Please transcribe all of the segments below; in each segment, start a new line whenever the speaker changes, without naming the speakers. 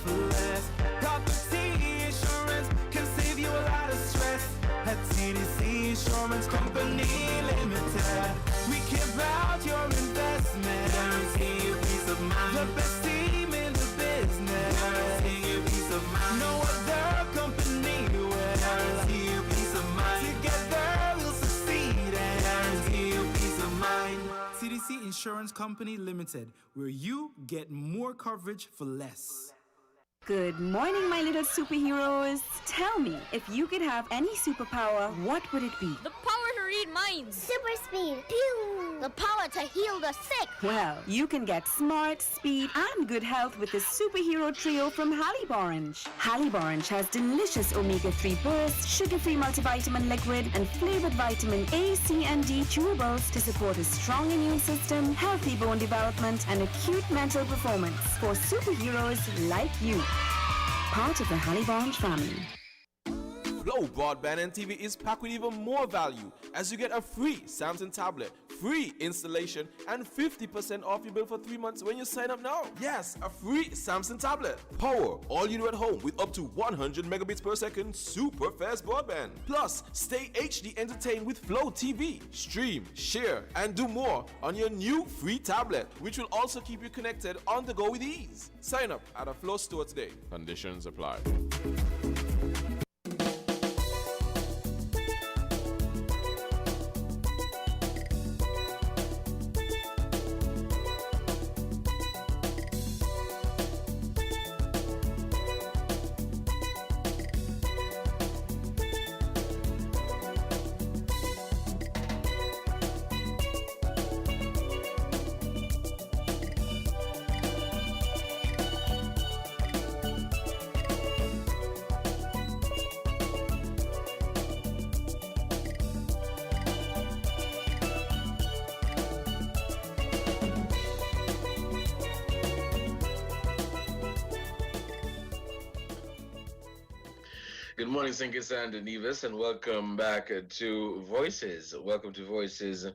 for less. Property insurance can save you a lot of stress. At TDC Insurance Company Limited, we care about your investment. Guarantee you peace of mind. The best team in the business. Guarantee you peace of mind. No other company will. Guarantee you peace of mind. Together we'll succeed and guarantee you peace of mind. TDC Insurance Company Limited, where you get more coverage for less.
Good morning, my little superheroes. Tell me, if you could have any superpower, what would it be?
The power to read minds.
Super speed. Pew! The power to heal the sick.
Well, you can get smart, speed, and good health with the superhero trio from Hallieborrange. Hallieborrange has delicious omega-3 bursts, sugar-free multivitamin liquid, and flavored vitamin A, C, and D chewables to support a strong immune system, healthy bone development, and acute mental performance for superheroes like you. Part of the Hallieborrange family.
Flow Broadband and TV is packed with even more value as you get a free Samsung tablet, free installation, and 50% off your bill for 3 months when you sign up now. Yes, a free Samsung tablet. Power all you do at home with up to 100 megabits per second super fast broadband. Plus, stay HD entertained with Flow TV. Stream, share, and do more on your new free tablet, which will also keep you connected on the go with ease. Sign up at a Flow store today. Conditions apply.
Good morning, Sinkis and Nevis, and welcome back to Voices. Welcome to Voices.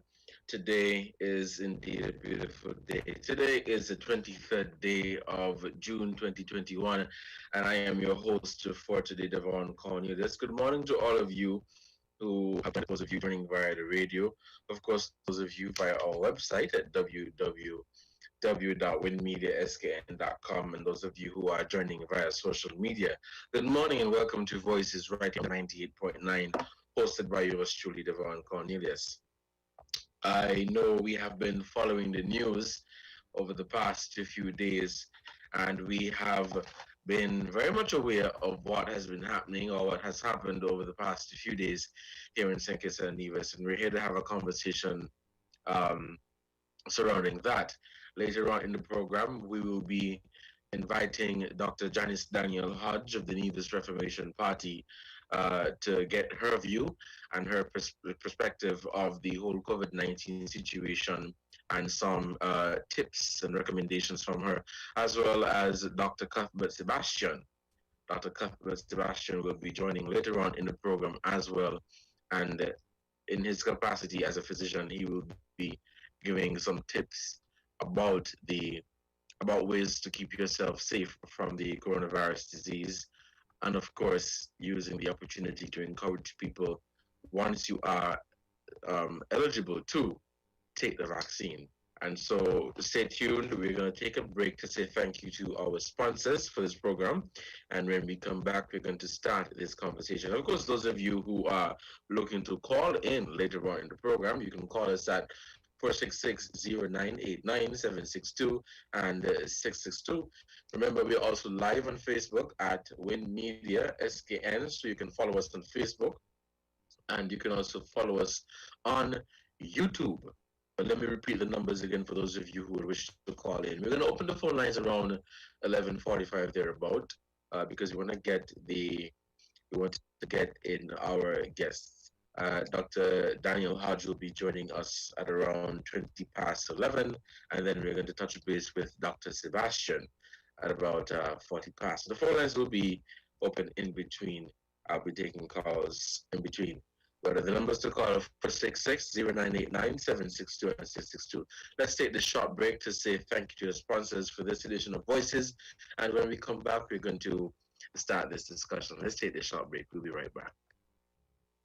Today is indeed a beautiful day. Today is the 23rd day of June 2021, and I am your host for today, Devon Cornelius. Good morning to all of you who have those of you joining via the radio. Of course, those of you via our website at www.winmediaskn.com, and those of you who are joining via social media. Good morning and welcome to Voices right here on 98.9, hosted by yours truly, Devon Cornelius. I know we have been following the news over the past few days, and we have been very much aware of what has been happening or what has happened over the past few days here in St. Kitts and Nevis, and we're here to have a conversation surrounding that. Later on in the program, we will be inviting Dr. Janice Daniel Hodge of the Nevis Reformation Party to get her view and her perspective of the whole COVID-19 situation and some tips and recommendations from her, as well as Dr. Cuthbert Sebastian. Dr. Cuthbert Sebastian will be joining later on in the program as well, and in his capacity as a physician, he will be giving some tips about ways to keep yourself safe from the coronavirus disease, and of course using the opportunity to encourage people, once you are eligible, to take the vaccine. And so stay tuned. We're going to take a break to say thank you to our sponsors for this program, and when we come back, we're going to start this conversation. Of course, those of you who are looking to call in later on in the program, you can call us at 466-0989-762 and 662. Remember, we're also live on Facebook at Win Media SKN, so you can follow us on Facebook, and you can also follow us on YouTube. But let me repeat the numbers again for those of you who would wish to call in. We're going to open the phone lines around 11:45 thereabout, because we want to get in our guests. Dr. Daniel Hodge will be joining us at around 20 past 11, and then we're going to touch base with Dr. Sebastian at about 40 past. The phone lines will be open in between. I'll be taking calls in between But the numbers to call are 466-0989-762 and 662. Let's take the short break to say thank you to your sponsors for this edition of Voices. And when we come back, we're going to start this discussion. Let's take the short break. We'll be right back.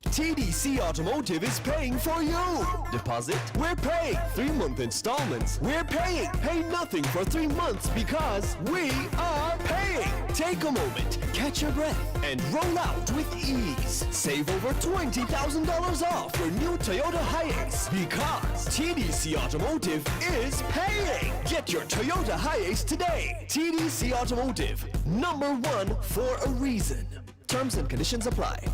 TDC Automotive is paying for you. Deposit? We're paying. 3-month installments? We're paying. Pay nothing for 3 months because we are paying. Take a moment, catch your breath, and roll out with ease. Save over $20,000 off your new Toyota Hiace because TDC Automotive is paying. Get your Toyota Hiace today. TDC Automotive, #1 for a reason. Terms and conditions apply.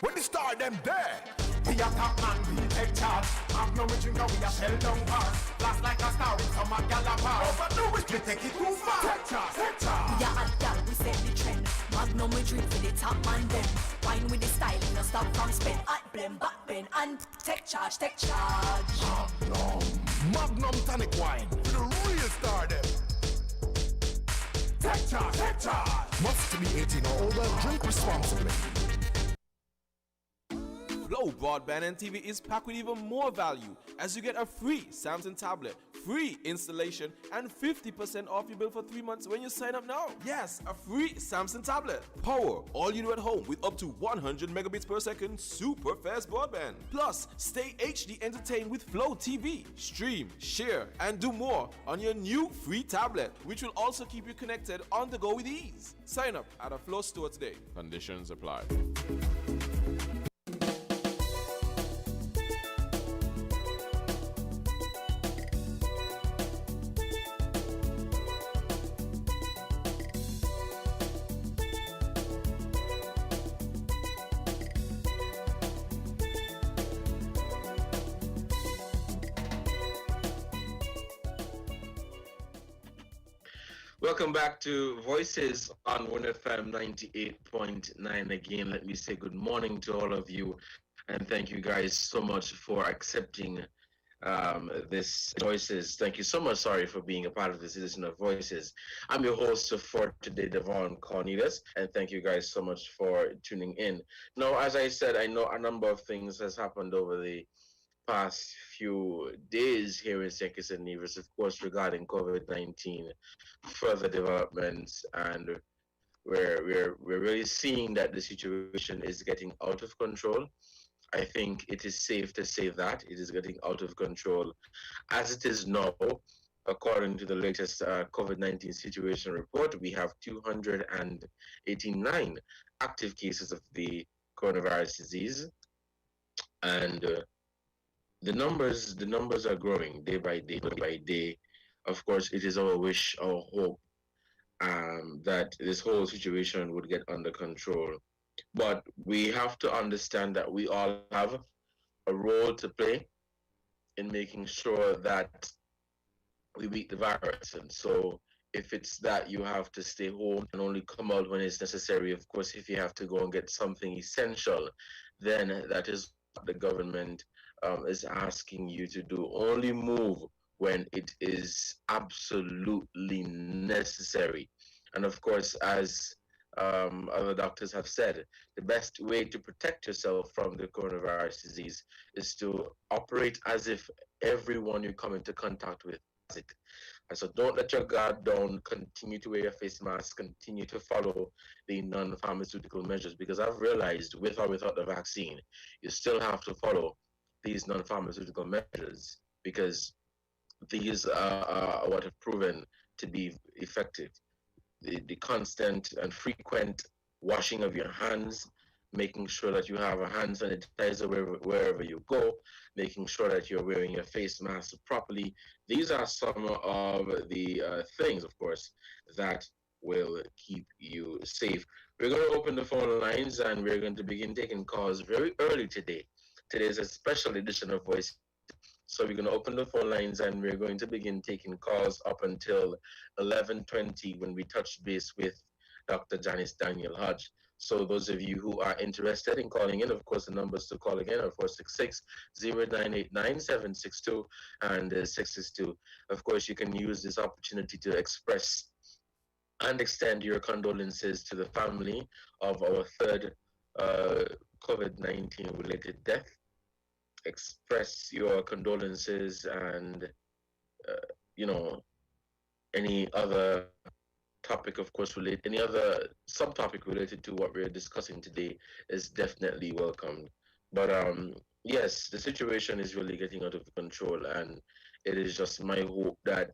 When the star them there, we a top man, we take charge. Have no we drink, we a shell down pass. Blast like a star in some gallopers. Overdo it, we take it too far. Take charge, take charge.
Yeah, and gal, we set the trend. Magnum we drink for the top man them. Wine with the style, no stop from spin. At blend, back bend, and take charge, take charge.
Magnum tonic wine, for the real star them. Take charge, take charge. Must be 18 or older, drink responsibly.
Flow Broadband and TV is packed with even more value as you get a free Samsung tablet, free installation, and 50% off your bill for 3 months when you sign up now. Yes, a free Samsung tablet. Power all you do at home with up to 100 megabits per second super fast broadband. Plus, stay HD entertained with Flow TV. Stream, share, and do more on your new free tablet, which will also keep you connected on the go with ease. Sign up at a Flow store today. Conditions apply.
Welcome back to Voices on 1FM 98.9. Again, let me say good morning to all of you and thank you guys so much for accepting this Voices. Thank you so much. Sorry for being a part of this edition of Voices. I'm your host for today, Devon Cornelius, and thank you guys so much for tuning in. Now, as I said, I know a number of things has happened over the past few days here in St. Kitts and Nevis, of course, regarding COVID-19, further developments, and we're really seeing that the situation is getting out of control. I think it is safe to say that it is getting out of control as it is now. According to the latest COVID-19 situation report, we have 289 active cases of the coronavirus disease, and the numbers are growing day by day. Of course, it is our wish, our hope that this whole situation would get under control. But we have to understand that we all have a role to play in making sure that we beat the virus. And so if it's that you have to stay home and only come out when it's necessary, of course, if you have to go and get something essential, then that is what the government is asking you to do. Only move when it is absolutely necessary. And of course, as other doctors have said, the best way to protect yourself from the coronavirus disease is to operate as if everyone you come into contact with has it. And so don't let your guard down, continue to wear your face mask, continue to follow the non-pharmaceutical measures, because I've realized with or without the vaccine, you still have to follow these non-pharmaceutical measures because these are what have proven to be effective. The constant and frequent washing of your hands, making sure that you have a hand sanitizer wherever you go, making sure that you're wearing your face mask properly. These are some of the things, of course, that will keep you safe. We're going to open the phone lines and we're going to begin taking calls very early today. Today is a special edition of Voice. So we're going to open the phone lines and we're going to begin taking calls up until 11:20 when we touch base with Dr. Janice Daniel Hodge. So those of you who are interested in calling in, of course, the numbers to call again are 466-0989-762 and 662. Of course, you can use this opportunity to express and extend your condolences to the family of our third COVID-19 related death. Express your condolences and, you know, any other topic, of course, any other subtopic related to what we're discussing today is definitely welcomed. But yes, the situation is really getting out of control, and it is just my hope that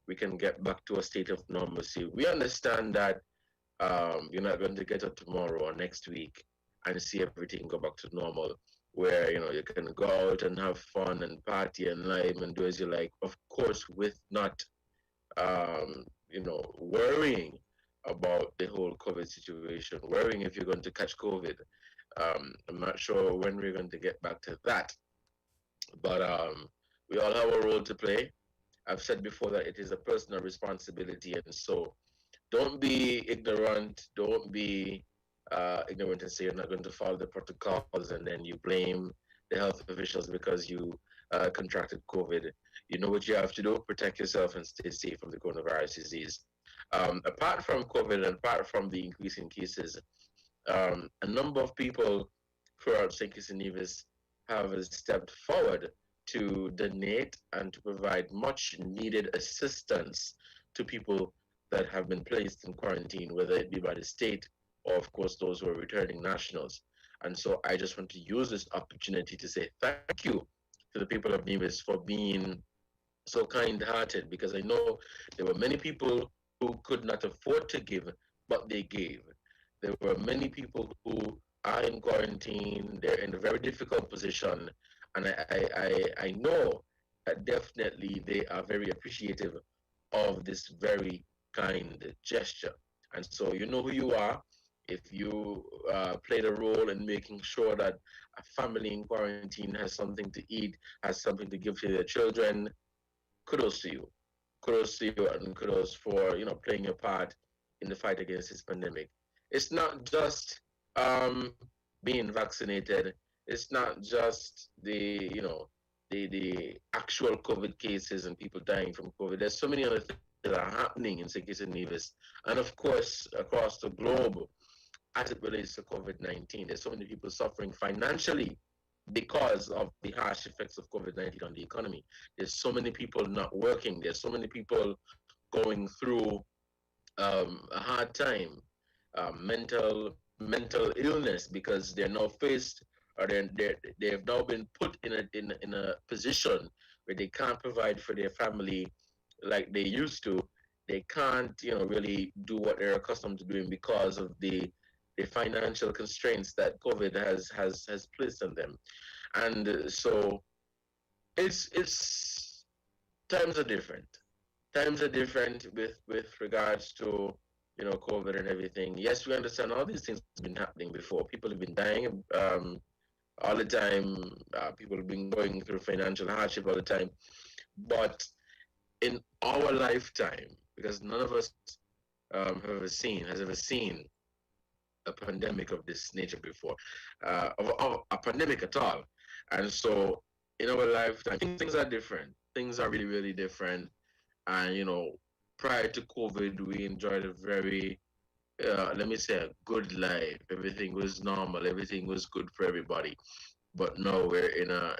we can get back to a state of normalcy. We understand that you're not going to get up tomorrow or next week and see everything go back to normal, where you can go out and have fun and party and live and do as you like. Of course, with not worrying about the whole COVID situation, worrying if you're going to catch COVID. I'm not sure when we're going to get back to that, but we all have a role to play. I've said before that it is a personal responsibility, and so don't be ignorant. Don't be ignorant and say you're not going to follow the protocols, and then you blame the health officials because you contracted COVID. You know what you have to do: protect yourself and stay safe from the coronavirus disease. Apart from COVID and apart from the increase in cases, a number of people throughout St. Kitts and Nevis have stepped forward to donate and to provide much needed assistance to people that have been placed in quarantine, whether it be by the state or, of course, those who are returning nationals. And so I just want to use this opportunity to say thank you to the people of Nevis for being so kind-hearted, because I know there were many people who could not afford to give, but they gave. There were many people who are in quarantine, they're in a very difficult position, and I know that definitely they are very appreciative of this very kind gesture. And so you know who you are. If you played a role in making sure that a family in quarantine has something to eat, has something to give to their children, kudos to you. Kudos to you, and kudos for playing your part in the fight against this pandemic. It's not just being vaccinated. It's not just the actual COVID cases and people dying from COVID. There's so many other things that are happening in St. Kitts and Nevis, and of course across the globe as it relates to COVID-19. There's so many people suffering financially because of the harsh effects of COVID-19 on the economy. There's so many people not working. There's so many people going through a hard time, mental illness, because they're now faced, or they have now been put in a position where they can't provide for their family like they used to. They can't really do what they're accustomed to doing because of the financial constraints that COVID has placed on them. And so it's times are different. Times are different with regards to COVID and everything. Yes, we understand all these things have been happening before. People have been dying all the time. People have been going through financial hardship all the time. But in our lifetime, because none of us has ever seen a pandemic of this nature before, of a pandemic at all. And so in our lifetime, things are different. Things are really, really different. And, prior to COVID, we enjoyed a very, let me say, a good life. Everything was normal. Everything was good for everybody. But now we're in a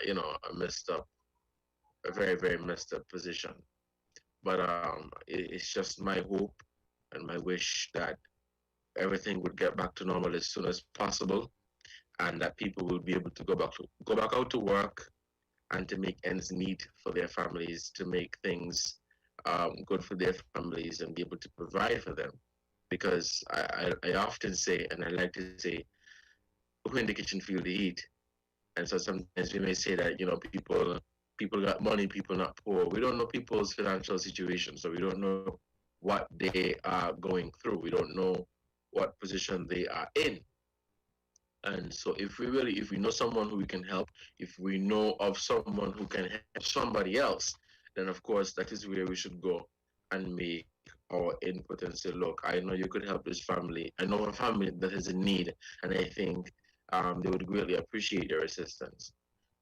very, very messed up position. But it's just my hope and my wish that everything would get back to normal as soon as possible, and that people will be able to go back out to work and to make ends meet for their families, to make things good for their families and be able to provide for them. Because I often say, and I like to say, who in the kitchen feel the heat? And so sometimes we may say that people got money, people not poor. We don't know people's financial situation, so we don't know what they are going through. We don't know what position they are in. And so if we know someone who we can help, if we know of someone who can help somebody else, then of course that is where we should go and make our input and say, look, I know you could help this family. I know a family that is in need, and I think they would greatly appreciate your assistance.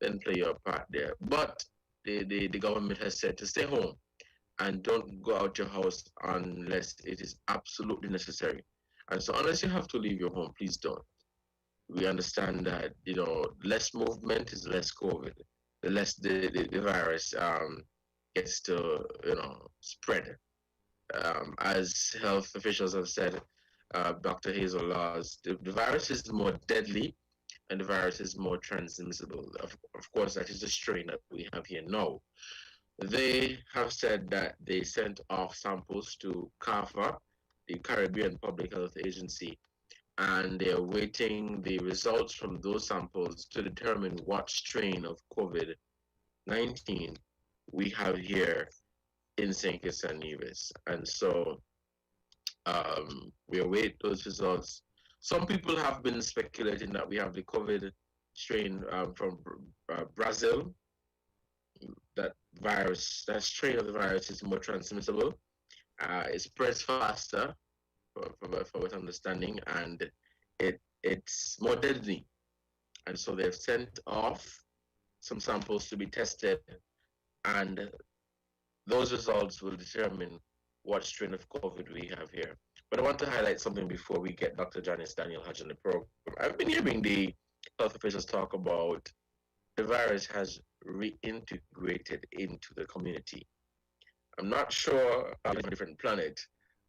Then play your part there. But the government has said to stay home. and don't go out your house unless it is absolutely necessary. And so, unless you have to leave your home, please don't. We understand that less movement is less COVID. The less the virus gets to spread. As health officials have said, Dr. Hazel Laws, the virus is more deadly and the virus is more transmissible. Of course, that is the strain that we have here now. They have said that they sent off samples to CARPHA, the Caribbean Public Health Agency, and they're waiting the results from those samples to determine what strain of COVID-19 we have here in St. Kitts and Nevis. And so we await those results. Some people have been speculating that we have the COVID strain from Brazil. That strain of the virus is more transmissible. It spreads faster, from what understanding, and it's more deadly. And so they've sent off some samples to be tested, and those results will determine what strain of COVID we have here. But I want to highlight something before we get Dr. Janice Daniel Hodge on the program. I've been hearing the health officials talk about the virus has reintegrated into the community. I'm not sure on a different planet,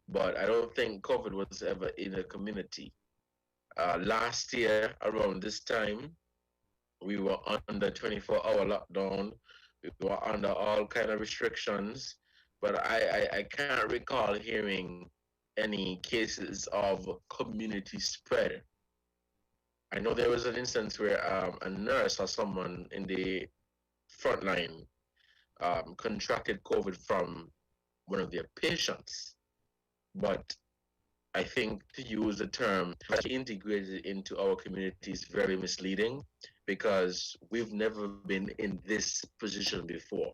but I don't think COVID was ever in a community. Last year, around this time, we were under 24-hour lockdown. We were under all kind of restrictions, but I can't recall hearing any cases of community spread. I know there was an instance where a nurse or someone in the front line contracted COVID from one of their patients, but I think to use the term integrated into our community is very misleading, because we've never been in this position before.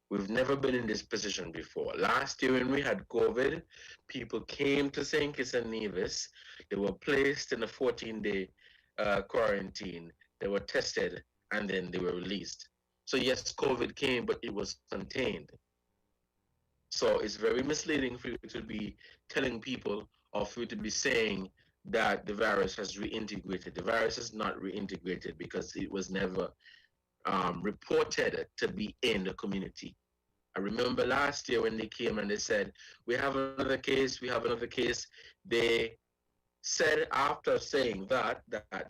We've never been in this position before. Last year when we had COVID, people came to St. Kitts and Nevis. They were placed in a 14-day quarantine. They were tested, and then they were released. So yes, COVID came, but it was contained. So it's very misleading for you to be telling people, or for you to be saying that the virus has reintegrated. The virus is not reintegrated because it was never reported to be in the community. I remember last year when they came and they said, we have another case, we have another case. They said after saying that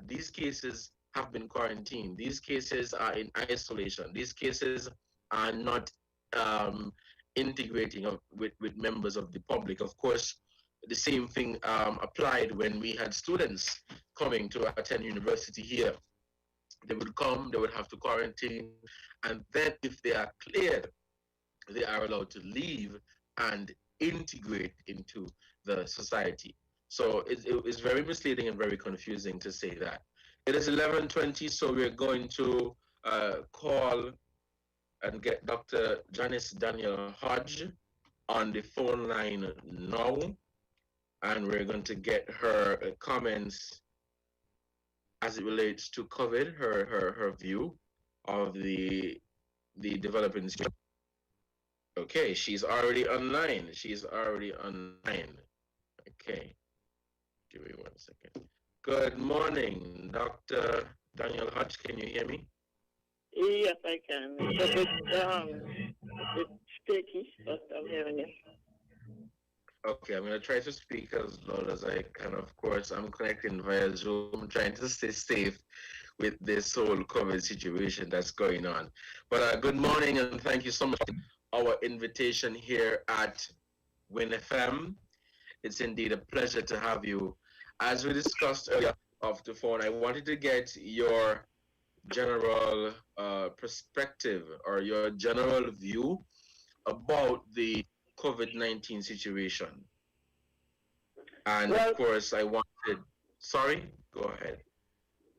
these cases have been quarantined. These cases are in isolation. These cases are not integrating with members of the public. Of course, the same thing applied when we had students coming to attend university here. They would come, they would have to quarantine, and then if they are cleared, they are allowed to leave and integrate into the society. So it's very misleading and very confusing to say that. It is 11:20, so we're going to call and get Dr. Janice Daniel Hodge on the phone line now, and we're going to get her comments as it relates to COVID, her view of the developing situation. Okay, she's already online. Okay, give me 1 second. Good morning, Dr. Daniel Hodge. Can you hear me?
Yes, I can. It's shaky, but I'm hearing you.
Okay, I'm going to try to speak as loud as I can. Of course, I'm connecting via Zoom, trying to stay safe with this whole COVID situation that's going on. But good morning, and thank you so much for our invitation here at Win FM. It's indeed a pleasure to have you. As we discussed earlier off the phone, I wanted to get your general perspective or your general view about the COVID-19 situation. And
well,
of course, I wanted, sorry, go ahead.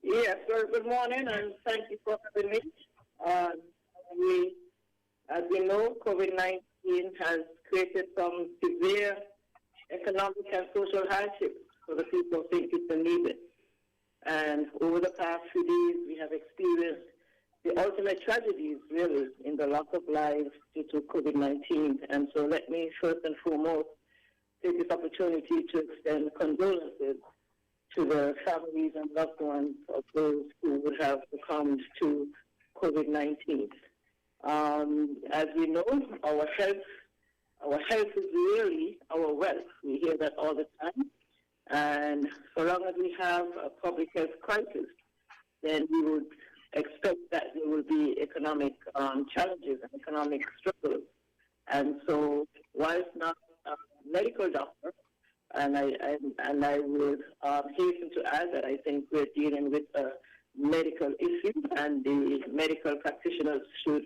Yes, well, good morning, and thank you for having me. As we know, COVID-19 has created some severe economic and social hardships for the people of St. Kitts and Nevis. And over the past few days, we have experienced the ultimate tragedies, really, in the loss of lives due to COVID-19. And so let me first and foremost take this opportunity to extend condolences to the families and loved ones of those who would have succumbed to COVID-19. As we know, our health is really our wealth. We hear that all the time. And so long as we have a public health crisis, then we would expect that there will be economic challenges and economic struggles. And so, whilst not a medical doctor, and I would hasten to add that I think we're dealing with a medical issue, and the medical practitioners should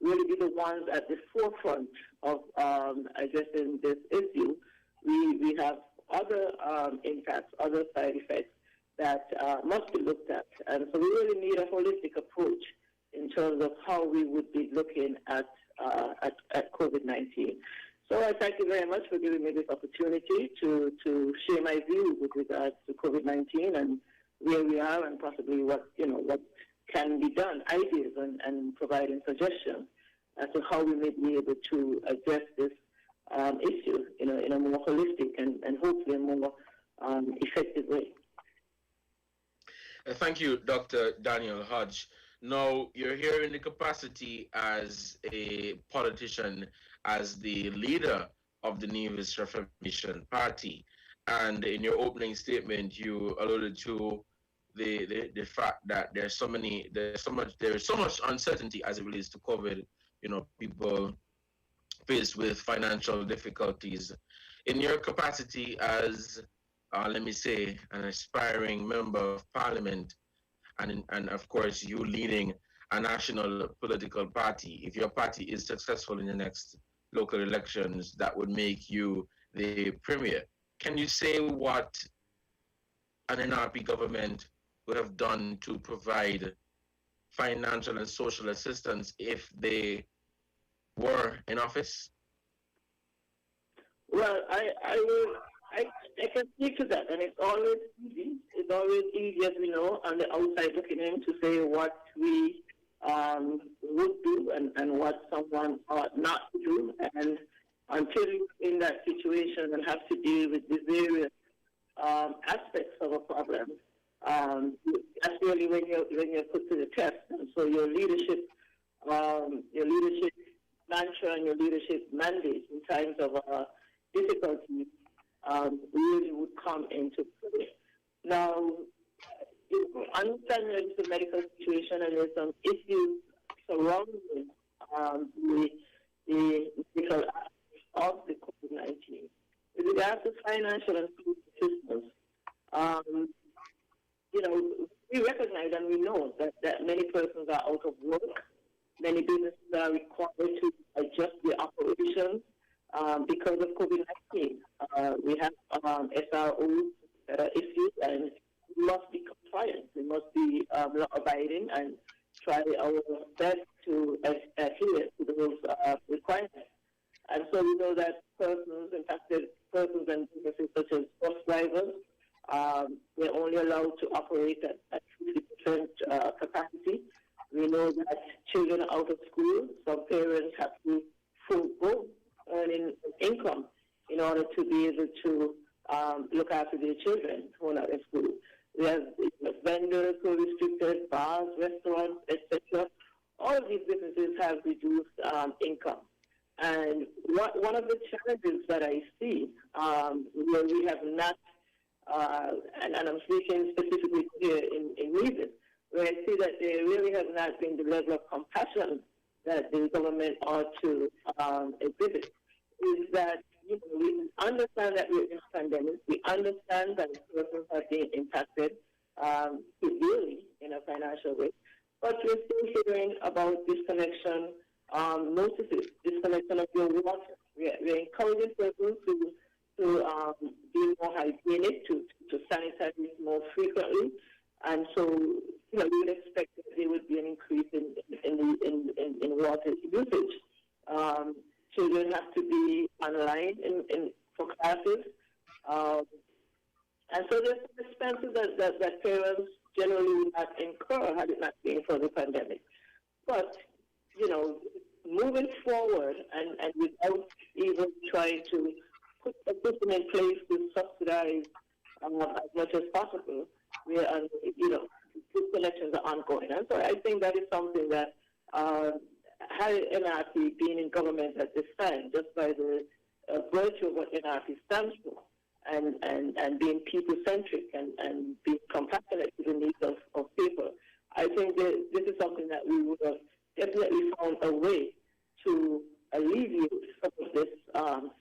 really be the ones at the forefront of addressing this issue. We have other impacts, other side effects that must be looked at. And so we really need a holistic approach in terms of how we would be looking at COVID-19. So I thank you very much for giving me this opportunity to share my view with regards to COVID-19 and where we are and possibly what can be done, ideas and providing suggestions as to how we may be able to address this issue in a more holistic and hopefully a more effective way.
Thank you, Dr. Daniel Hodge. Now, you're here in the capacity as a politician, as the leader of the Nevis Reformation Party. And in your opening statement, you alluded to the fact that there's so much uncertainty as it relates to COVID. People faced with financial difficulties. In your capacity as, let me say, an aspiring member of parliament, and of course you leading a national political party, if your party is successful in the next local elections, that would make you the premier. Can you say what an NRP government would have done to provide financial and social assistance if they were in office?
Well, I can speak to that, and it's always easy. It's always easy, as we know, on the outside looking in, to say what we would do and what someone ought not to do. And until you're in that situation and have to deal with the various aspects of a problem, that's really when you're put to the test. And so your leadership mantra and your leadership mandate in times of difficulty really would come into play. Now, understand that it's a medical situation and there's some issues surrounding the medical aspect of the COVID-19. With regards to financial and social assistance, we recognize and we know that many persons are out of work. Many businesses are required to adjust their operations because of COVID-19. We have SROs that are issued, and we must be compliant. We must be law-abiding and try our best to adhere to those requirements. And so we know that impacted persons and businesses such as bus drivers, they're only allowed to operate at 50% capacity. We know that children are out of school. Some parents have to forego earning income in order to be able to look after their children who are not in school. We have vendors who are restricted, bars, restaurants, etc. All of these businesses have reduced income. And one of the challenges that I see where we have not, and I'm speaking specifically here in Nevis, where I see that there really has not been the level of compassion that the government ought to exhibit, is that we understand that we're in a pandemic. We understand that persons are being impacted severely in a financial way. But we're still hearing about disconnection notices, disconnection of your water. We're encouraging persons to be more hygienic, to sanitize more frequently. And so, we would expect that there would be an increase in water usage. Children have to be online for classes. And so there's some expenses that parents generally would not incur had it not been for the pandemic. But, moving forward and without even trying to put a system in place to subsidize as much as possible, where, these elections are ongoing. And so I think that is something that had NRP been in government at this time, just by the virtue of what NRP stands for, and being people-centric and being compassionate to the needs of people, I think that this is something that we would have definitely found a way to alleviate some of this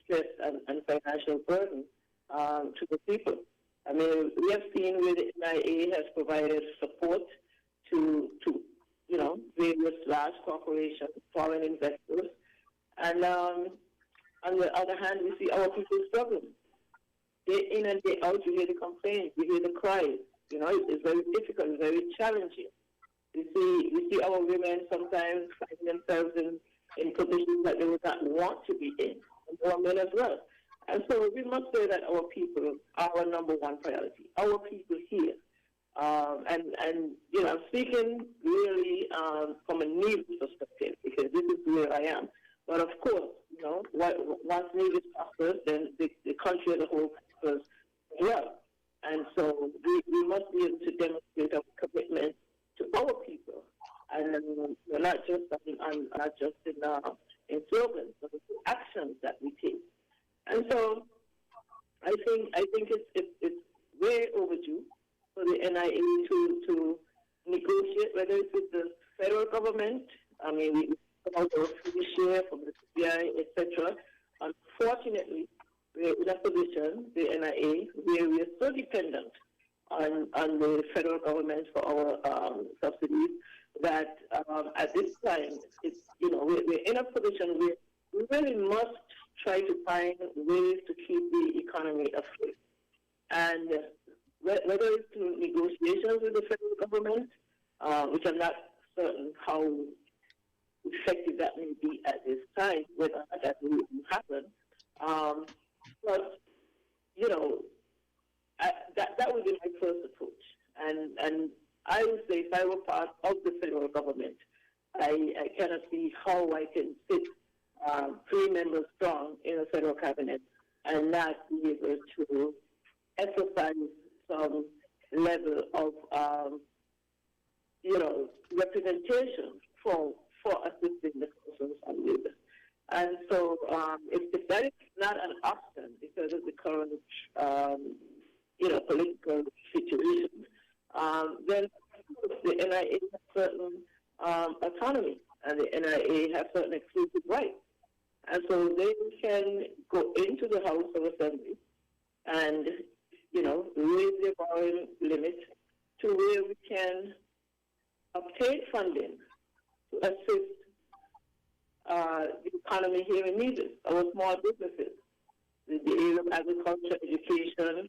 stress and financial burden to the people. I mean, we have seen where the NIA has provided support to various large corporations, foreign investors, and on the other hand, we see our people struggling. Day in and day out, you hear the complaints, you hear the cries. It's very difficult, very challenging. We see our women sometimes finding themselves in positions that they would not want to be in, and our men as well. And so we must say that our people are our number one priority. Our people here, I'm speaking really from a needs perspective, because this is where I am. But of course, once Nevis prospers, then the country as a whole prospers as well. And so we must be able to demonstrate our commitment to our people, and not just in slogans, but in actions that we take. And so I think it's way overdue for the NIA to negotiate, whether it's with the federal government. I mean, we come out of free share from the CBI, etc. Unfortunately, we're in a position, the NIA, where we are so dependent on the federal government for our subsidies that at this time, we're in a position where we really must try to find ways to keep the economy afloat. And whether it's through negotiations with the federal government, which I'm not certain how effective that may be at this time, whether that will happen. But, that would be my first approach. And I would say if I were part of the federal government, I cannot see how I can sit 3 members strong in a federal cabinet and not be able to exercise some level of, representation for assisting the persons and leaders. And so if that is not an option because of the current, political situation, then the NIA has certain autonomy, and the NIA has certain exclusive rights. And so they can go into the House of Assembly and, raise their borrowing limit to where we can obtain funding to assist the economy here in Nevis, our small businesses, the area of agriculture, education.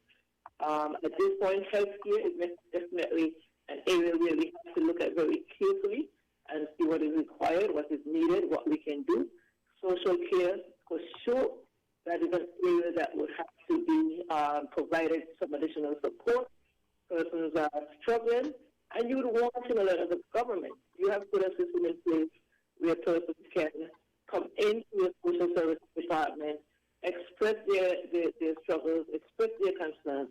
At this point, healthcare is definitely an area where we have to look at very carefully and see what is required, what is needed, what we can do. Social care, for sure, that is an area that would have to be provided some additional support. Persons are struggling, and you would want to know that as a government, you have put a system in place where persons can come into your social services department, express their struggles, express their concerns,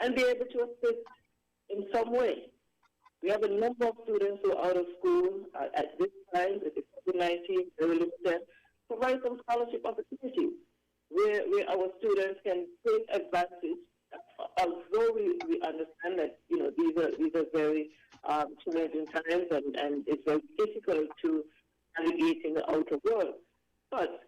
and be able to assist in some way. We have a number of students who are out of school at this time, with the COVID-19, very limited. Provide some scholarship opportunities where our students can take advantage, although we understand that, these are very challenging times and it's very difficult to navigate in the outer world. But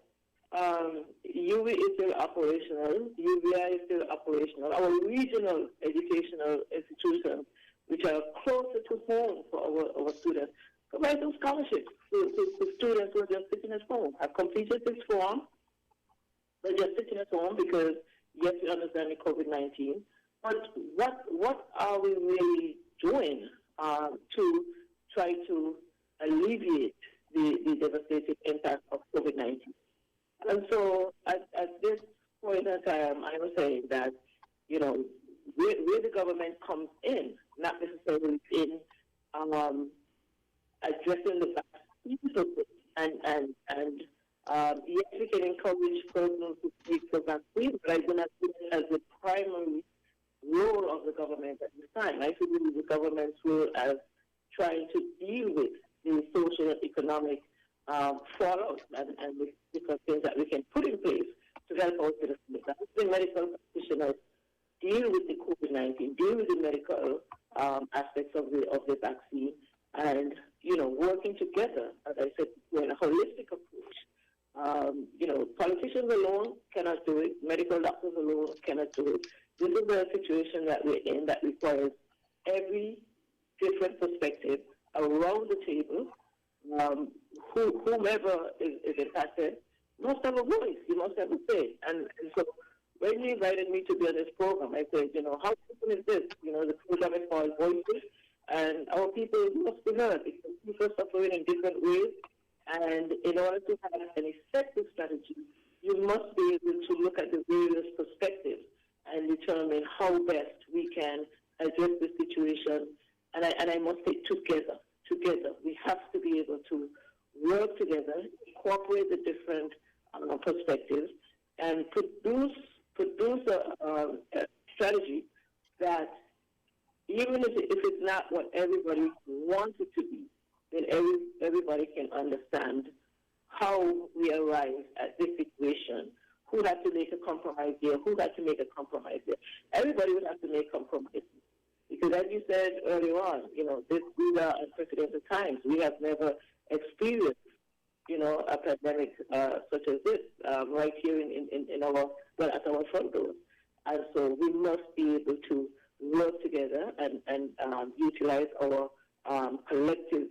UV is still operational, UVI is still operational. Our regional educational institutions, which are closer to home for our students, provide some scholarships to students who are just sitting at home, have completed this form, but just sitting at home because, yes, we understand the COVID-19, but what are we really doing to try to alleviate the devastating impact of COVID-19? And so at this point in time, I'm saying that, where the government comes in, not necessarily in addressing the yes, we can encourage persons to take the vaccine, but I do not see it as the primary role of the government at this time. I feel the government's role as trying to deal with the social and economic fallout and the different things that we can put in place to help our citizens. The medical practitioners deal with the COVID-19, deal with the medical aspects of the vaccine, and working together, as I said, in a holistic approach. Politicians alone cannot do it. Medical doctors alone cannot do it. This is a situation that we're in that requires every different perspective around the table. Whomever is impacted must have a voice. You must have a say. And so when you invited me to be on this program, I said, how simple is this? The program is called Voices, and our people must be heard because people are suffering in different ways. And in order to have an effective strategy, you must be able to look at the various perspectives and determine how best we can address the situation. And I must say together. We have to be able to work together, incorporate the different perspectives, and produce a strategy that even if it's not what everybody wants it to be, then everybody can understand how we arrived at this situation, who had to make a compromise here, who had to make a compromise there. Everybody would have to make compromises. Because as you said earlier on, these are unprecedented times. We have never experienced, a pandemic such as this right here at our front doors. And so we must be able to work together and utilize our collective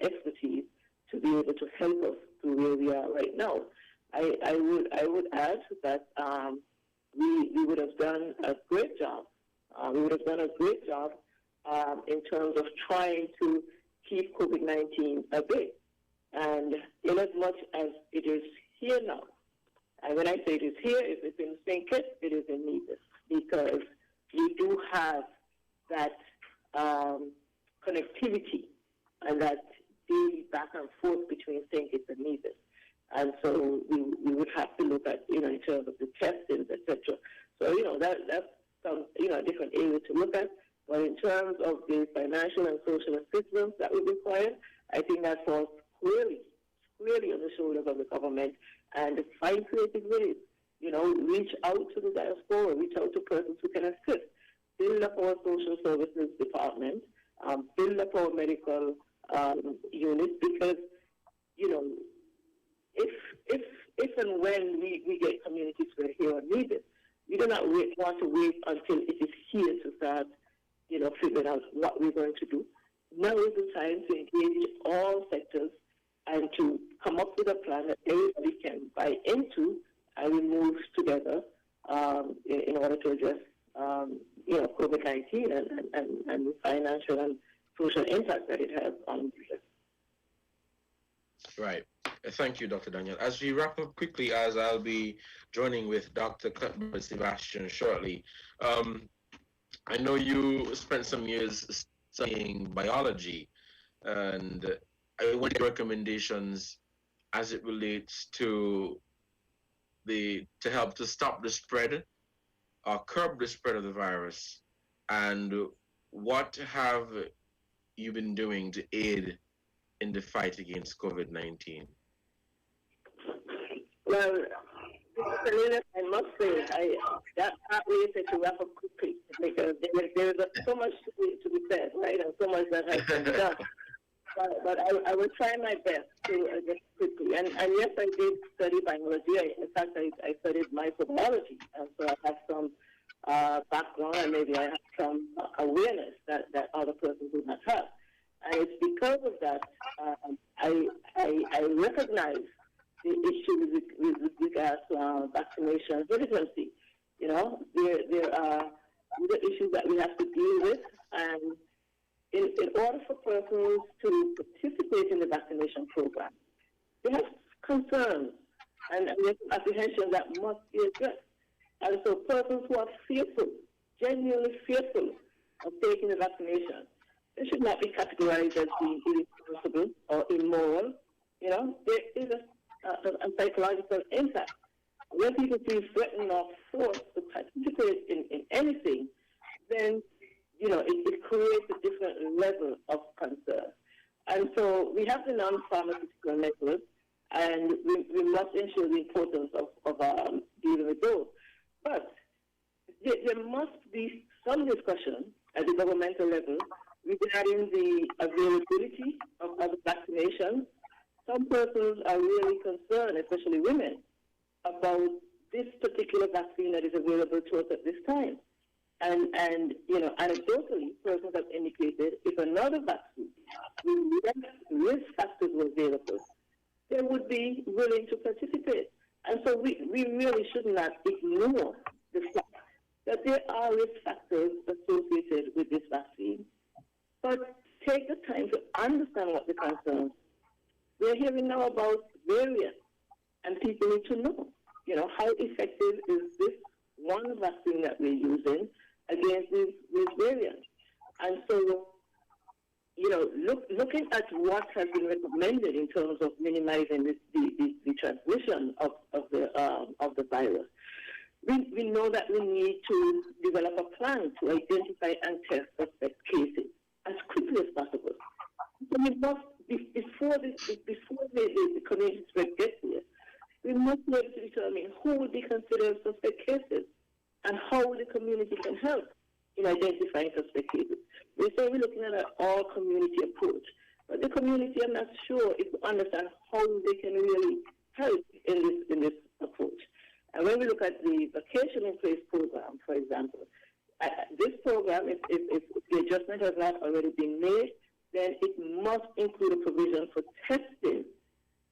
expertise to be able to help us to where we are right now. I would add that we would have done a great job. In terms of trying to keep COVID-19 at bay. And in as much as it is here now, and when I say it is here, if it's in St. Kitts, it is in Nevis, because we do have that connectivity and that daily back and forth between St. Kitts and Nevis. And so we would have to look at, in terms of the testing, etc. So, that's some, a different area to look at. But in terms of the financial and social assistance that would be required, I think that falls squarely on the shoulders of the government, and to find creative ways, reach out to the diaspora, reach out to persons who can assist, build up our social services department, build up our medical units, because, if and when we get communities where here are needed, we do not want to wait until it is here to start, figuring out what we're going to do. Now is the time to engage all sectors and to come up with a plan that everybody can buy into, and we move together in order to address, COVID-19 and the financial and social impact that it has on people.
Right. Thank you, Dr. Daniel. As we wrap up quickly, as I'll be joining with Dr. Cuthbert Sebastian shortly, I know you spent some years studying biology, and I want your recommendations as it relates to help to stop the spread or curb the spread of the virus, and what have you been doing to aid in the fight against COVID-19? Well,
I must say, that really said to wrap up quickly, because there is so much to be said, right, and so much that has been done. But I will try my best to address quickly. And yes, I did study biology. In fact, I studied microbiology, and so I have some background, and maybe I have some awareness that other persons do not have. And it's because of that I recognize the issue with regards to vaccination hesitancy. There are other issues that we have to deal with, and in order for persons to participate in the vaccination program, they have concerns and apprehensions that must be addressed. And so persons who are fearful, genuinely fearful of taking the vaccination, They should not be categorized as being irresponsible or immoral. You know, there is a psychological impact. When people feel threatened or forced to participate in anything, then, you know, it creates a different level of concern. And so we have the non-pharmaceutical methods, and we must ensure the importance of dealing with those. But there must be some discussion at the governmental level regarding the availability of other vaccinations. Some persons are really concerned, especially women, about this particular vaccine that is available to us at this time. And you know, anecdotally, persons have indicated if another vaccine with less risk factors were available, they would be willing to participate. And so we really should not ignore the fact that there are risk factors associated with this vaccine, but take the time to understand what the concerns. We're hearing now about variants, and people need to know, you know, how effective is this one vaccine that we're using against these variants. And so, you know, looking at what has been recommended in terms of minimizing the transmission of the virus, we know that we need to develop a plan to identify and test suspect cases as quickly as possible. So we must, before the community spread gets here, we must be able to determine who will be considered suspect cases and how the community can help in identifying suspect cases. We say we're looking at an all-community approach, but the community, I'm not sure if we understand how they can really help in this approach. And when we look at the Vacation in Place program, for example, this program, if the adjustment has not already been made, then it must include a provision for testing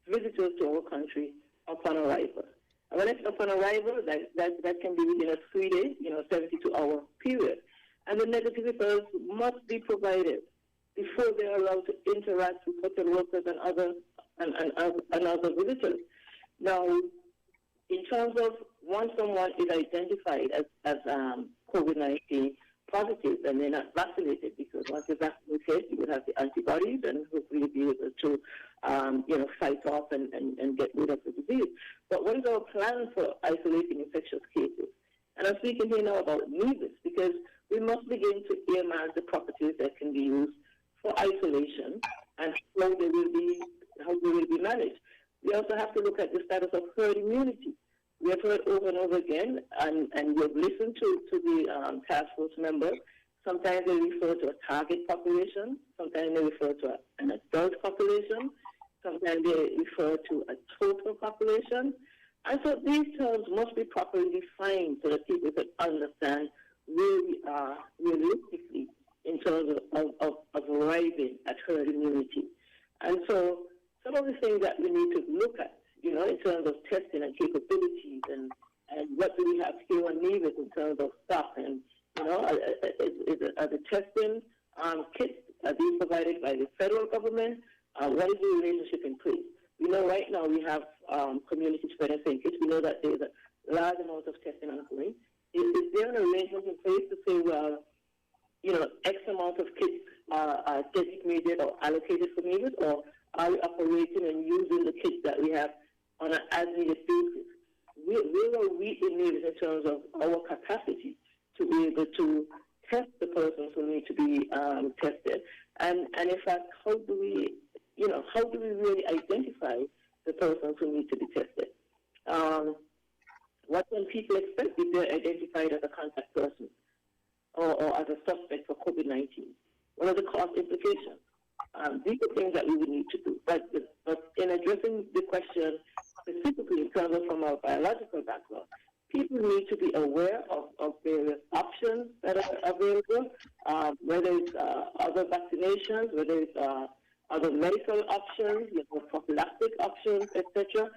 visitors to our country upon arrival. And when it's upon arrival, that can be within a 3-day, 72-hour period. And the negative results must be provided before they are allowed to interact with hotel workers and other visitors. Now, in terms of once someone is identified as COVID-19 positive and they're not vaccinated, because once you're vaccinated, you will have the antibodies and hopefully be able to, fight off and get rid of the disease. But what is our plan for isolating infectious cases? And I'm speaking here now about measles, because we must begin to earmark the properties that can be used for isolation and how they will be managed. We also have to look at the status of herd immunity. We have heard over and over again, and we have listened to the task force members. Sometimes they refer to a target population. Sometimes they refer to an adult population. Sometimes they refer to a total population. And so these terms must be properly defined so that people can understand where we are realistically in terms of arriving at herd immunity. And so some of the things that we need to look at, in terms of testing and capabilities and what do we have here on Nevis in terms of stock and, are the testing kits are being provided by the federal government? What is the relationship in place? We know right now we have community spread and kits. We know that there's a large amount of testing ongoing. Is there an arrangement in place to say, well, X amount of kits are designated or allocated for Nevis, or are we operating and using the kits that we have on an as-needed basis? Where are we in Nevis in terms of our capacity to be able to test the persons who need to be tested? And in fact, how do we really identify the persons who need to be tested? What can people expect if they're identified as a contact person or as a suspect for COVID-19? What are the cost implications? These are things that we would need to do. But in addressing the question specifically in terms of from our biological background, people need to be aware of various options that are available, whether it's other vaccinations, whether it's other medical options, prophylactic options, etc.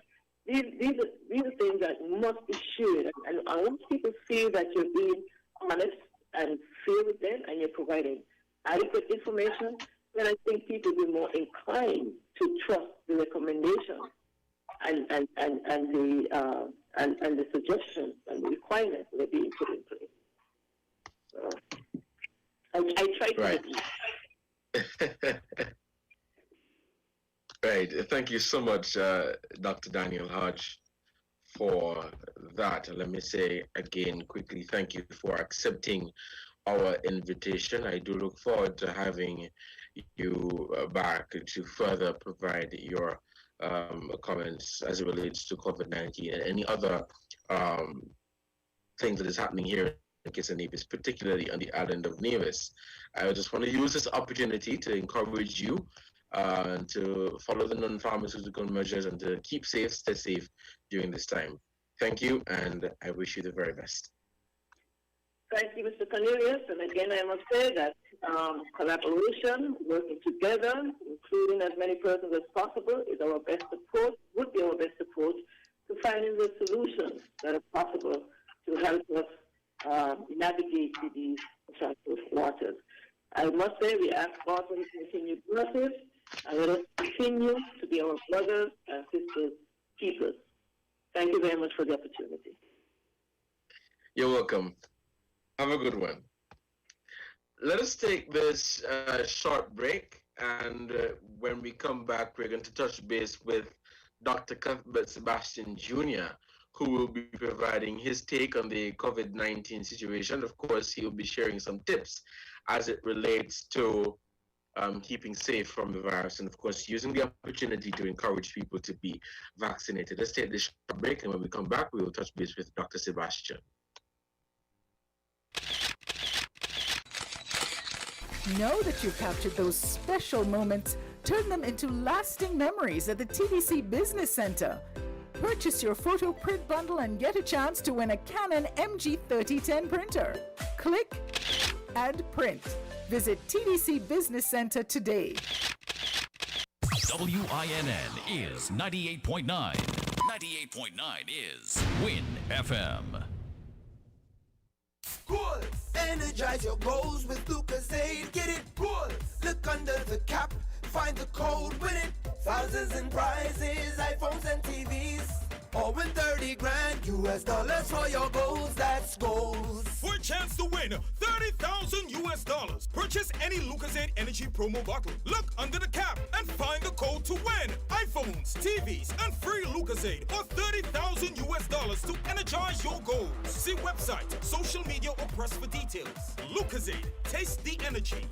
These are things that must be shared. And once people feel that you're being honest and fair with them and you're providing adequate information, then I think people will be more inclined to trust the recommendations and the suggestions and the requirements that are being put in place. So I try to.
Right. Right. Thank you so much, Dr. Daniel Hodge, for that. And let me say again quickly, thank you for accepting our invitation. I do look forward to having you back to further provide your comments as it relates to COVID-19 and any other um, thing that is happening here in Kitts and Nevis, particularly on the island of Nevis. I just want to use this opportunity to encourage you to follow the non-pharmaceutical measures and to keep safe, stay safe during this time. Thank you, and I wish you the very best.
Thank you, Mr. Cornelius. And again, I must say that collaboration, working together, including as many persons as possible, is our best approach, would be our best approach to finding the solutions that are possible to help us navigate through these attractive waters. I must say we ask God for his continued mercies and let us continue to be our brothers and sisters keepers. Thank you very much for the opportunity.
You're welcome. Have a good one. Let us take this short break, and when we come back, we're going to touch base with Dr. Cuthbert Sebastian Jr., who will be providing his take on the COVID-19 situation. Of course, he'll be sharing some tips as it relates to keeping safe from the virus, and of course, using the opportunity to encourage people to be vaccinated. Let's take this short break, and when we come back, we will touch base with Dr. Sebastian.
Know that you've captured those special moments. Turn them into lasting memories at the TDC Business Center. Purchase your photo print bundle and get a chance to win a Canon MG3010 printer. Click and print. Visit TDC Business Center today.
WINN is 98.9. 98.9 is Win FM.
Cool. Energize your goals with Lucozade. Get it cool. Look under the cap. Find the code. Win it. Thousands in prizes. iPhones and TVs. Or win 30 grand US dollars for your goals. That's goals.
For a chance to win 30,000 US dollars. Purchase any Lucozade Energy promo bottle. Look under the cap and find the code to win iPhones, TVs, and free Lucozade or 30,000 US dollars to energize your goals. See website, social media, or press for details. Lucozade, taste the energy.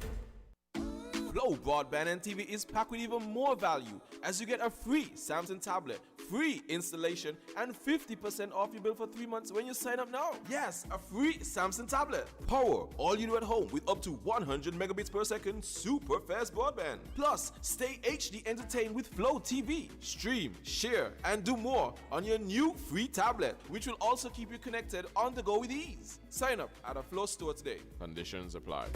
Flow Broadband and TV is packed with even more value as you get a free Samsung tablet, free installation, and 50% off your bill for 3 months when you sign up now. Yes, a free Samsung tablet. Power all you do at home with up to 100 megabits per second super fast broadband. Plus, stay HD entertained with Flow TV. Stream, share, and do more on your new free tablet, which will also keep you connected on the go with ease. Sign up at a Flow store today. Conditions apply.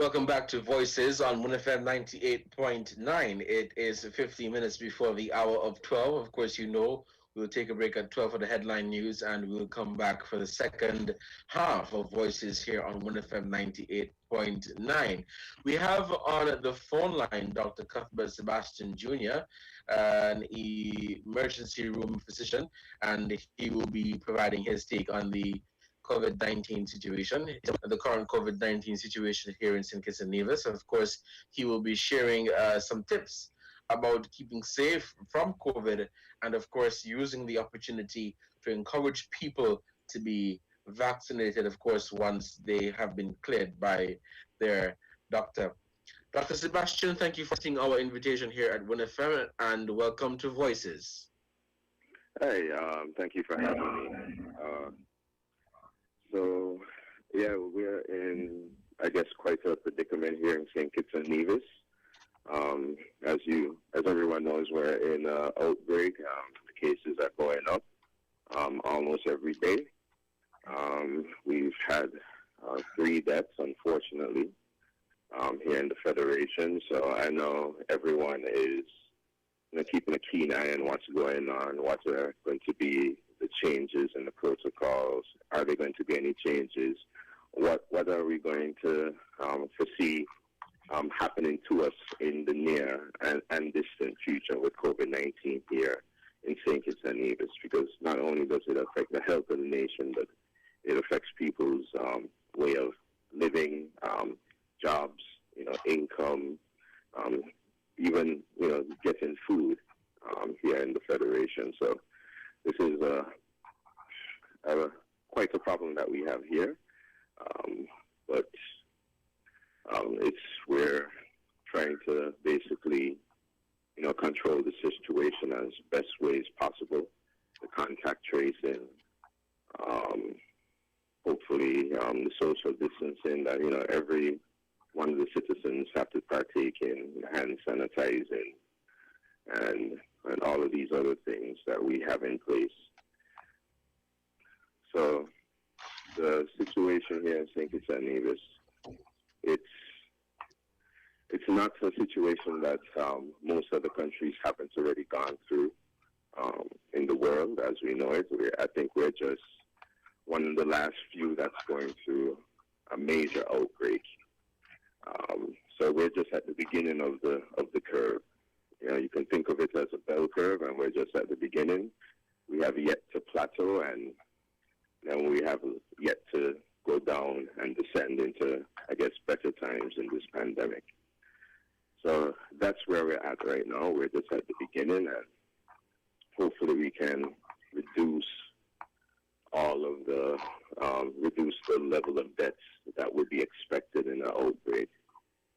Welcome back to Voices on 1FM 98.9. It is 15 minutes before the hour of 12. Of course, you know we'll take a break at 12 for the headline news, and we'll come back for the second half of Voices here on 1FM 98.9. We have on the phone line Dr. Cuthbert Sebastian Jr., an emergency room physician, and he will be providing his take on the COVID-19 situation, the current COVID-19 situation here in St. Kitts and Nevis. And of course, he will be sharing some tips about keeping safe from COVID, and of course, using the opportunity to encourage people to be vaccinated, of course, once they have been cleared by their doctor. Dr. Sebastian, thank you for accepting our invitation here at WinFM, and welcome to Voices.
Hey, thank you for having me. So, yeah, we're in I guess, quite a predicament here in St. Kitts and Nevis. As everyone knows, we're in an outbreak. The cases are going up almost every day. We've had 3 deaths, unfortunately, here in the Federation. So I know everyone is keeping a keen eye on what's going on, what are going to be the changes in the protocols. Are there going to be any changes? What are we going to foresee happening to us in the near and distant future with COVID-19 here in St. Kitts and Nevis? Because not only does it affect the health of the nation, but it affects people's way of living, jobs, income, even getting food here in the Federation. So this is quite a problem that we have here, but we're trying to basically control the situation as best ways possible. The contact tracing, hopefully the social distancing that every one of the citizens have to partake in, hand sanitizing, and all of these other things that we have in place. So the situation here in St. Kitts and Nevis, it's not a situation that most other countries haven't already gone through in the world as we know it. I think we're just one of the last few that's going through a major outbreak. So we're just at the beginning of the curve. You can think of it as a bell curve, and we're just at the beginning. We have yet to plateau, and then we have yet to go down and descend into, I guess, better times in this pandemic. So that's where we're at right now. We're just at the beginning, and hopefully we can reduce the level of deaths that would be expected in an outbreak.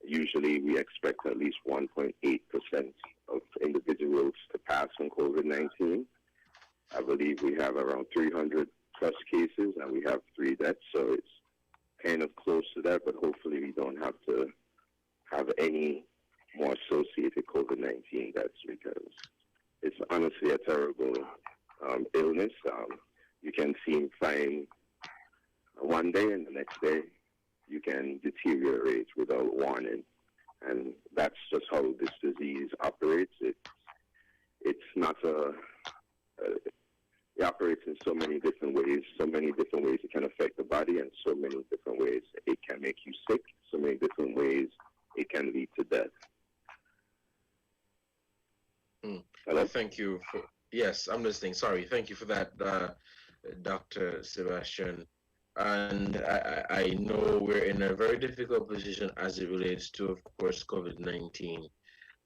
Usually we expect at least 1.8% of individuals to pass from COVID-19. I believe we have around 300 plus cases, and we have 3 deaths, so it's kind of close to that, but hopefully we don't have to have any more associated COVID-19 deaths, because it's honestly a terrible illness. You can seem fine one day, and the next day you can deteriorate without warning, and that's just how this disease operates. It's not it operates in so many different ways. It can affect the body, and so many different ways it can make you sick. So many different ways it can lead to death.
Hello? Thank you for, yes, I'm listening. Sorry. Thank you for that, Dr. Sebastian. And I know we're in a very difficult position as it relates to, of course, COVID-19.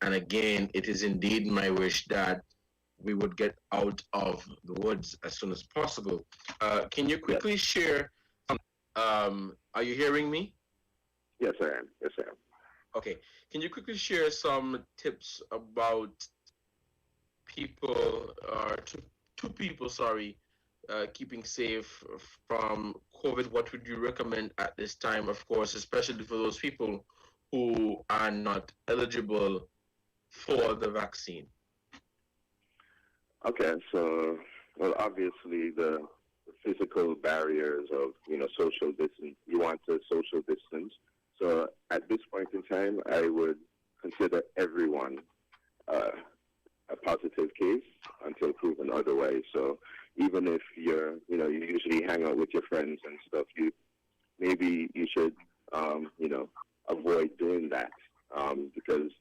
And again, it is indeed my wish that we would get out of the woods as soon as possible. Can you quickly share, are you hearing me?
Yes, I am. Yes, I am.
Okay. Can you quickly share some tips about people, or two people, keeping safe from COVID? What would you recommend at this time, of course, especially for those people who are not eligible for the vaccine?
Okay, so, well, obviously the physical barriers of, social distance, you want to social distance. So at this point in time, I would consider everyone a positive case until proven otherwise. So even if you usually hang out with your friends and stuff, maybe you should, avoid doing that, because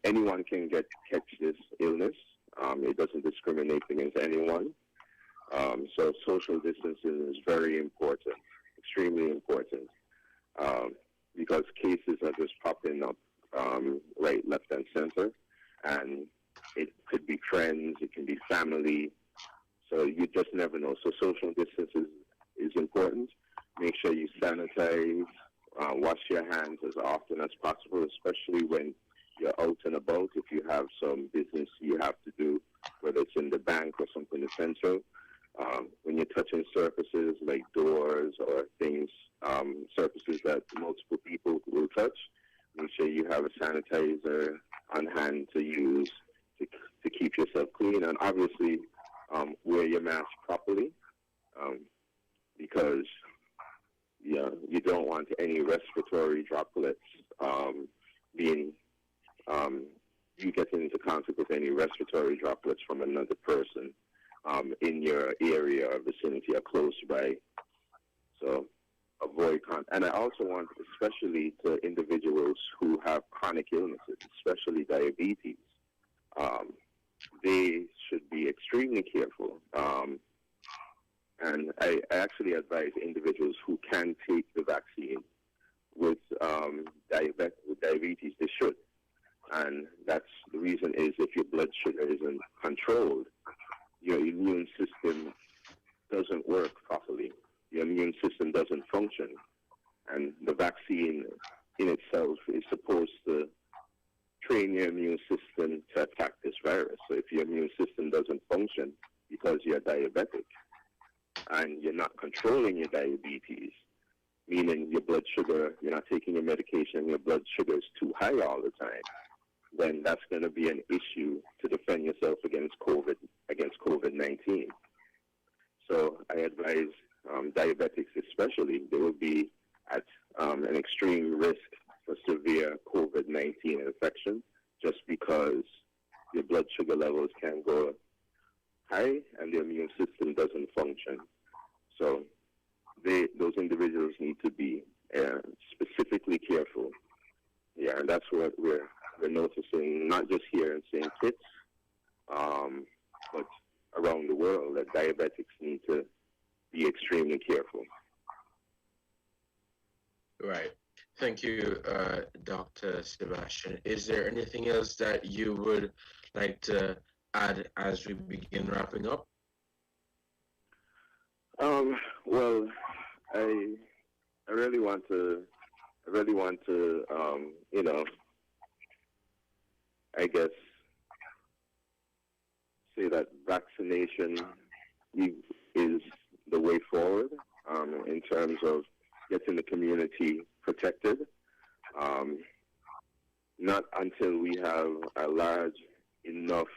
anyone can catch this illness. It doesn't discriminate against anyone. So social distancing is very important, extremely important, because cases are just popping up right, left, and center. And it could be friends, it can be family, so you just never know. So social distance is important. Make sure you sanitize, wash your hands as often as possible, especially when you're out and about. If you have some business you have to do, whether it's in the bank or something essential, when you're touching surfaces like doors or things, surfaces keep yourself clean, and obviously wear your mask properly, because you don't want any respiratory droplets being you get into contact with any respiratory droplets from another person in your area or vicinity or close by. So avoid and I also want, especially to individuals who have chronic illnesses, especially diabetes, they should be extremely careful. And I actually advise individuals who can take the vaccine with diabetes, they should. And that's the reason is if your blood sugar isn't controlled, your immune system doesn't work properly. Your immune system doesn't function. And the vaccine in itself is supposed to train your immune system to attack this virus. So if your immune system doesn't function because you're diabetic and you're not controlling your diabetes, meaning your blood sugar, you're not taking your medication, your blood sugar is too high all the time, then that's going to be an issue to defend yourself against COVID-19. So I advise diabetics especially, they will be at an extreme risk for severe COVID-19 infection just because your blood sugar levels can go high and the immune system doesn't function. So those individuals need to be specifically careful. Yeah, and that's what we're noticing, not just here in St. Kitts, but around the world, that diabetics need to be extremely careful.
Right. Thank you, Dr. Sebastian. Is there anything else that you would like to add as we begin wrapping up?
Well, I really want to, I guess, say that vaccination is the way forward in terms of getting the community protected. Not until we have a large enough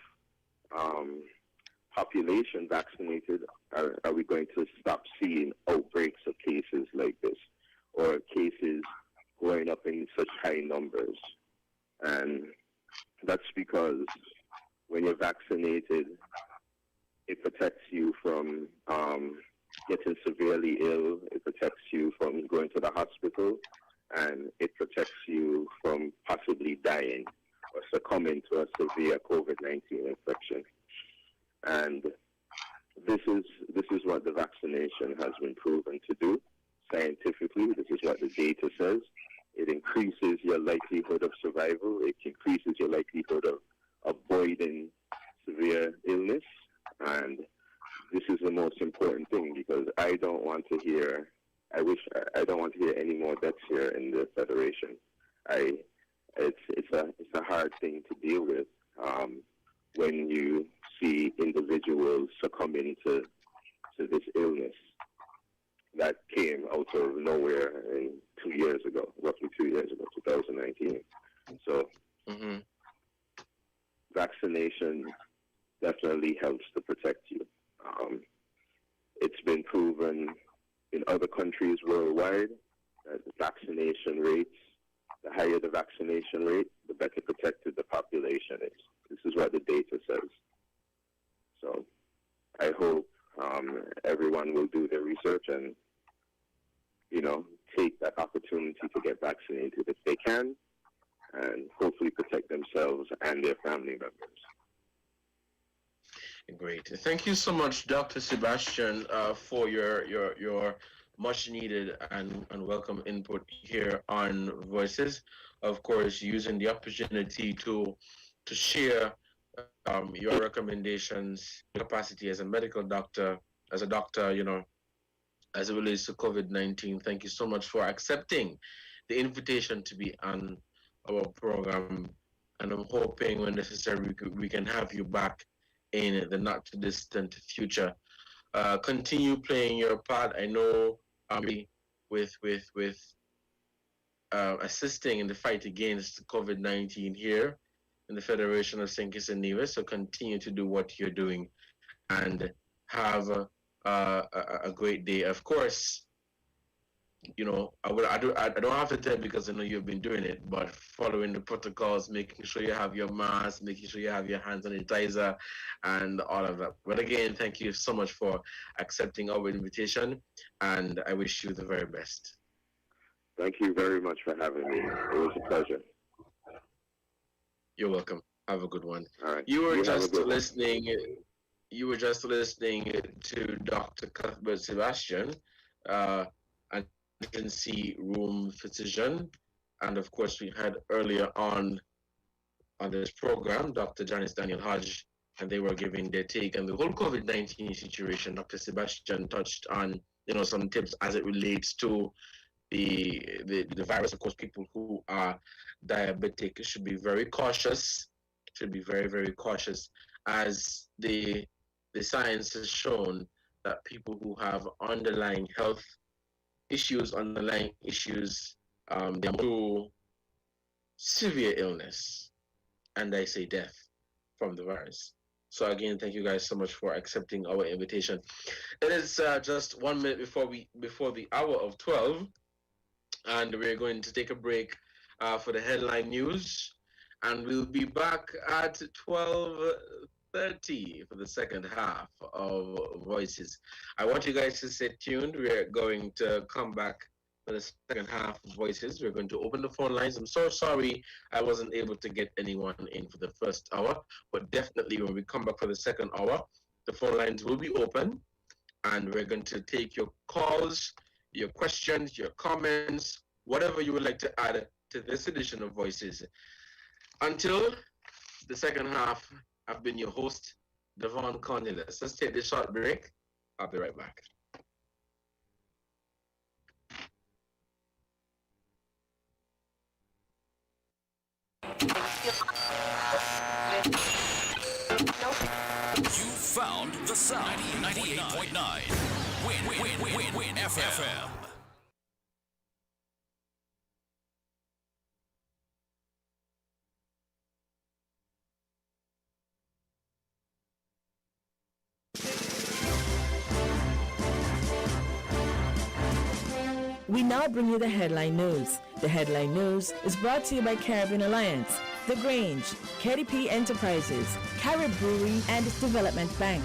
population vaccinated are we going to stop seeing outbreaks of cases like this or cases going up in such high numbers. And that's because when you're vaccinated, it protects you from getting severely ill, it protects you from going to the hospital, and it protects you from possibly dying or succumbing to a severe COVID-19 infection. And this is what the vaccination has been proven to do scientifically. This is what the data says. It increases your likelihood of survival. It increases your likelihood of avoiding severe illness. And this is the most important thing because I don't want to hear any more deaths here in the Federation. It's a hard thing to deal with when you see individuals succumbing to this illness that came out of nowhere roughly 2 years ago, 2019. So vaccination definitely helps to protect you. It's been proven in other countries worldwide that the vaccination rates, the higher the vaccination rate, the better protected the population is. This is what the data says. So I hope everyone will do their research and, take that opportunity to get vaccinated if they can, and hopefully protect themselves and their family members.
Great. Thank you so much, Dr. Sebastian, for your much needed and welcome input here on Voices. Of course, using the opportunity to share your recommendations, capacity as a medical doctor, as a doctor, as it relates to COVID-19. Thank you so much for accepting the invitation to be on our program. And I'm hoping when necessary, we can have you back in the not too distant future. Continue playing your part. I know with assisting in the fight against COVID-19 here in the Federation of St. Kitts and Nevis. So continue to do what you're doing and have a great day. Of course, you know, I don't have to tell because I know you've been doing it, but following the protocols, making sure you have your mask, making sure you have your hand sanitizer and all of that. But again, thank you so much for accepting our invitation, and I wish you the very best.
Thank you very much for having me. It was a pleasure.
You're welcome. Have a good one.
All right.
You were just listening to Dr. Cuthbert Sebastian, emergency room physician, and of course we had earlier on this program Dr. Janice Daniel Hodge, and they were giving their take on the whole COVID-19 situation. Dr. Sebastian touched on, you know, some tips as it relates to the virus. Of course, people who are diabetic should be very cautious, very, very cautious, as the science has shown that people who have underlying health issues, they do severe illness, and I say death from the virus. So again, thank you guys so much for accepting our invitation. It is just 1 minute before the hour of 12, and we're going to take a break for the headline news, and we'll be back at 12:30 for the second half of Voices. I want you guys to stay tuned. We're going to come back for the second half of Voices. We're going to open the phone lines. I'm so sorry I wasn't able to get anyone in for the first hour, but definitely when we come back for the second hour, the phone lines will be open, and we're going to take your calls, your questions, your comments, whatever you would like to add to this edition of Voices. Until the second half, I've been your host, Devon Cornelius. Let's take this short break. I'll be right back.
You found the sound. 98.9. Win FM.
We now bring you the headline news. The headline news is brought to you by Caribbean Alliance, The Grange, KDP Enterprises, Carib Brewery, and Development Bank.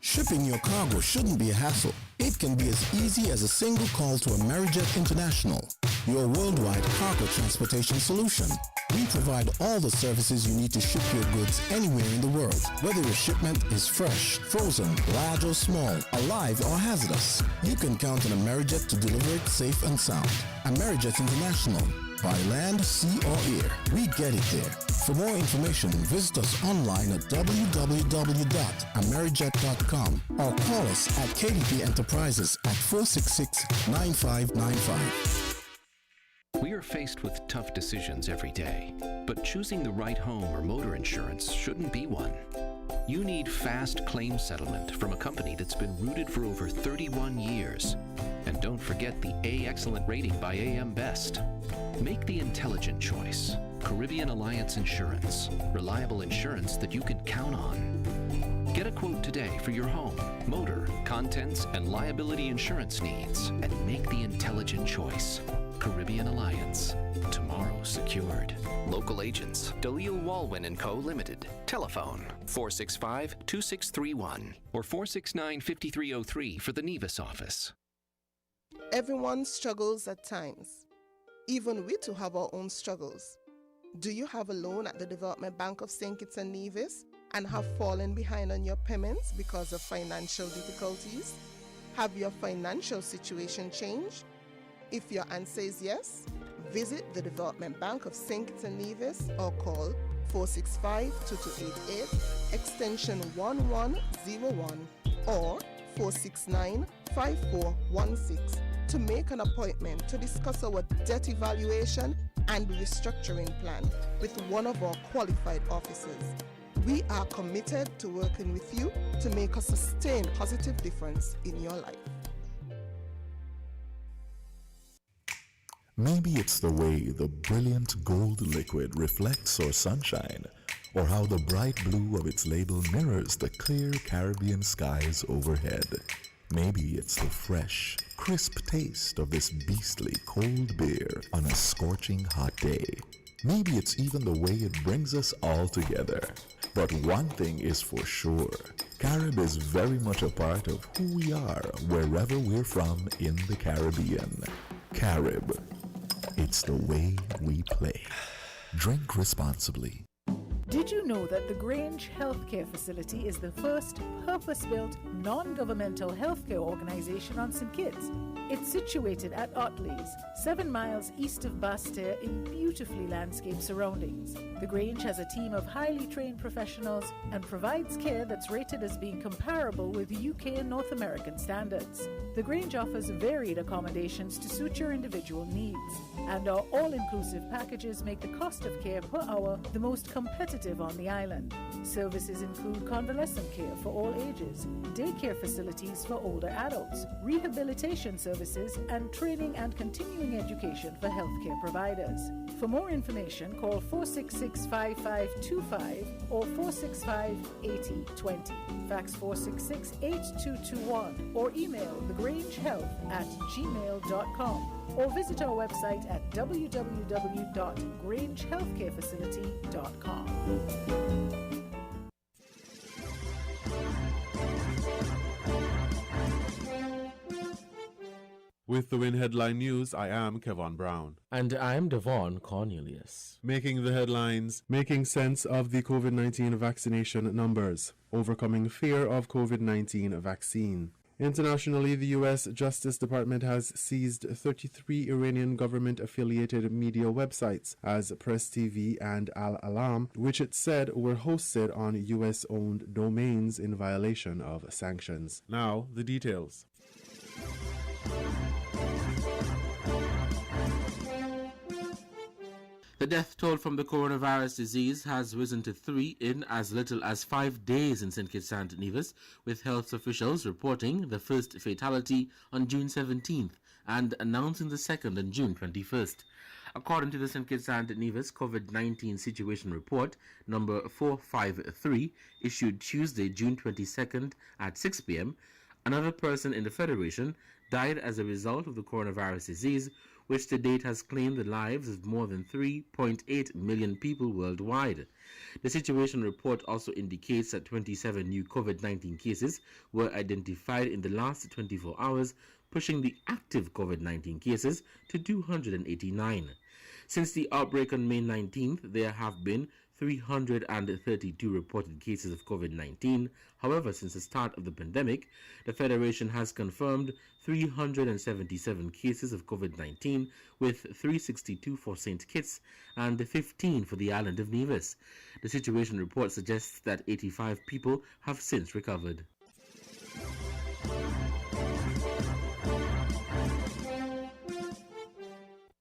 Shipping your cargo shouldn't be a hassle. It can be as easy as a single call to Amerijet International, your worldwide cargo transportation solution. We provide all the services you need to ship your goods anywhere in the world, whether your shipment is fresh, frozen, large or small, alive or hazardous. You can count on Amerijet to deliver it safe and sound. Amerijet International. By land, sea or air, we get it there. For more information, visit us online at www.amerijet.com or call us at KDP Enterprises at 466-9595.
We are faced with tough decisions every day, but choosing the right home or motor insurance shouldn't be one. You need fast claim settlement from a company that's been rooted for over 31 years. And don't forget the A-Excellent rating by AM Best. Make the intelligent choice. Caribbean Alliance Insurance. Reliable insurance that you can count on. Get a quote today for your home, motor, contents, and liability insurance needs, and make the intelligent choice. Caribbean Alliance. Tomorrow secured. Local agents, Dalil Walwyn & Co. Limited. Telephone 465-2631 or 469-5303 for the Nevis office.
Everyone struggles at times. Even we too have our own struggles. Do you have a loan at the Development Bank of St. Kitts and Nevis and have fallen behind on your payments because of financial difficulties? Have your financial situation changed? If your answer is yes, visit the Development Bank of St. Kitts and Nevis or call 465-2288, extension 1101 or 469-5416 to make an appointment to discuss our debt evaluation and restructuring plan with one of our qualified officers. We are committed to working with you to make a sustained positive difference in your life.
Maybe it's the way the brilliant gold liquid reflects our sunshine, or how the bright blue of its label mirrors the clear Caribbean skies overhead. Maybe it's the fresh, crisp taste of this beastly cold beer on a scorching hot day. Maybe it's even the way it brings us all together. But one thing is for sure, Carib is very much a part of who we are wherever we're from in the Caribbean. Carib. It's the way we play. Drink responsibly.
Did you know that the Grange Healthcare Facility is the first purpose-built, non-governmental healthcare organization on St. Kitts? It's situated at Otley's, 7 miles east of Basseterre in beautifully landscaped surroundings. The Grange has a team of highly trained professionals and provides care that's rated as being comparable with UK and North American standards. The Grange offers varied accommodations to suit your individual needs, and our all-inclusive packages make the cost of care per hour the most competitive on the island. Services include convalescent care for all ages, daycare facilities for older adults, rehabilitation services, and training and continuing education for healthcare providers. For more information, call 466-5525 or 465-8020. Fax 466-8221 or email thegrangehealth@gmail.com or visit our website at www.grangehealthcarefacility.com.
With the WIN Headline News, I am Kevon Brown.
And I'm Devon Cornelius.
Making the headlines, making sense of the COVID-19 vaccination numbers, overcoming fear of COVID-19 vaccine. Internationally, the U.S. Justice Department has seized 33 Iranian government-affiliated media websites as Press TV and Al Alam, which it said were hosted on U.S.-owned domains in violation of sanctions. Now, the details.
The death toll from the coronavirus disease has risen to 3 in as little as 5 days in St. Kitts and Nevis, with health officials reporting the first fatality on June 17th and announcing the second on June 21st. According to the St. Kitts and Nevis COVID-19 Situation Report, number 453, issued Tuesday, June 22nd at 6 p.m., another person in the Federation died as a result of the coronavirus disease, which to date has claimed the lives of more than 3.8 million people worldwide. The situation report also indicates that 27 new COVID-19 cases were identified in the last 24 hours, pushing the active COVID-19 cases to 289. Since the outbreak on May 19th, there have been 332 reported cases of COVID-19. However, since the start of the pandemic, the Federation has confirmed 377 cases of COVID-19, with 362 for St. Kitts and 15 for the island of Nevis. The situation report suggests that 85 people have since recovered.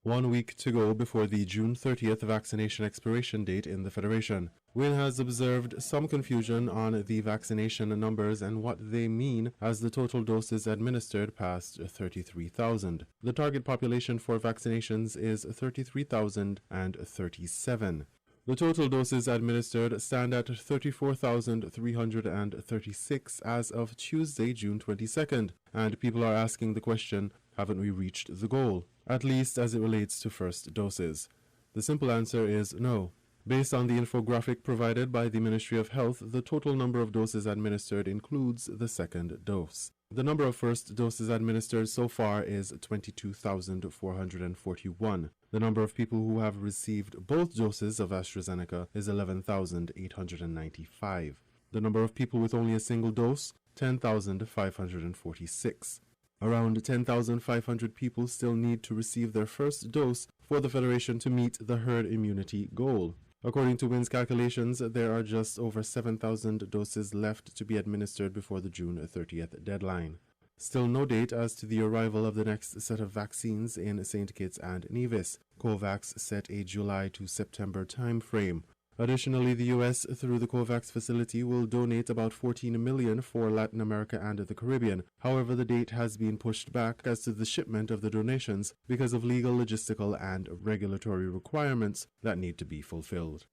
One week to go before the June 30th vaccination expiration date in the Federation. WIN has observed some confusion on the vaccination numbers and what they mean as the total doses administered passed 33,000. The target population for vaccinations is 33,037. The total doses administered stand at 34,336 as of Tuesday, June 22nd, and people are asking the question, haven't we reached the goal? At least as it relates to first doses. The simple answer is no. Based on the infographic provided by the Ministry of Health, the total number of doses administered includes the second dose. The number of first doses administered so far is 22,441. The number of people who have received both doses of AstraZeneca is 11,895. The number of people with only a single dose, 10,546. Around 10,500 people still need to receive their first dose for the Federation to meet the herd immunity goal. According to WIN's calculations, there are just over 7,000 doses left to be administered before the June 30th deadline. Still no date as to the arrival of the next set of vaccines in St. Kitts and Nevis. COVAX set a July to September time frame. Additionally, the U.S., through the COVAX facility, will donate about $14 million for Latin America and the Caribbean. However, the date has been pushed back as to the shipment of the donations because of legal, logistical, and regulatory requirements that need to be fulfilled.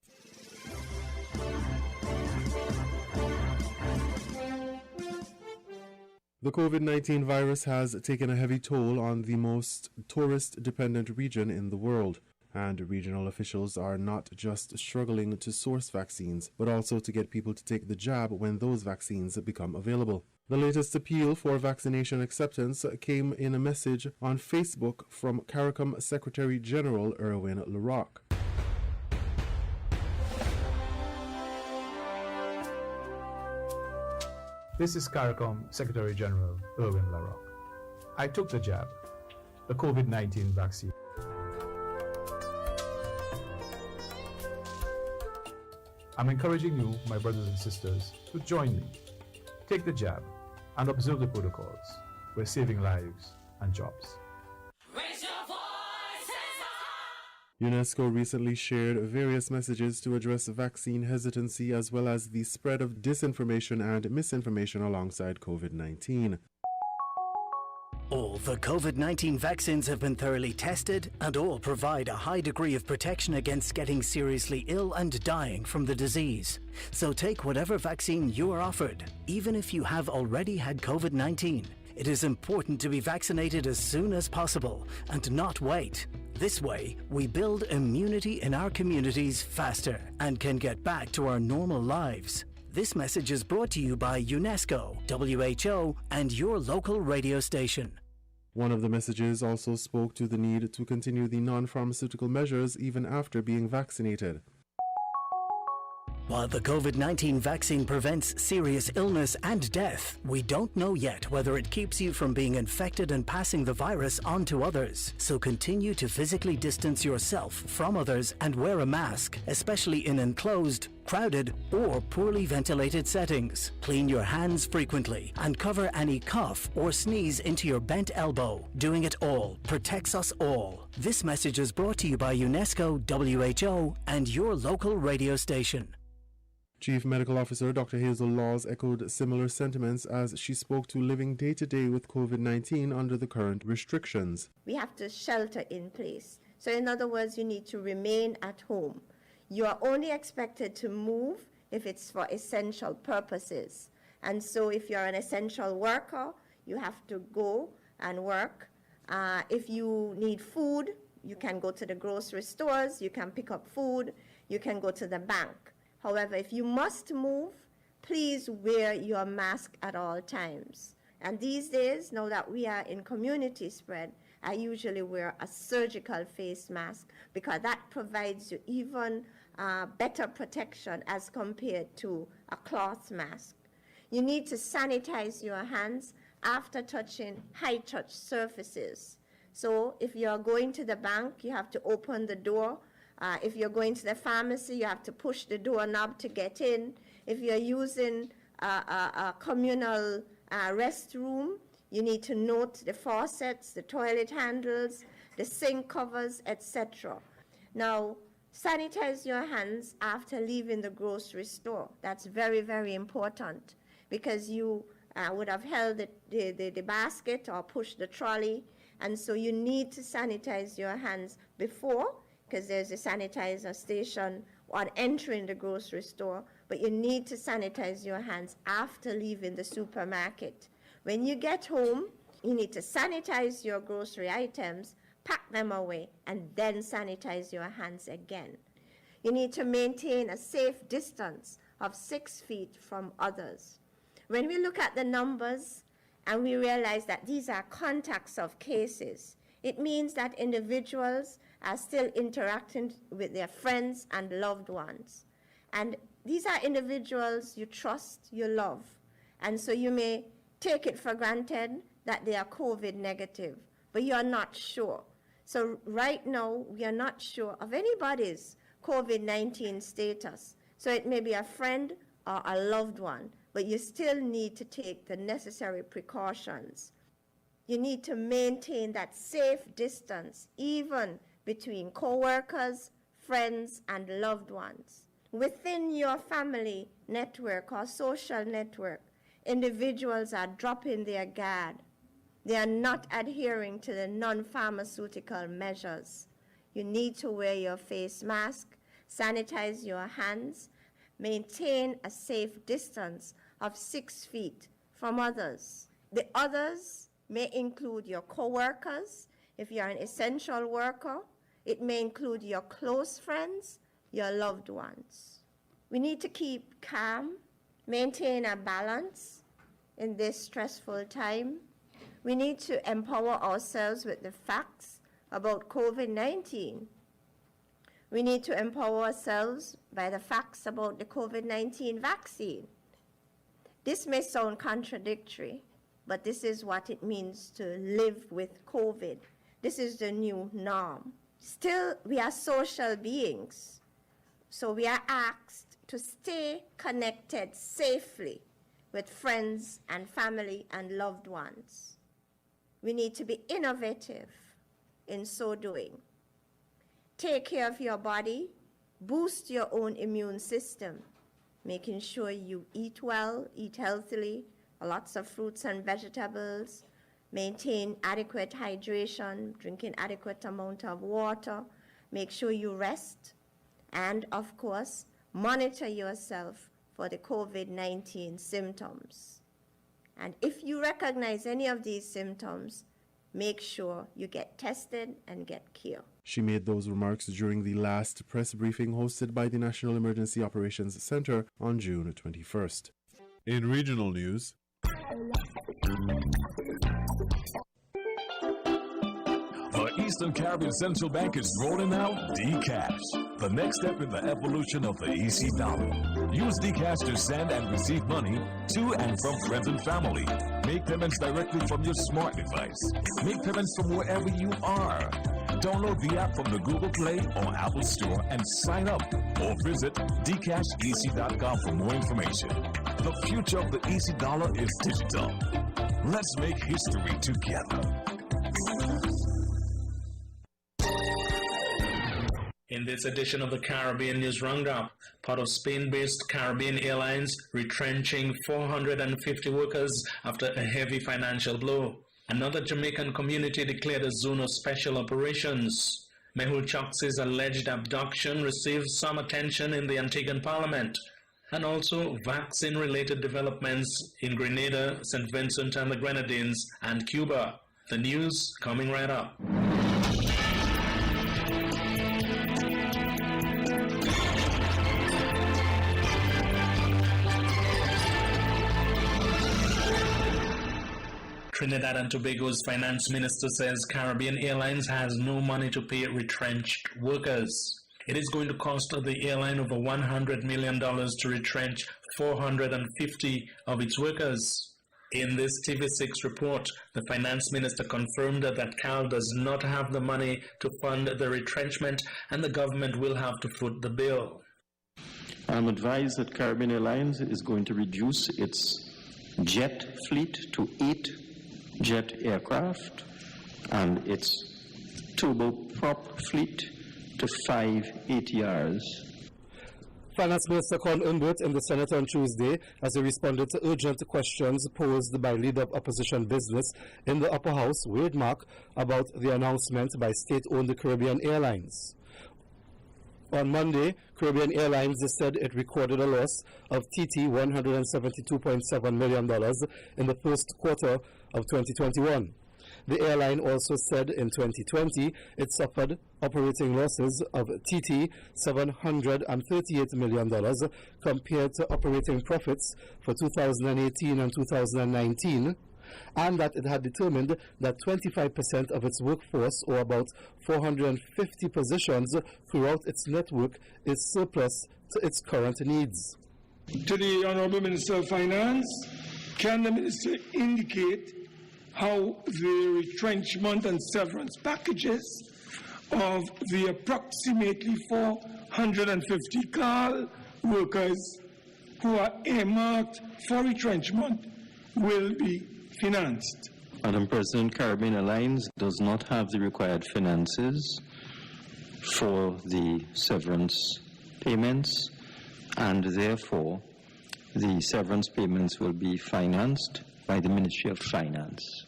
The COVID-19 virus has taken a heavy toll on the most tourist-dependent region in the world. And regional officials are not just struggling to source vaccines, but also to get people to take the jab when those vaccines become available. The latest appeal for vaccination acceptance came in a message on Facebook from CARICOM Secretary General Erwin LaRocque.
This is CARICOM Secretary General Erwin LaRocque. I took the jab, the COVID-19 vaccine. I'm encouraging you, my brothers and sisters, to join me. Take the jab and observe the protocols. We're saving lives and jobs.
UNESCO recently shared various messages to address vaccine hesitancy as well as the spread of disinformation and misinformation alongside COVID-19.
All the COVID-19 vaccines have been thoroughly tested and all provide a high degree of protection against getting seriously ill and dying from the disease. So take whatever vaccine you are offered, even if you have already had COVID-19. It is important to be vaccinated as soon as possible and not wait. This way, we build immunity in our communities faster and can get back to our normal lives. This message is brought to you by UNESCO, WHO, and your local radio station.
One of the messages also spoke to the need to continue the non-pharmaceutical measures even after being vaccinated.
While the COVID-19 vaccine prevents serious illness and death, we don't know yet whether it keeps you from being infected and passing the virus on to others. So continue to physically distance yourself from others and wear a mask, especially in enclosed, crowded, or poorly ventilated settings. Clean your hands frequently and cover any cough or sneeze into your bent elbow. Doing it all protects us all. This message is brought to you by UNESCO, WHO, and your local radio station.
Chief Medical Officer Dr. Hazel Laws echoed similar sentiments as she spoke to living day-to-day with COVID-19 under the current restrictions.
We have to shelter in place. So in other words, you need to remain at home. You are only expected to move if it's for essential purposes. And so if you're an essential worker, you have to go and work. If you need food, you can go to the grocery stores, you can pick up food, you can go to the bank. However, if you must move, please wear your mask at all times. And these days, now that we are in community spread, I usually wear a surgical face mask because that provides you even better protection as compared to a cloth mask. You need to sanitize your hands after touching high-touch surfaces. So if you're going to the bank, you have to open the door. If you're going to the pharmacy, you have to push the doorknob to get in. If you're using a communal restroom, you need to note the faucets, the toilet handles, the sink covers, etc. Now, sanitize your hands after leaving the grocery store. That's very, very important because you would have held the basket or pushed the trolley, and so you need to sanitize your hands before, because there's a sanitizer station on entering the grocery store, but you need to sanitize your hands after leaving the supermarket. When you get home, you need to sanitize your grocery items, pack them away, and then sanitize your hands again. You need to maintain a safe distance of 6 feet from others. When we look at the numbers and we realize that these are contacts of cases, it means that individuals are still interacting with their friends and loved ones. And these are individuals you trust, you love. And so you may take it for granted that they are COVID negative, but you are not sure. So right now, we are not sure of anybody's COVID-19 status. So it may be a friend or a loved one, but you still need to take the necessary precautions. You need to maintain that safe distance, even between co-workers, friends, and loved ones. within your family network or social network, individuals are dropping their guard. They are not adhering to the non-pharmaceutical measures. You need to wear your face mask, sanitize your hands, maintain a safe distance of 6 feet from others. The others may include your co-workers. If you're an essential worker, it may include your close friends, your loved ones. We need to keep calm, maintain a balance in this stressful time. We need to empower ourselves with the facts about COVID-19. We need to empower ourselves by the facts about the COVID-19 vaccine. This may sound contradictory, but this is what it means to live with COVID. This is the new norm. Still, we are social beings, so we are asked to stay connected safely with friends and family and loved ones. We need to be innovative in so doing. Take care of your body, boost your own immune system, making sure you eat well, eat healthily, lots of fruits and vegetables, maintain adequate hydration, drinking adequate amount of water, make sure you rest, and of course, monitor yourself for the COVID-19 symptoms. And if you recognize any of these symptoms, make sure you get tested and get care.
She made those remarks during the last press briefing hosted by the National Emergency Operations Center on June 21st. In regional news,
the Eastern Caribbean Central Bank is rolling out DCash, the next step in the evolution of the EC dollar. Use DCash to send and receive money to and from friends and family. Make payments directly from your smart device. Make payments from wherever you are. Download the app from the Google Play or Apple Store and sign up, or visit dcashec.com for more information. The future of the EC dollar is digital. Let's make history together.
In this edition of the Caribbean News Roundup, part of Spain-based Caribbean Airlines retrenching 450 workers after a heavy financial blow. Another Jamaican community declared a zone of special operations. Mehul Choksi's alleged abduction received some attention in the Antiguan Parliament. And also vaccine-related developments in Grenada, St. Vincent and the Grenadines, and Cuba. The news coming right up. Trinidad and Tobago's finance minister says Caribbean Airlines has no money to pay retrenched workers. It is going to cost the airline over $100 million to retrench 450 of its workers. In this TV6 report, the finance minister confirmed that CAL does not have the money to fund the retrenchment and the government will have to foot the bill.
I'm advised that Caribbean Airlines is going to reduce its jet fleet to 8 jet aircraft and its turboprop fleet to 5 ATRs.
Finance Minister Con Umbert in the Senate on Tuesday as he responded to urgent questions posed by Leader of Opposition Business in the Upper House, Wade Mark, about the announcement by state-owned Caribbean Airlines. On Monday, Caribbean Airlines said it recorded a loss of TT $172.7 million in the first quarter of 2021. The airline also said in 2020 it suffered operating losses of TT $738 million compared to operating profits for 2018 and 2019, and that it had determined that 25% of its workforce, or about 450 positions throughout its network, is surplus to its current needs.
To the Honourable Minister of Finance, can the Minister indicate how the retrenchment and severance packages of the approximately 450 CAL workers who are earmarked for retrenchment will be financed?
Madam President, Caribbean Airlines does not have the required finances for the severance payments and therefore the severance payments will be financed by the Ministry of Finance.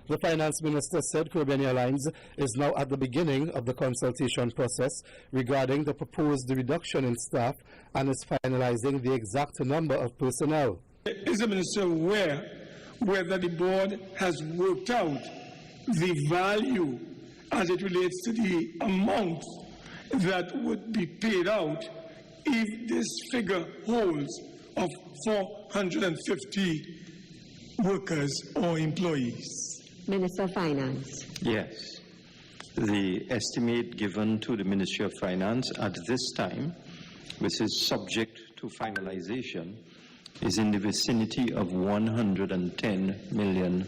The Finance Minister said Caribbean Airlines is now at the beginning of the consultation process regarding the proposed reduction in staff and is finalizing the exact number of personnel.
Is the Minister aware whether the board has worked out the value as it relates to the amount that would be paid out if this figure holds of 450 workers or employees?
Minister of Finance.
Yes. The estimate given to the Ministry of Finance at this time, which is subject to finalization, is in the vicinity of $110 million.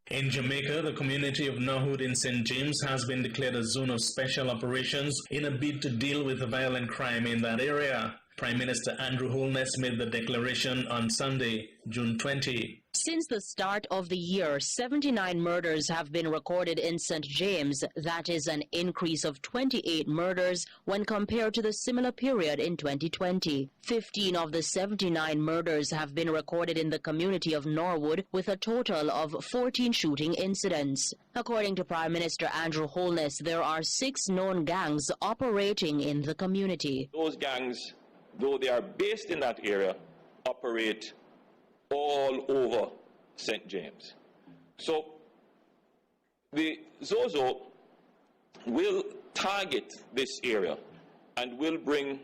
In Jamaica, the community of Norwood in St. James has been declared a zone of special operations in a bid to deal with violent crime in that area. Prime Minister Andrew Holness made the declaration on Sunday, June 20.
Since the start of the year, 79 murders have been recorded in St. James. That is an increase of 28 murders when compared to the similar period in 2020. 15 of the 79 murders have been recorded in the community of Norwood, with a total of 14 shooting incidents. According to Prime Minister Andrew Holness, there are 6 known gangs operating in the community.
Those gangs, though they are based in that area, operate all over St. James. So the Zozo will target this area and will bring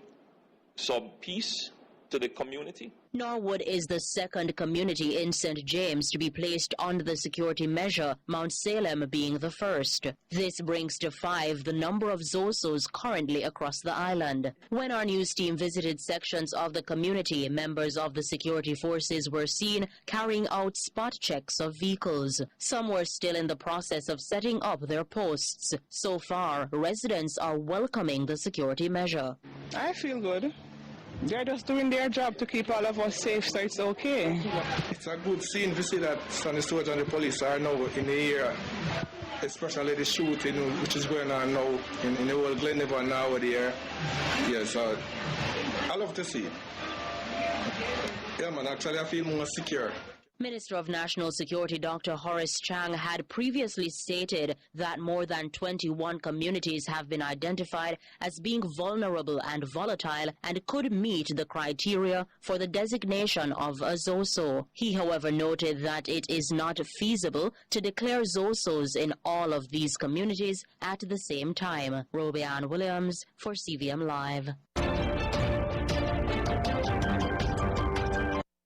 some peace to the community.
Norwood is the second community in St. James to be placed under the security measure, Mount Salem being the first. This brings to 5 the number of Zosos currently across the island. When our news team visited sections of the community, members of the security forces were seen carrying out spot checks of vehicles. Some were still in the process of setting up their posts. So far, residents are welcoming the security measure.
I feel good. They're just doing their job to keep all of us safe, so it's okay.
It's a good scene to see that Sunny Stewart and the police are now in the area, especially the shooting which is going on now in the whole Glenavon now there. Yes, I love to see it. Yeah, man, actually I feel more secure.
Minister of National Security Dr. Horace Chang had previously stated that more than 21 communities have been identified as being vulnerable and volatile and could meet the criteria for the designation of a ZOSO. He, however, noted that it is not feasible to declare ZOSOs in all of these communities at the same time. Robianne Williams for CVM Live.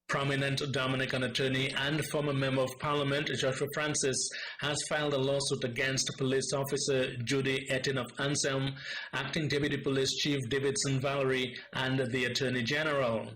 Prominent Dominican attorney and former Member of Parliament Joshua Francis has filed a lawsuit against police officer Judy Etin of Anselm, acting Deputy Police Chief Davidson Valerie, and the Attorney General.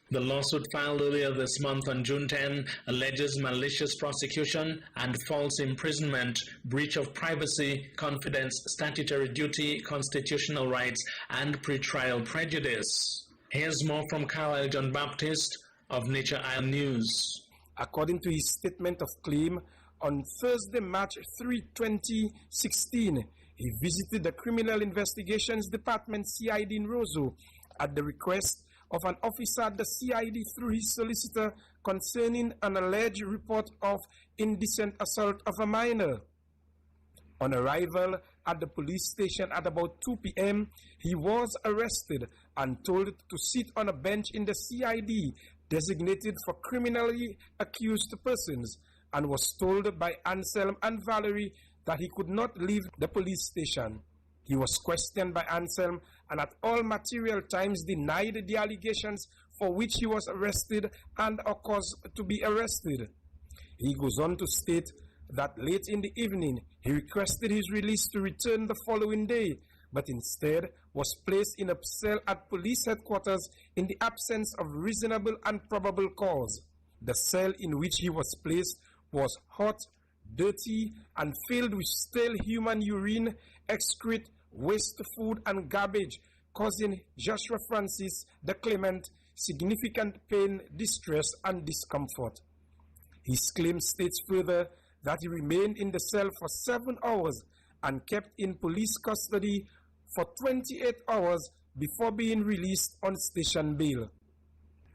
The lawsuit filed earlier this month on June 10 alleges malicious prosecution and false imprisonment, breach of privacy, confidence, statutory duty, constitutional rights, and pretrial prejudice. Here's more from Carlisle John Baptist of Nature Isle News.
According to his statement of claim, on Thursday, March 3, 2016, he visited the Criminal Investigations Department CID in Roseau at the request of an officer at the CID through his solicitor concerning an alleged report of indecent assault of a minor. On arrival at the police station at about 2 p.m., he was arrested and told to sit on a bench in the CID designated for criminally accused persons, and was told by Anselm and Valerie that he could not leave the police station. He was questioned by Anselm and at all material times denied the allegations for which he was arrested and or caused to be arrested. He goes on to state that late in the evening he requested his release to return the following day, but instead was placed in a cell at police headquarters in the absence of reasonable and probable cause. The cell in which he was placed was hot, dirty, and filled with stale human urine, excrete, waste food, and garbage, causing Joshua Francis, the claimant, significant pain, distress, and discomfort. His claim states further that he remained in the cell for 7 hours and kept in police custody for 28 hours before being released on station bail.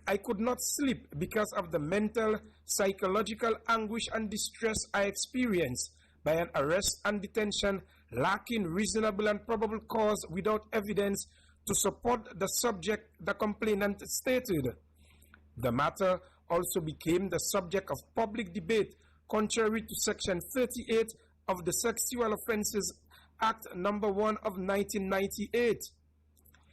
I could not sleep because of the mental, psychological anguish and distress I experienced by an arrest and detention lacking reasonable and probable cause without evidence to support the subject, the complainant stated. The matter also became the subject of public debate contrary to Section 38 of the Sexual Offences Act No. 1 of 1998.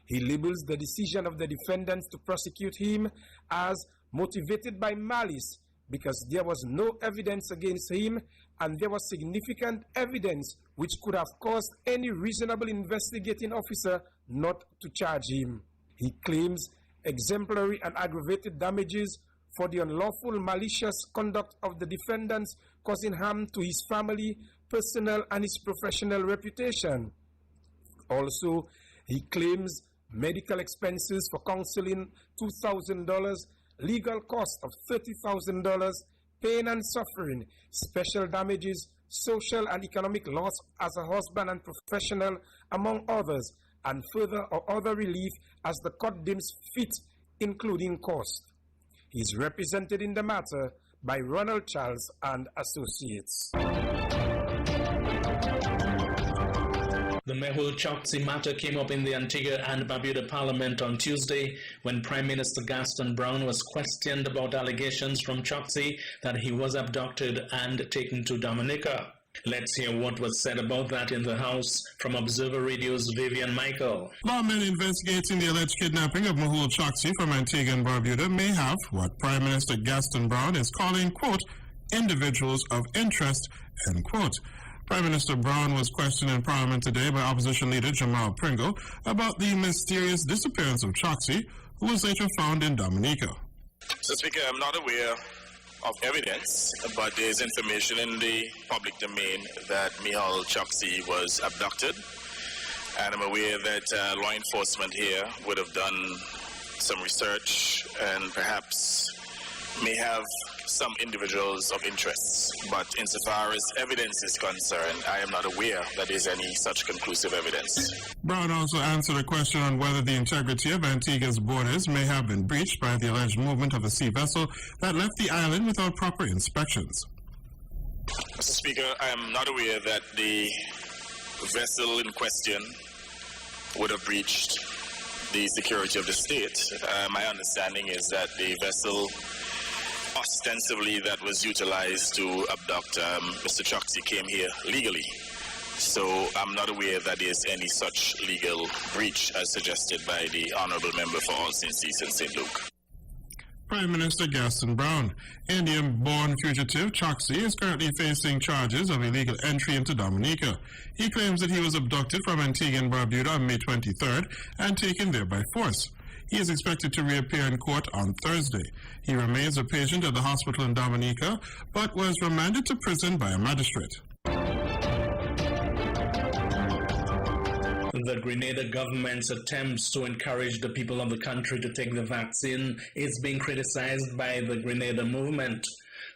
He labels the decision of the defendants to prosecute him as motivated by malice because there was no evidence against him and there was significant evidence which could have caused any reasonable investigating officer not to charge him. He claims exemplary and aggravated damages for the unlawful malicious conduct of the defendants causing harm to his family, personal and his professional reputation. Also, he claims medical expenses for counseling $2,000, legal cost of $30,000, pain and suffering, special damages, social and economic loss as a husband and professional, among others, and further or other relief as the court deems fit, including cost. He is represented in the matter by Ronald Charles and Associates.
The Mehul Choksi matter came up in the Antigua and Barbuda Parliament on Tuesday when Prime Minister Gaston Brown was questioned about allegations from Choksi that he was abducted and taken to Dominica. Let's hear what was said about that in the House from Observer Radio's Vivian Michael.
Lawmen investigating the alleged kidnapping of Mehul Choksi from Antigua and Barbuda may have what Prime Minister Gaston Brown is calling, quote, individuals of interest, end quote. Prime Minister Brown was questioned in Parliament today by opposition leader Jamal Pringle about the mysterious disappearance of Choksi, who was later found in Dominica.
Mr. Speaker, I'm not aware of evidence, but there's information in the public domain that Mehul Choksi was abducted, and I'm aware that law enforcement here would have done some research and perhaps may have some individuals of interest, but insofar as evidence is concerned, I am not aware that there's any such conclusive evidence.
Brown also answered a question on whether the integrity of Antigua's borders may have been breached by the alleged movement of a sea vessel that left the island without proper inspections.
Mr. Speaker, I am not aware that the vessel in question would have breached the security of the state. My understanding is that the vessel ostensibly that was utilized to abduct Mr. Choksi came here legally. So I'm not aware that there's any such legal breach as suggested by the Honorable Member for All Saints East and St. Luke.
Prime Minister Gaston Brown. Indian-born fugitive Choksi is currently facing charges of illegal entry into Dominica. He claims that he was abducted from Antigua and Barbuda on May 23rd and taken there by force. He is expected to reappear in court on Thursday. He remains a patient at the hospital in Dominica, but was remanded to prison by a magistrate.
The Grenada government's attempts to encourage the people of the country to take the vaccine is being criticized by the Grenada movement.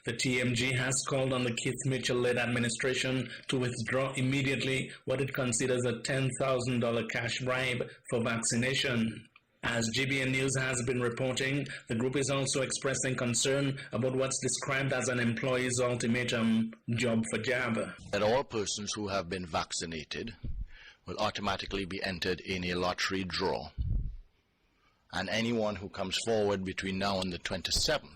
The TMG has called on the Keith Mitchell-led administration to withdraw immediately what it considers a $10,000 cash bribe for vaccination. As GBN News has been reporting, the group is also expressing concern about what's described as an employee's ultimatum, job for jab.
That all persons who have been vaccinated will automatically be entered in a lottery draw. And anyone who comes forward between now and the 27th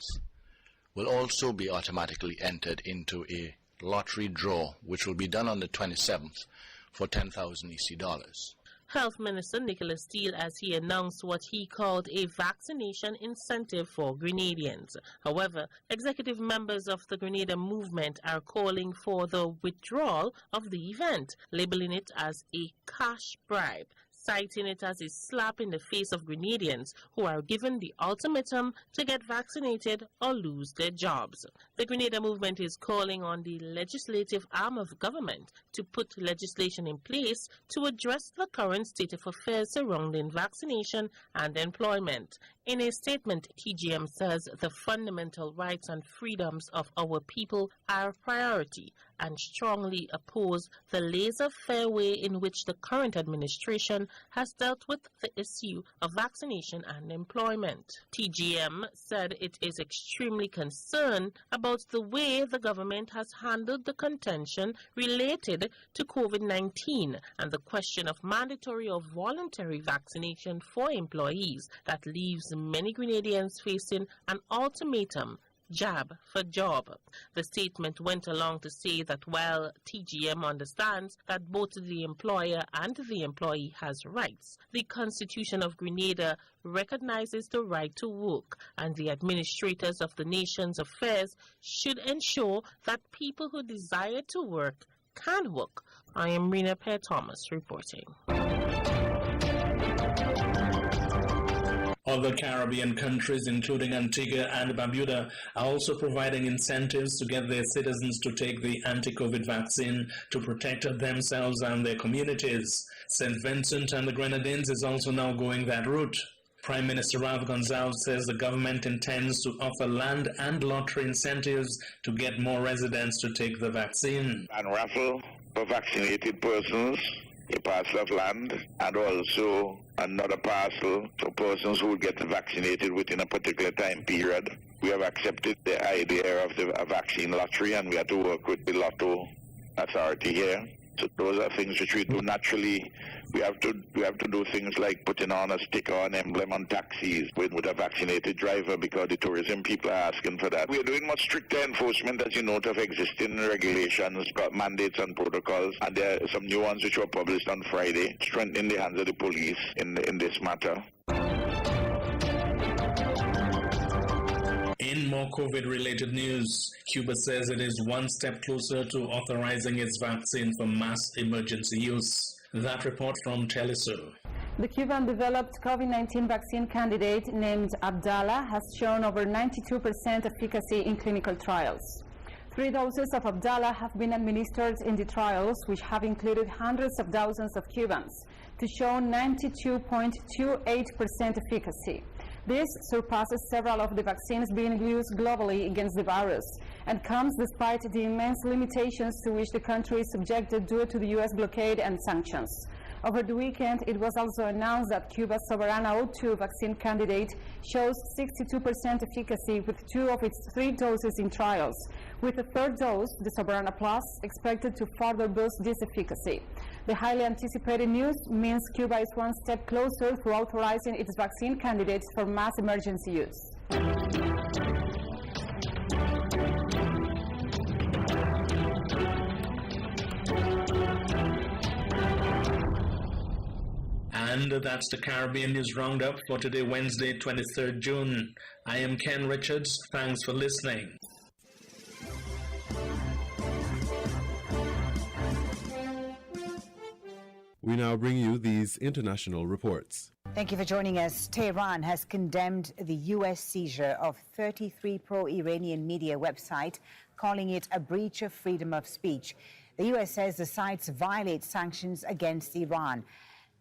will also be automatically entered into a lottery draw, which will be done on the 27th for $10,000 EC dollars.
Health Minister Nicholas Steele as he announced what he called a vaccination incentive for Grenadians. However, executive members of the Grenada movement are calling for the withdrawal of the event, labeling it as a cash bribe, citing it as a slap in the face of Grenadians who are given the ultimatum to get vaccinated or lose their jobs. The Grenada movement is calling on the legislative arm of government to put legislation in place to address the current state of affairs surrounding vaccination and employment. In a statement, TGM says the fundamental rights and freedoms of our people are a priority and strongly oppose the laissez-faire way in which the current administration has dealt with the issue of vaccination and employment. TGM said it is extremely concerned about the way the government has handled the contention related to COVID-19 and the question of mandatory or voluntary vaccination for employees that leaves many Grenadians facing an ultimatum, jab for job. The statement went along to say that while TGM understands that both the employer and the employee has rights, the Constitution of Grenada recognizes the right to work, and the administrators of the nation's affairs should ensure that people who desire to work can work. I am Rena Pear Thomas reporting.
Other Caribbean countries, including Antigua and Barbuda, are also providing incentives to get their citizens to take the anti-COVID vaccine to protect themselves and their communities. St. Vincent and the Grenadines is also now going that route. Prime Minister Ralph Gonsalves says the government intends to offer land and lottery incentives to get more residents to take the vaccine.
And raffle for vaccinated persons a parcel of land, and also another parcel for persons who will get vaccinated within a particular time period. We have accepted the idea of the vaccine lottery, and we have to work with the Lotto authority here. So those are things which we do naturally. We have to do things like putting on a sticker or an emblem on taxis with a vaccinated driver, because the tourism people are asking for that. We are doing much stricter enforcement, as you note, of existing regulations, mandates and protocols, and there are some new ones which were published on Friday, strengthening the hands of the police in this matter.
In more COVID-related news, Cuba says it is one step closer to authorizing its vaccine for mass emergency use. That report from Teleso.
The Cuban-developed COVID-19 vaccine candidate named Abdala has shown over 92% efficacy in clinical trials. 3 doses of Abdala have been administered in the trials, which have included hundreds of thousands of Cubans, to show 92.28% efficacy. This surpasses several of the vaccines being used globally against the virus, and comes despite the immense limitations to which the country is subjected due to the U.S. blockade and sanctions. Over the weekend, it was also announced that Cuba's Soberana 02 vaccine candidate shows 62% efficacy with 2 of its 3 doses in trials, with a 3rd dose, the Soberana Plus, expected to further boost this efficacy. The highly anticipated news means Cuba is one step closer to authorizing its vaccine candidates for mass emergency use.
And that's the Caribbean News Roundup for today, Wednesday, 23rd June. I am Ken Richards. Thanks for listening.
We now bring you these international reports.
Thank you for joining us. Tehran has condemned the U.S. seizure of 33 pro-Iranian media websites, calling it a breach of freedom of speech. The U.S. says the sites violate sanctions against Iran.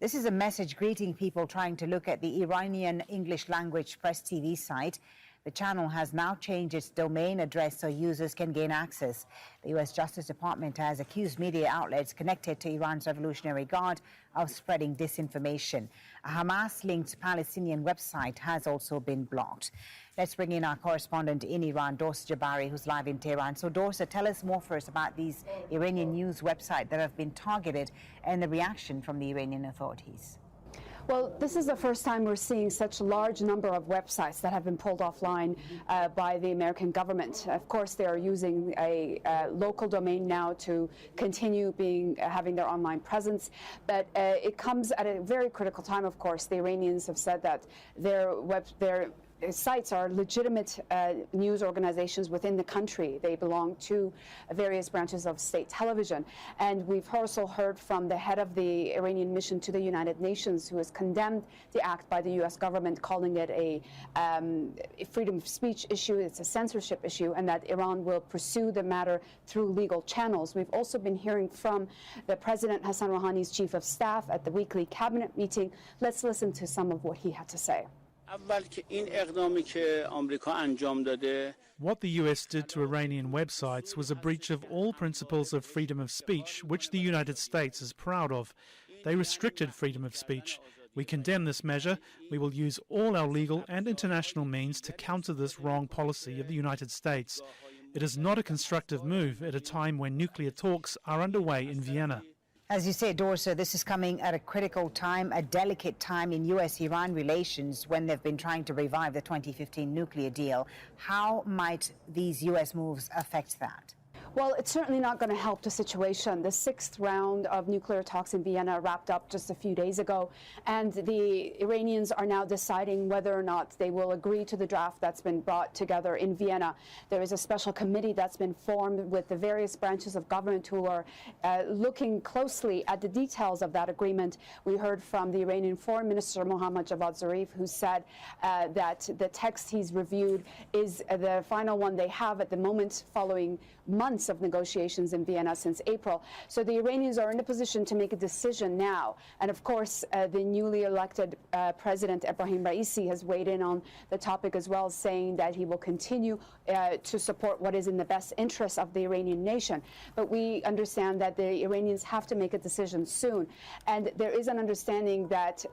This is a message greeting people trying to look at the Iranian English language press TV site. The channel has now changed its domain address so users can gain access. The U.S. Justice Department has accused media outlets connected to Iran's Revolutionary Guard of spreading disinformation. A Hamas-linked Palestinian website has also been blocked. Let's bring in our correspondent in Iran, Dorsa Jabari, who's live in Tehran. So, Dorsa, tell us more first about these Iranian news websites that have been targeted and the reaction from the Iranian authorities.
Well, this is the first time we're seeing such a large number of websites that have been pulled offline by the American government. Of course, they are using a local domain now to continue having their online presence, but it comes at a very critical time, of course. The Iranians have said that their sites are legitimate news organizations within the country. They belong to various branches of state television. And we've also heard from the head of the Iranian mission to the United Nations, who has condemned the act by the U.S. government, calling it a freedom of speech issue, it's a censorship issue, and that Iran will pursue the matter through legal channels. We've also been hearing from the President Hassan Rouhani's chief of staff at the weekly cabinet meeting. Let's listen to some of what he had to say.
What the US did to Iranian websites was a breach of all principles of freedom of speech, which the United States is proud of. They restricted freedom of speech. We condemn this measure. We will use all our legal and international means to counter this wrong policy of the United States. It is not a constructive move at a time when nuclear talks are underway in Vienna.
As you say, Dorsa, this is coming at a critical time, a delicate time in U.S.-Iran relations when they've been trying to revive the 2015 nuclear deal. How might these U.S. moves affect that?
Well, it's certainly not going to help the situation. The 6th round of nuclear talks in Vienna wrapped up just a few days ago, and the Iranians are now deciding whether or not they will agree to the draft that's been brought together in Vienna. There is a special committee that's been formed with the various branches of government who are looking closely at the details of that agreement. We heard from the Iranian Foreign Minister Mohammad Javad Zarif, who said that the text he's reviewed is the final one they have at the moment, following months of negotiations in Vienna since April. So the Iranians are in a position to make a decision now. And of course, the newly elected President Ebrahim Raisi has weighed in on the topic as well, saying that he will continue to support what is in the best interest of the Iranian nation. But we understand that the Iranians have to make a decision soon. And there is an understanding that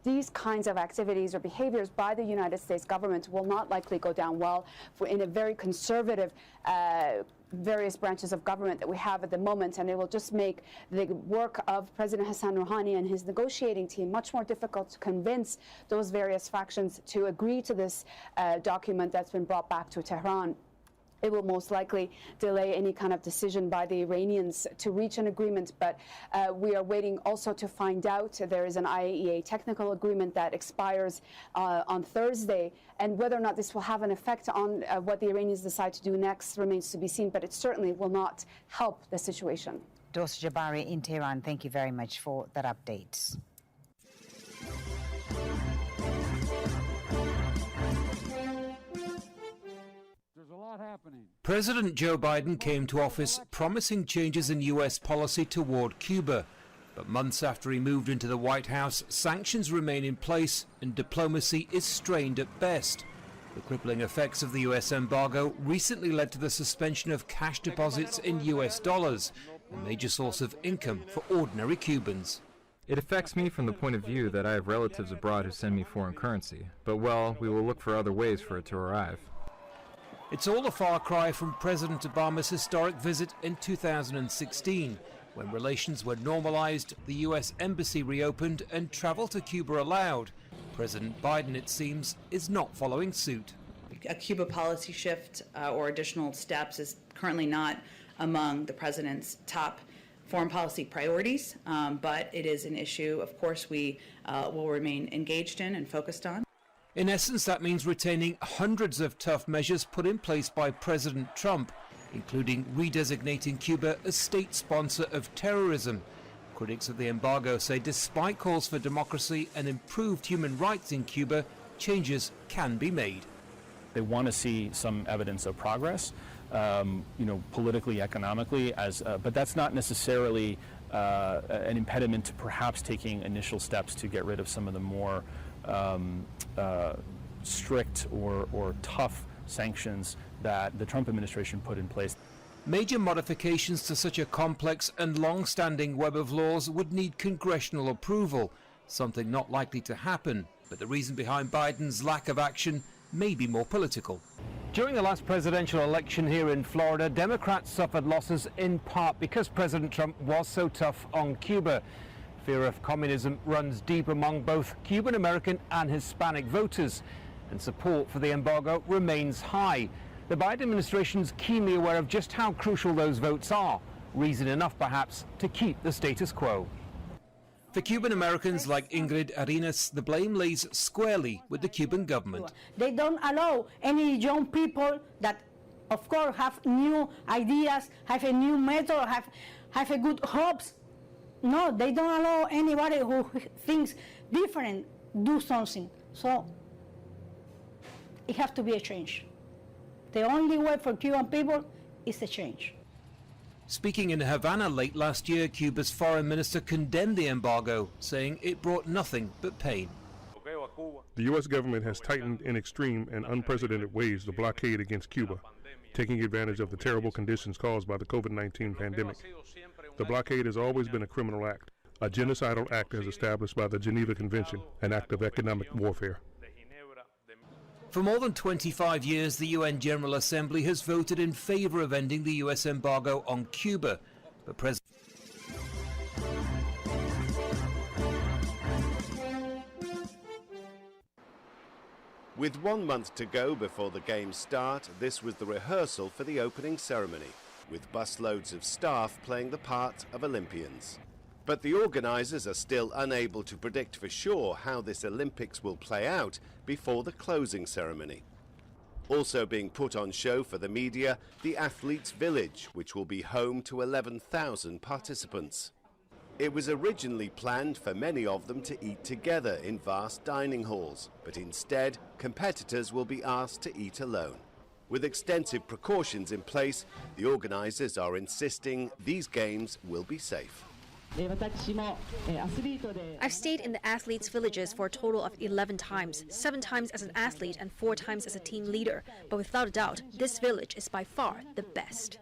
these kinds of activities or behaviors by the United States government will not likely go down well in a very conservative various branches of government that we have at the moment, and it will just make the work of President Hassan Rouhani and his negotiating team much more difficult to convince those various factions to agree to this document that's been brought back to Tehran. It will most likely delay any kind of decision by the Iranians to reach an agreement, but we are waiting also to find out. There is an IAEA technical agreement that expires on Thursday, and whether or not this will have an effect on what the Iranians decide to do next remains to be seen, but it certainly will not help the situation.
Dorsa Jabari in Tehran, thank you very much for that update.
President Joe Biden came to office promising changes in U.S. policy toward Cuba. But months after he moved into the White House, sanctions remain in place and diplomacy is strained at best. The crippling effects of the U.S. embargo recently led to the suspension of cash deposits in U.S. dollars, a major source of income for ordinary Cubans.
It affects me from the point of view that I have relatives abroad who send me foreign currency. But, well, we will look for other ways for it to arrive.
It's all a far cry from President Obama's historic visit in 2016, when relations were normalized, the U.S. embassy reopened, and travel to Cuba allowed. President Biden, it seems, is not following suit.
A Cuba policy shift or additional steps is currently not among the president's top foreign policy priorities, but it is an issue, of course, we will remain engaged in and focused on.
In essence, that means retaining hundreds of tough measures put in place by President Trump, including redesignating Cuba as state sponsor of terrorism. Critics of the embargo say despite calls for democracy and improved human rights in Cuba, changes can be made.
They want to see some evidence of progress, politically, economically, but that's not necessarily an impediment to perhaps taking initial steps to get rid of some of the more strict or tough sanctions that the Trump administration put in place.
Major modifications to such a complex and long-standing web of laws would need congressional approval, something not likely to happen. But the reason behind Biden's lack of action may be more political.
During the last presidential election here in Florida, Democrats suffered losses in part because President Trump was so tough on Cuba. Fear of communism runs deep among both Cuban American and Hispanic voters, and support for the embargo remains high. The Biden administration is keenly aware of just how crucial those votes are, reason enough perhaps to keep the status quo.
For Cuban Americans like Ingrid Arenas, the blame lays squarely with the Cuban government.
They don't allow any young people that, of course, have new ideas, have a new method, have a good hopes. No, they don't allow anybody who thinks different do something. So it has to be a change. The only way for Cuban people is a change.
Speaking in Havana late last year, Cuba's foreign minister condemned the embargo, saying it brought nothing but pain.
The U.S. government has tightened in extreme and unprecedented ways the blockade against Cuba, taking advantage of the terrible conditions caused by the COVID-19 pandemic. The blockade has always been a criminal act, a genocidal act as established by the Geneva Convention, an act of economic warfare.
For more than 25 years, the UN General Assembly has voted in favor of ending the U.S. embargo on Cuba. But President
With 1 month to go before the games start, this was the rehearsal for the opening ceremony, with busloads of staff playing the part of Olympians. But the organisers are still unable to predict for sure how this Olympics will play out before the closing ceremony. Also being put on show for the media, the Athletes' Village, which will be home to 11,000 participants. It was originally planned for many of them to eat together in vast dining halls, but instead, competitors will be asked to eat alone. With extensive precautions in place, the organisers are insisting these games will be safe.
I've stayed in the athletes' villages for a total of 11 times, 7 times as an athlete and 4 times as a team leader. But without a doubt, this village is by far the best.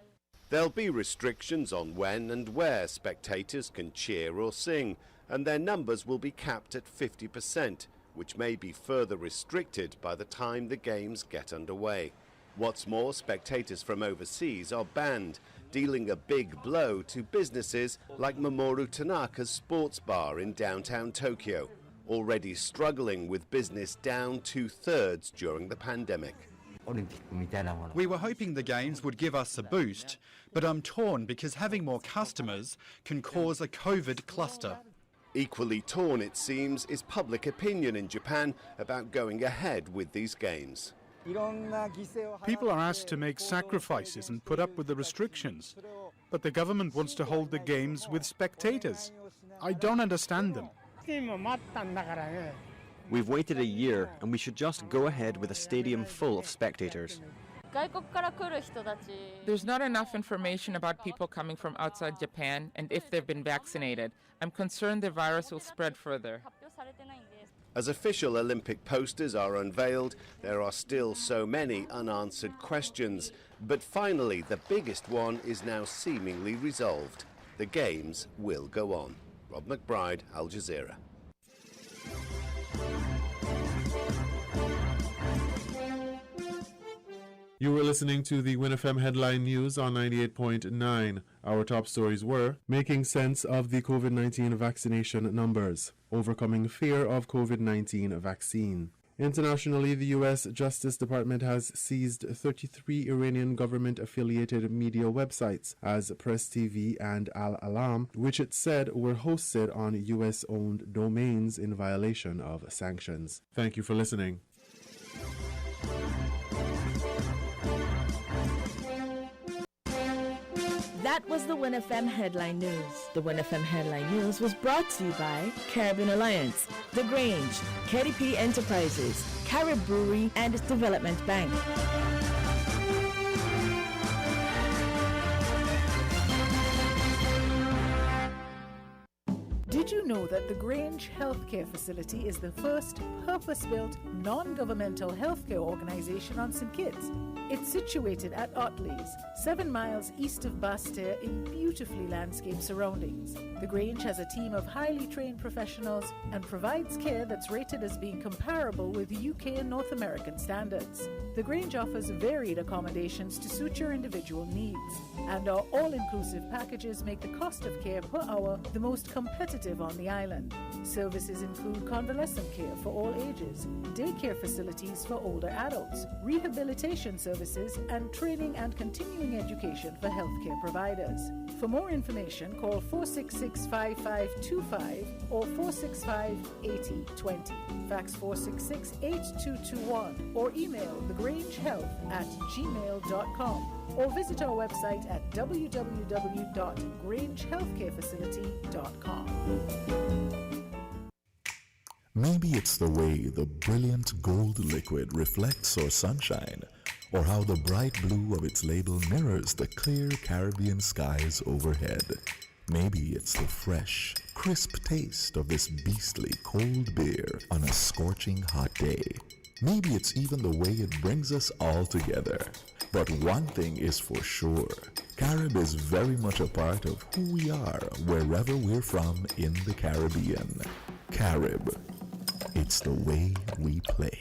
There'll be restrictions on when and where spectators can cheer or sing, and their numbers will be capped at 50%, which may be further restricted by the time the games get underway. What's more, spectators from overseas are banned, dealing a big blow to businesses like Mamoru Tanaka's sports bar in downtown Tokyo, already struggling with business down 2/3 during the pandemic.
We were hoping the games would give us a boost, but I'm torn because having more customers can cause a COVID cluster.
Equally torn, it seems, is public opinion in Japan about going ahead with these games.
People are asked to make sacrifices and put up with the restrictions, but the government wants to hold the games with spectators. I don't understand them.
We've waited a year, and we should just go ahead with a stadium full of spectators.
There's not enough information about people coming from outside Japan and if they've been vaccinated. I'm concerned the virus will spread further.
As official Olympic posters are unveiled, there are still so many unanswered questions. But finally, the biggest one is now seemingly resolved. The games will go on. Rob McBride, Al Jazeera.
You were listening to the WinFM Headline News on 98.9. Our top stories were making sense of the COVID-19 vaccination numbers, overcoming fear of COVID-19 vaccine. Internationally, the U.S. Justice Department has seized 33 Iranian government-affiliated media websites as Press TV and Al Alam, which it said were hosted on U.S.-owned domains in violation of sanctions. Thank you for listening.
That was the WinFM Headline News. The WinFM Headline News was brought to you by Caribbean Alliance, The Grange, KDP Enterprises, Carib Brewery, and Development Bank.
Did you know that the Grange Healthcare Facility is the first purpose-built, non-governmental healthcare organization on St. Kitts? It's situated at Otley's, 7 miles east of Basseterre in beautifully landscaped surroundings. The Grange has a team of highly trained professionals and provides care that's rated as being comparable with UK and North American standards. The Grange offers varied accommodations to suit your individual needs, and our all-inclusive packages make the cost of care per hour the most competitive on the island. Services include convalescent care for all ages, daycare facilities for older adults, rehabilitation services, and training and continuing education for healthcare providers. For more information, call 466-5525 or 465-8020. Fax 466-8221 or email thegrangehealth@gmail.com or visit our website at www.grangehealthcarefacility.com.
Maybe it's the way the brilliant gold liquid reflects or sunshine, or how the bright blue of its label mirrors the clear Caribbean skies overhead. Maybe it's the fresh, crisp taste of this beastly cold beer on a scorching hot day. Maybe it's even the way it brings us all together. But one thing is for sure, Carib is very much a part of who we are wherever we're from in the Caribbean. Carib, it's the way we play.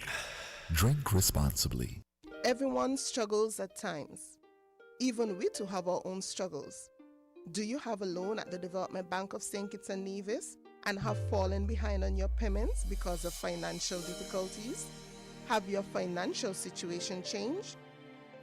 Drink responsibly.
Everyone struggles at times. Even we too have our own struggles. Do you have a loan at the Development Bank of St. Kitts and Nevis and have fallen behind on your payments because of financial difficulties? Have your financial situation changed?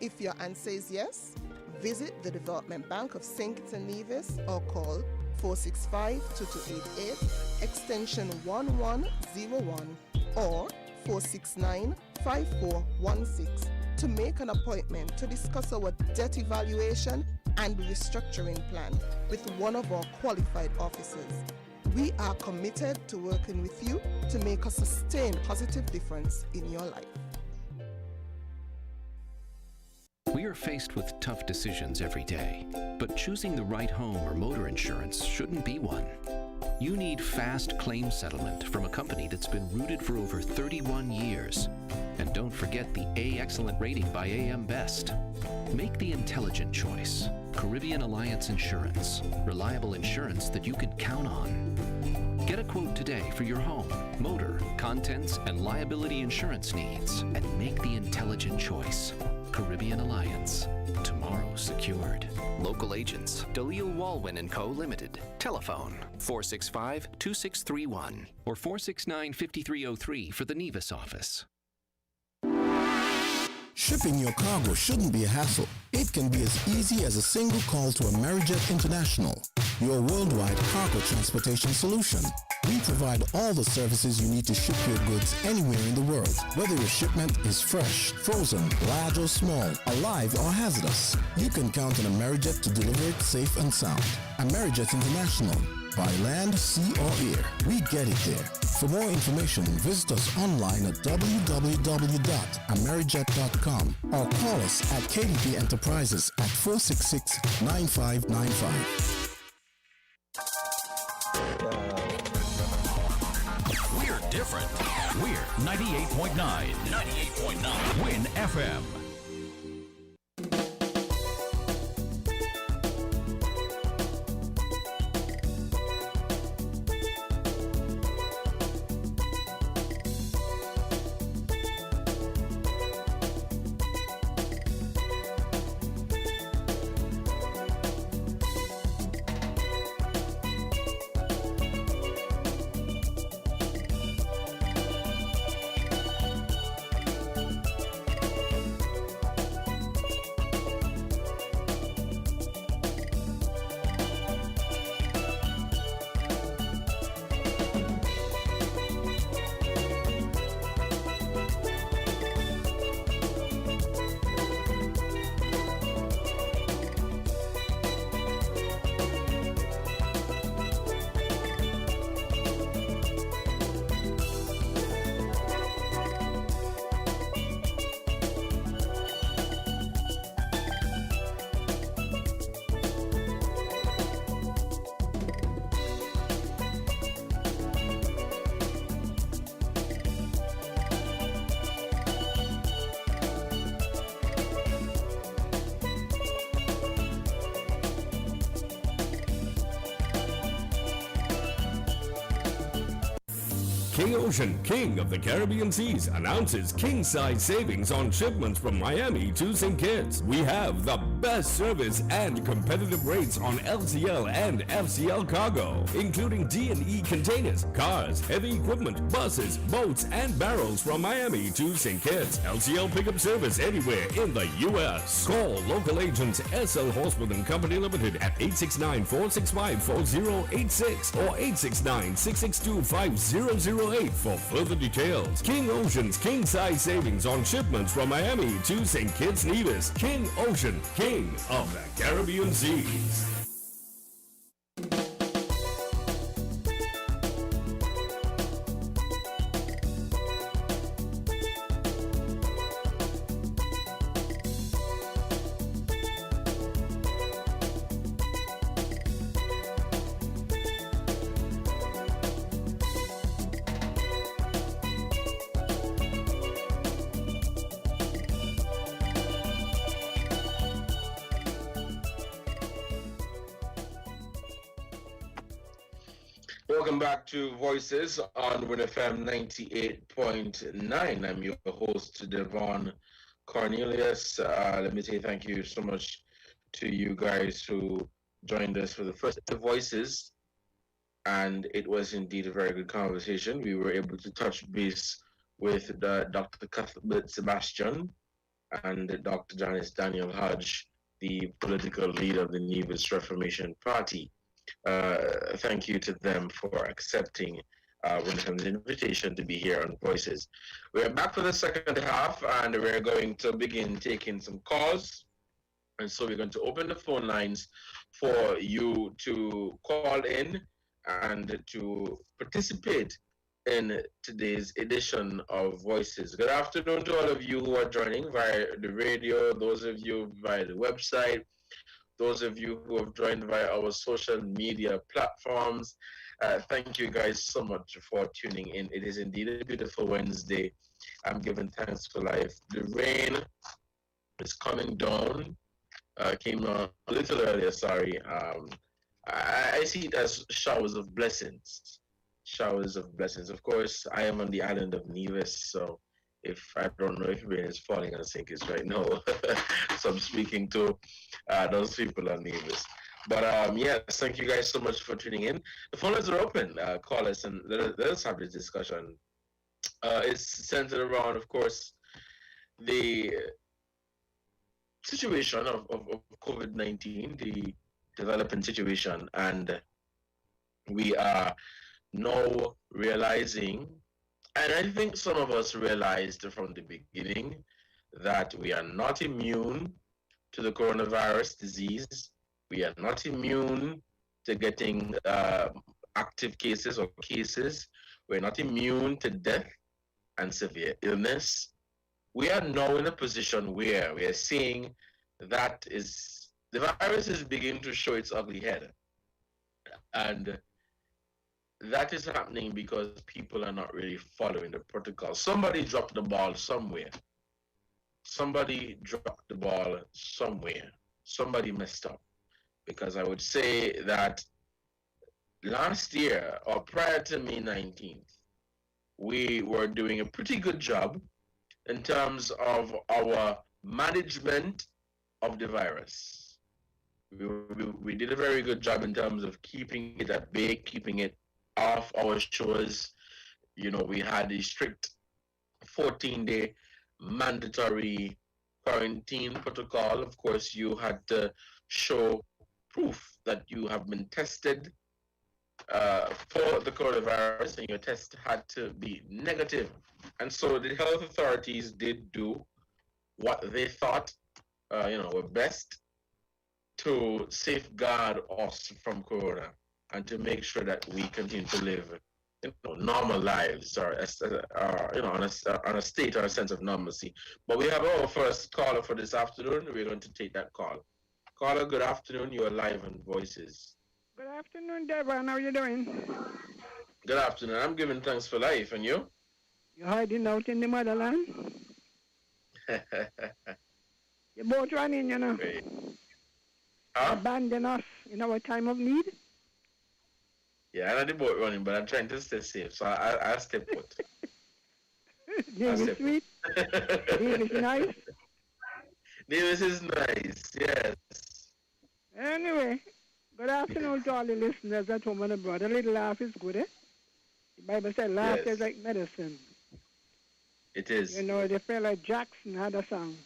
If your answer is yes, visit the Development Bank of St. Kitts and Nevis or call 465-2288, extension 1101 or 469-5416 to make an appointment to discuss our debt evaluation and restructuring plan with one of our qualified officers. We are committed to working with you to make a sustained positive difference in your life.
We are faced with tough decisions every day, but choosing the right home or motor insurance shouldn't be one. You need fast claim settlement from a company that's been rooted for over 31 years. And don't forget the A Excellent rating by AM Best. Make the intelligent choice. Caribbean Alliance Insurance. Reliable insurance that you can count on. Get a quote today for your home, motor, contents, and liability insurance needs, and make the intelligent choice. Caribbean Alliance. Tomorrow secured. Local agents, Dalil Walwyn & Co. Limited. Telephone 465-2631 or 469-5303 for the Nevis office.
Shipping your cargo shouldn't be a hassle. It can be as easy as a single call to Amerijet International, your worldwide cargo transportation solution. We provide all the services you need to ship your goods anywhere in the world, whether your shipment is fresh, frozen, large or small, alive or hazardous. You can count on Amerijet to deliver it safe and sound. Amerijet International. By land, sea or air, we get it there. For more information, visit us online at www.amerijet.com or call us at KDP Enterprises at 466-9595.
We're different. We're 98.9. 98.9. Win FM.
King Ocean, king of the Caribbean seas, announces king-size savings on shipments from Miami to St. Kitts. We have the best service and competitive rates on LCL and FCL cargo, including D&E containers, cars, heavy equipment, buses, boats, and barrels from Miami to St. Kitts. LCL pickup service anywhere in the U.S. Call local agents SL Horseman & Company Limited at 869-465-4086 or 869-662-5008 for further details. King Ocean's king-size savings on shipments from Miami to St. Kitts Nevis. King Ocean, king of the Caribbean seas.
Welcome back to Voices on WinFM 98.9. I'm your host, Devon Cornelius. Let me say thank you so much to you guys who joined us for the first Voices. And it was indeed a very good conversation. We were able to touch base with Dr. Cuthbert Sebastian and Dr. Janice Daniel Hodge, the political leader of the Nevis Reformation Party. Thank you to them for accepting WinFM's invitation to be here on Voices. We're back for the second half, and we're going to begin taking some calls. And so we're going to open the phone lines for you to call in and to participate in today's edition of Voices. Good afternoon to all of you who are joining via the radio, those of you via the website, those of you who have joined via our social media platforms. Thank you guys so much for tuning in. It is indeed a beautiful Wednesday. I'm giving thanks for life. The rain is coming down. Came on a little earlier, sorry. I see it as showers of blessings. Showers of blessings. Of course, I am on the island of Nevis, so if I don't know if rain is falling on St. Kitts right now. So I'm speaking to those people on Nevis. But yes, thank you guys so much for tuning in. The phone lines are open. Call us and let us have this discussion. It's centered around, of course, the situation of COVID-19, the developing situation, and we are now realizing, and I think some of us realized from the beginning, that we are not immune to the coronavirus disease. We are not immune to getting active cases or cases. We're not immune to death and severe illness. We are now in a position where we are seeing that the virus is beginning to show its ugly head. And that is happening because people are not really following the protocol. Somebody dropped the ball somewhere. Somebody dropped the ball somewhere. Somebody messed up. Because I would say that last year, or prior to May 19th, we were doing a pretty good job in terms of our management of the virus. We did a very good job in terms of keeping it at bay, keeping it off our shores. You know, we had a strict 14-day mandatory quarantine protocol. Of course, you had to show proof that you have been tested for the coronavirus, and your test had to be negative. And so the health authorities did do what they thought were best to safeguard us from corona and to make sure that we continue to live normal lives, or on a state or a sense of normalcy. But we have our first caller for this afternoon. We're going to take that call. Caller, good afternoon. You are live on Voices.
Good afternoon, Devon. How are you doing?
Good afternoon. I'm giving thanks for life. And you?
You're hiding out in the motherland? You both running, you know.
Great. Huh?
Abandon us in our time of need?
Yeah, I know the boat running, but I'm trying to stay safe, so I'll stay put.
Davis sweet? Davis nice?
Davis is nice, yes.
Anyway, good afternoon to all the listeners at home and abroad. A little laugh is good, eh? The Bible said laughter is like medicine.
It is.
You know, the fella Jackson had a song,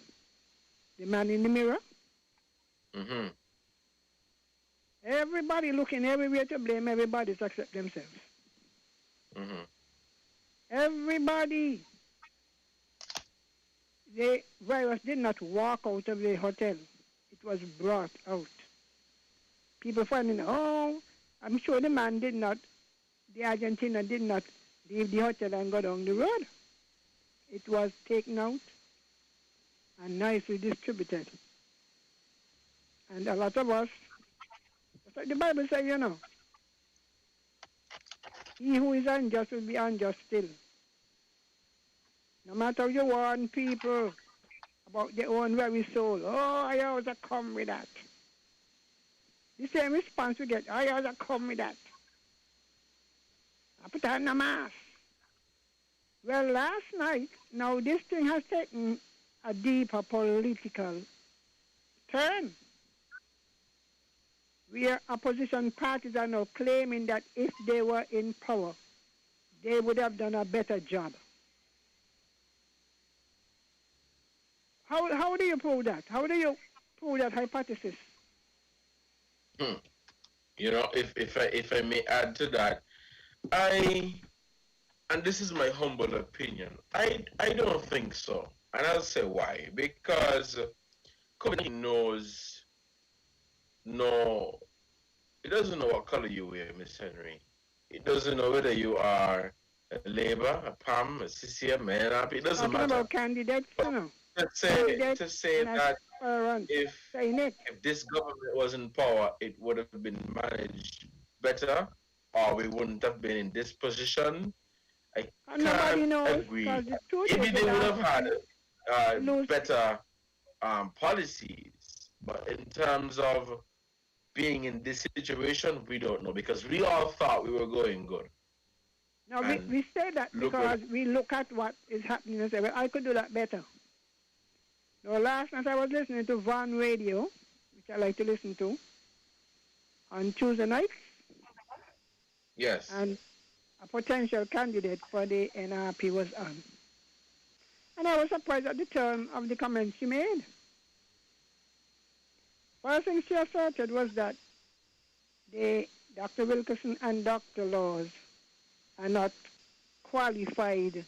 The Man in the Mirror.
Mm-hmm.
Everybody looking everywhere to blame everybody except themselves.
Mm-hmm.
Everybody. The virus did not walk out of the hotel. It was brought out. People finding, I'm sure the man did not, the Argentina did not leave the hotel and go down the road. It was taken out and nicely distributed. And a lot of us, like the Bible says, you know, he who is unjust will be unjust still. No matter how you warn people about their own very soul, I always come with that. The same response we get, I always come with that. I put on a mask. Well, last night, now this thing has taken a deeper political turn. Where opposition parties are now claiming that if they were in power, they would have done a better job. How do you prove that? How do you prove that hypothesis?
You know, if I may add to that, and this is my humble opinion, I don't think so. And I'll say why. Because COVID knows it doesn't know what color you wear, Miss Henry. It doesn't know whether you are a Labour, a PAM, a CCM, an NRP. It doesn't matter.
About candidates, you know.
To say that if this government was in power, it would have been managed better, or we wouldn't have been in this position. I can't agree. Maybe they would have had better policies, but in terms of being in this situation, we don't know, because we all thought we were going good.
No, we say that because we look at what is happening and say, well, I could do that better. Now, last night I was listening to Van Radio, which I like to listen to, on Tuesday nights.
Yes.
And a potential candidate for the NRP was on. And I was surprised at the turn of the comments she made. First thing she asserted was that Dr. Wilkerson and Dr. Laws are not qualified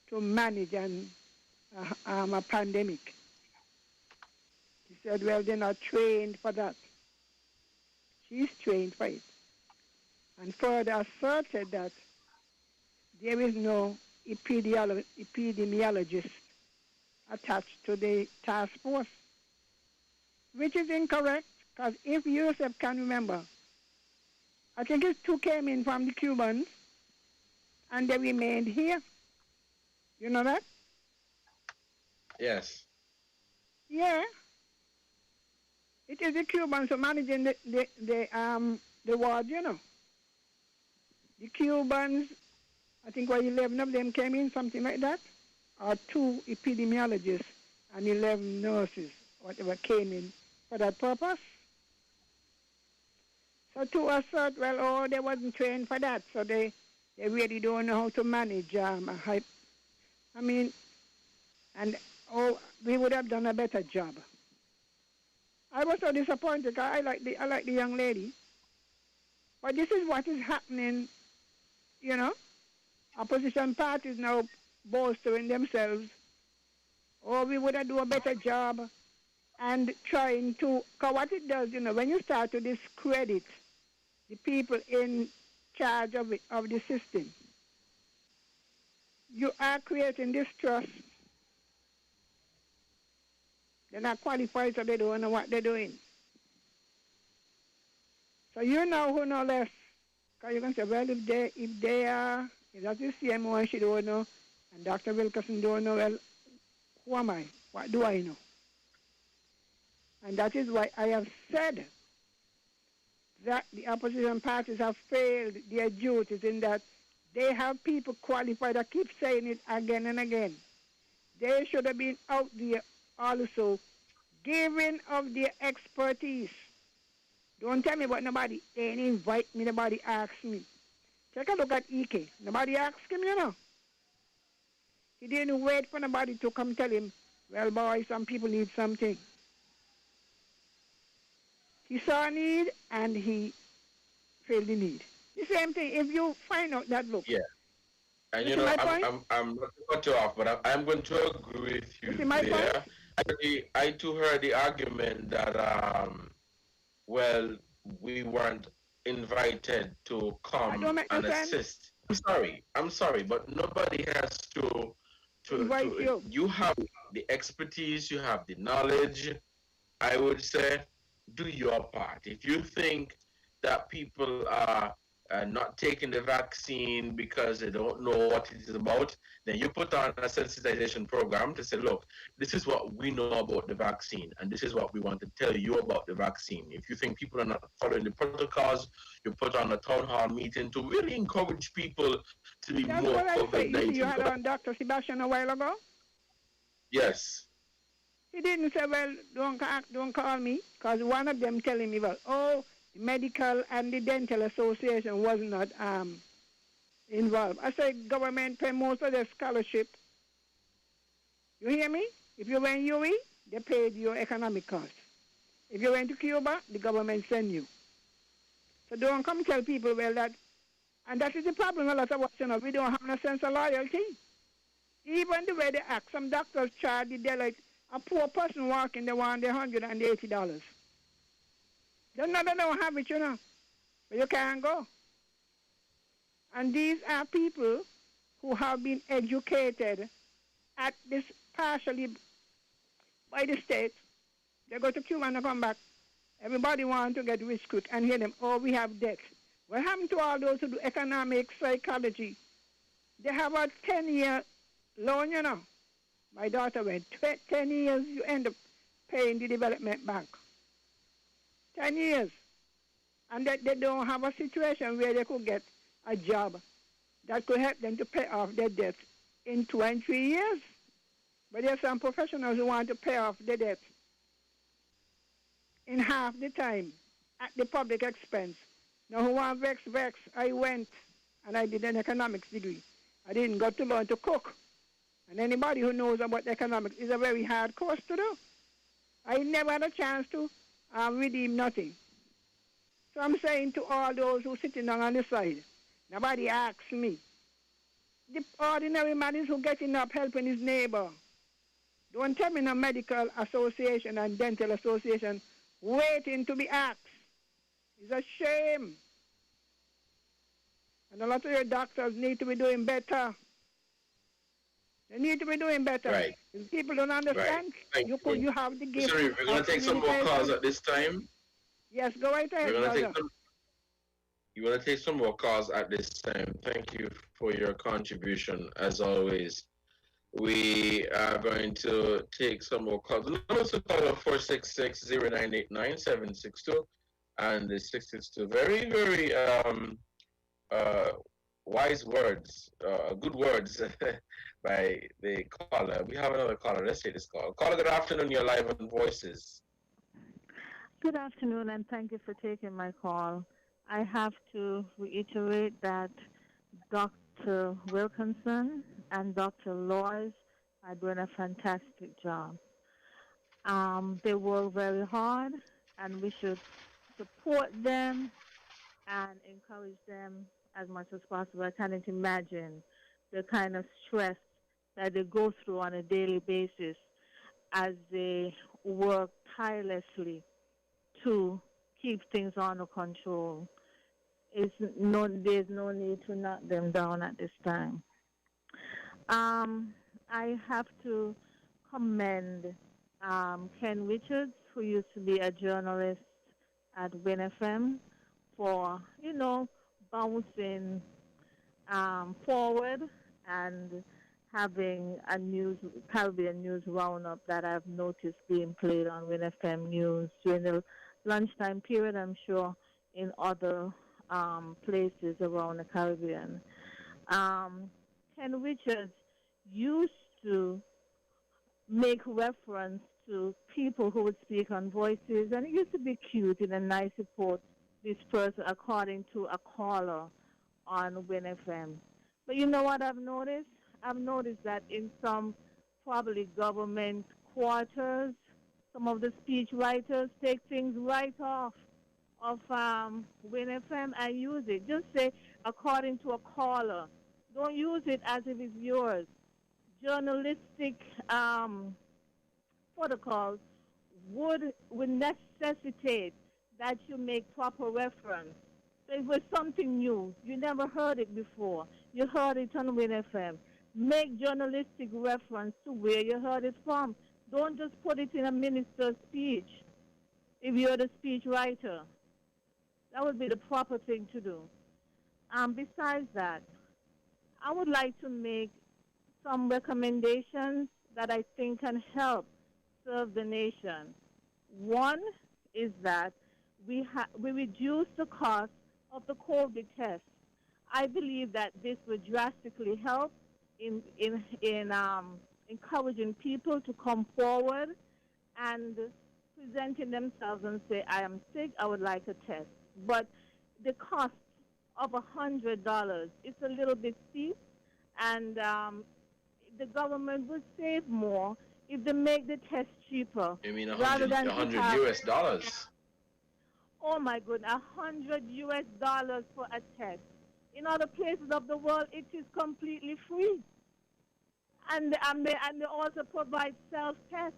to manage a pandemic. She said, well, they're not trained for that. She's trained for it. And further asserted that there is no epidemiologist attached to the task force, which is incorrect, because if Yusuf can remember, I think it's 2 came in from the Cubans, and they remained here. You know that?
Yes.
Yeah. It is the Cubans who are managing the ward, you know. The Cubans, I think 11 of them came in, something like that, or 2 epidemiologists and 11 nurses, whatever, came in for that purpose. So to assert, well, oh, they wasn't trained for that, so they really don't know how to manage we would have done a better job. I was so disappointed because I like the young lady. But this is what is happening, you know. Opposition parties now bolstering themselves. Oh, we would have done a better job. And trying to, because what it does, you know, when you start to discredit the people in charge of the system, you are creating distrust. They're not qualified, so they don't know what they're doing. So you know who know less. Because you can say, well, if they are, if that's the CMO and she don't know, and Dr. Wilkerson don't know, well, who am I? What do I know? And that is why I have said that the opposition parties have failed their duties in that they have people qualified. I keep saying it again and again. They should have been out there also giving of their expertise. Don't tell me about nobody. They didn't invite me, nobody asked me. Take a look at Ike. Nobody asked him, you know. He didn't wait for nobody to come tell him, well, boy, some people need something. He saw a need and he filled the need. The same thing, if you find out that, look.
Yeah. And you know, I'm not to cut you off, but I'm going to agree with you there. I too heard the argument that, well, we weren't invited to come and assist. I'm sorry, but nobody has to you have the expertise, you have the knowledge. I would say do your part. If you think that people are not taking the vaccine because they don't know what it is about, then you put on a sensitization program to say, look, this is what we know about the vaccine, and this is what we want to tell you about the vaccine. If you think people are not following the protocols, you put on a town hall meeting to really encourage people to be
That's
more
what I say.
COVID-19.
You had on Dr. Sebastian a while ago?
Yes.
He didn't say, well, don't call me, because one of them telling me, well, oh, the medical and the dental association was not involved. I said, government pay most of their scholarship. You hear me? If you went UE, they paid your economic costs. If you went to Cuba, the government send you. So don't come tell people, well, that, and that is the problem a lot of us, you know, we don't have no sense of loyalty. Even the way they act, some doctors charge the like a poor person walking, they want $180. They don't have it, you know, but you can't go. And these are people who have been educated at this partially by the state. They go to Cuba and they come back. Everybody wants to get rich quick and hear them, oh, we have debt. What happened to all those who do economics, psychology? They have a 10-year loan, you know. My daughter went 10 years, you end up paying the development bank. 10 years. And that they don't have a situation where they could get a job that could help them to pay off their debt in 2 and 3 years. But there are some professionals who want to pay off their debt in half the time at the public expense. Now, who want vex? I went and I did an economics degree. I didn't go to learn to cook. And anybody who knows about economics is a very hard course to do. I never had a chance to redeem nothing. So I'm saying to all those who are sitting down on the side, nobody asks me. The ordinary man is who getting up helping his neighbor. Don't tell me no medical association and dental association waiting to be asked. It's a shame. And a lot of your doctors need to be doing better. They need to be doing better.
Right.
If people don't understand,
right.
you have the gift.
Sorry, we're going to take some more calls at this time.
Yes, go right ahead, brother.
You want to take some more calls at this time. Thank you for your contribution, as always. We are going to take some more calls. The numbers to call are 466-0989-762 and the 662. Very, very wise words, good words by the caller. We have another caller. Let's take this call. Caller, good afternoon. You're live on Voices.
Good afternoon, and thank you for taking my call. I have to reiterate that Dr. Wilkinson and Dr. Lois are doing a fantastic job. They work very hard, and we should support them and encourage them as much as possible. I can't imagine the kind of stress that they go through on a daily basis as they work tirelessly to keep things under control. There's no need to knock them down at this time. I have to commend Ken Richards, who used to be a journalist at WinFM, for, bouncing forward and having a Caribbean news roundup that I've noticed being played on WinFM News during the lunchtime period, I'm sure, in other places around the Caribbean. Ken Richards used to make reference to people who would speak on Voices, and it used to be cute in a nice report, this person, according to a caller on WinFM. But you know what I've noticed? I've noticed that in some probably government quarters, some of the speech writers take things right off of WinFM and use it. Just say, according to a caller. Don't use it as if it's yours. Journalistic protocols would necessitate that you make proper reference. So it was something new. You never heard it before. You heard it on WinFM. Make journalistic reference to where you heard it from. Don't just put it in a minister's speech if you're the speech writer. That would be the proper thing to do. Besides that, I would like to make some recommendations that I think can help serve the nation. One is that we reduce the cost of the COVID test. I believe that this would drastically help in encouraging people to come forward and presenting themselves and say, I am sick, I would like a test. But the cost of $100, it's a little bit steep, and the government would save more if they make the test cheaper.
You mean
rather than
$100 US?
Oh my goodness, $100 US for a test. In other places of the world, it is completely free. And they also provide self-tests.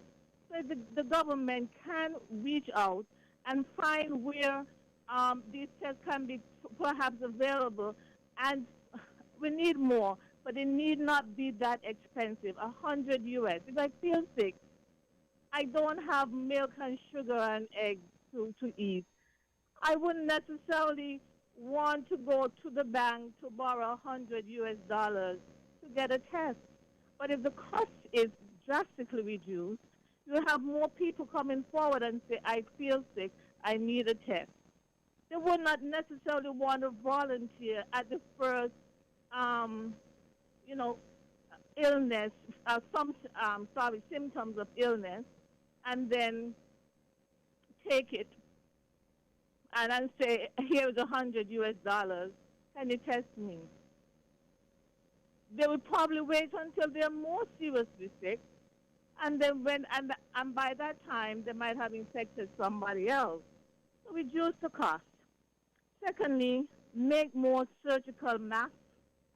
So the government can reach out and find where these tests can be perhaps available. And we need more, but it need not be that expensive, $100 US. If I feel sick, I don't have milk and sugar and eggs to eat. I wouldn't necessarily want to go to the bank to borrow $100 US to get a test. But if the cost is drastically reduced, you have more people coming forward and say, I feel sick, I need a test. They would not necessarily want to volunteer at the first, illness, symptoms of illness, and then take it and then say, here's $100 US, can you test me? They would probably wait until they're more seriously sick, and then and by that time they might have infected somebody else. So reduce the cost. Secondly, make more surgical masks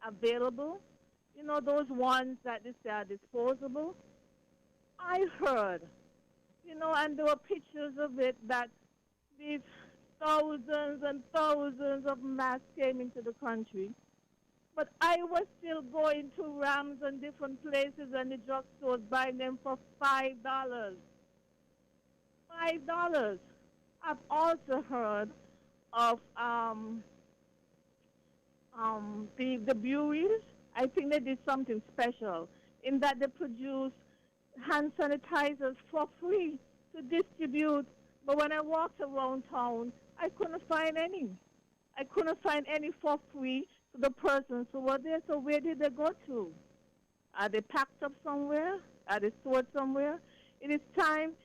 available. You know, those ones that they say are disposable. I heard, and there were pictures of it, that these thousands and thousands of masks came into the country. But I was still going to Rams and different places and the drugstores buying them for $5. $5. I've also heard of the breweries. I think they did something special in that they produced hand sanitizers for free to distribute. But when I walked around town, I couldn't find any. I couldn't find any for free to the persons who were there. So where did they go to? Are they packed up somewhere? Are they stored somewhere? It is time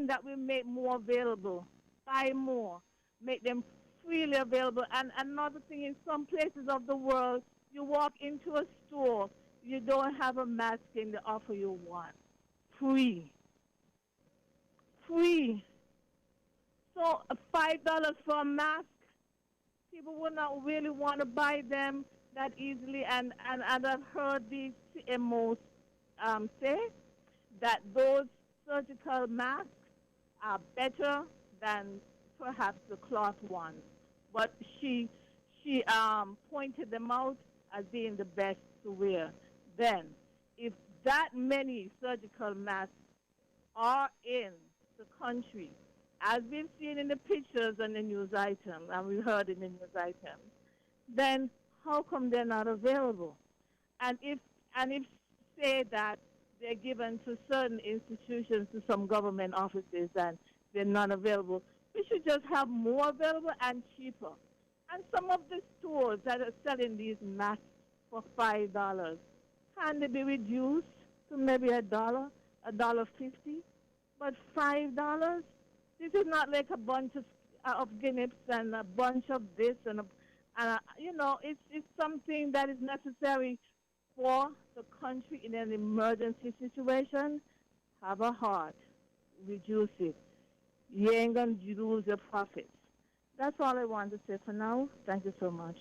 that we make more available. Buy more. Make them freely available. And another thing, in some places of the world, you walk into a store, you don't have a mask and they offer you one. Free. Free. So $5 for a mask, people would not really want to buy them that easily. And I've heard these CMOs say that those surgical masks are better than perhaps the cloth ones. But she pointed them out as being the best to wear. Then, if that many surgical masks are in the country, as we've seen in the pictures and the news items, and we heard in the news items, then how come they're not available? And if say that they're given to certain institutions, to some government offices, and they're not available, we should just have more available and cheaper. And some of the stores that are selling these masks for $5, can they be reduced to maybe $1, $1.50? But $5? This is not like a bunch of guineas and a bunch of this and it's something that is necessary for the country in an emergency situation. Have a heart, reduce it. You ain't going to lose your profits. That's all I want to say for now. Thank you so much.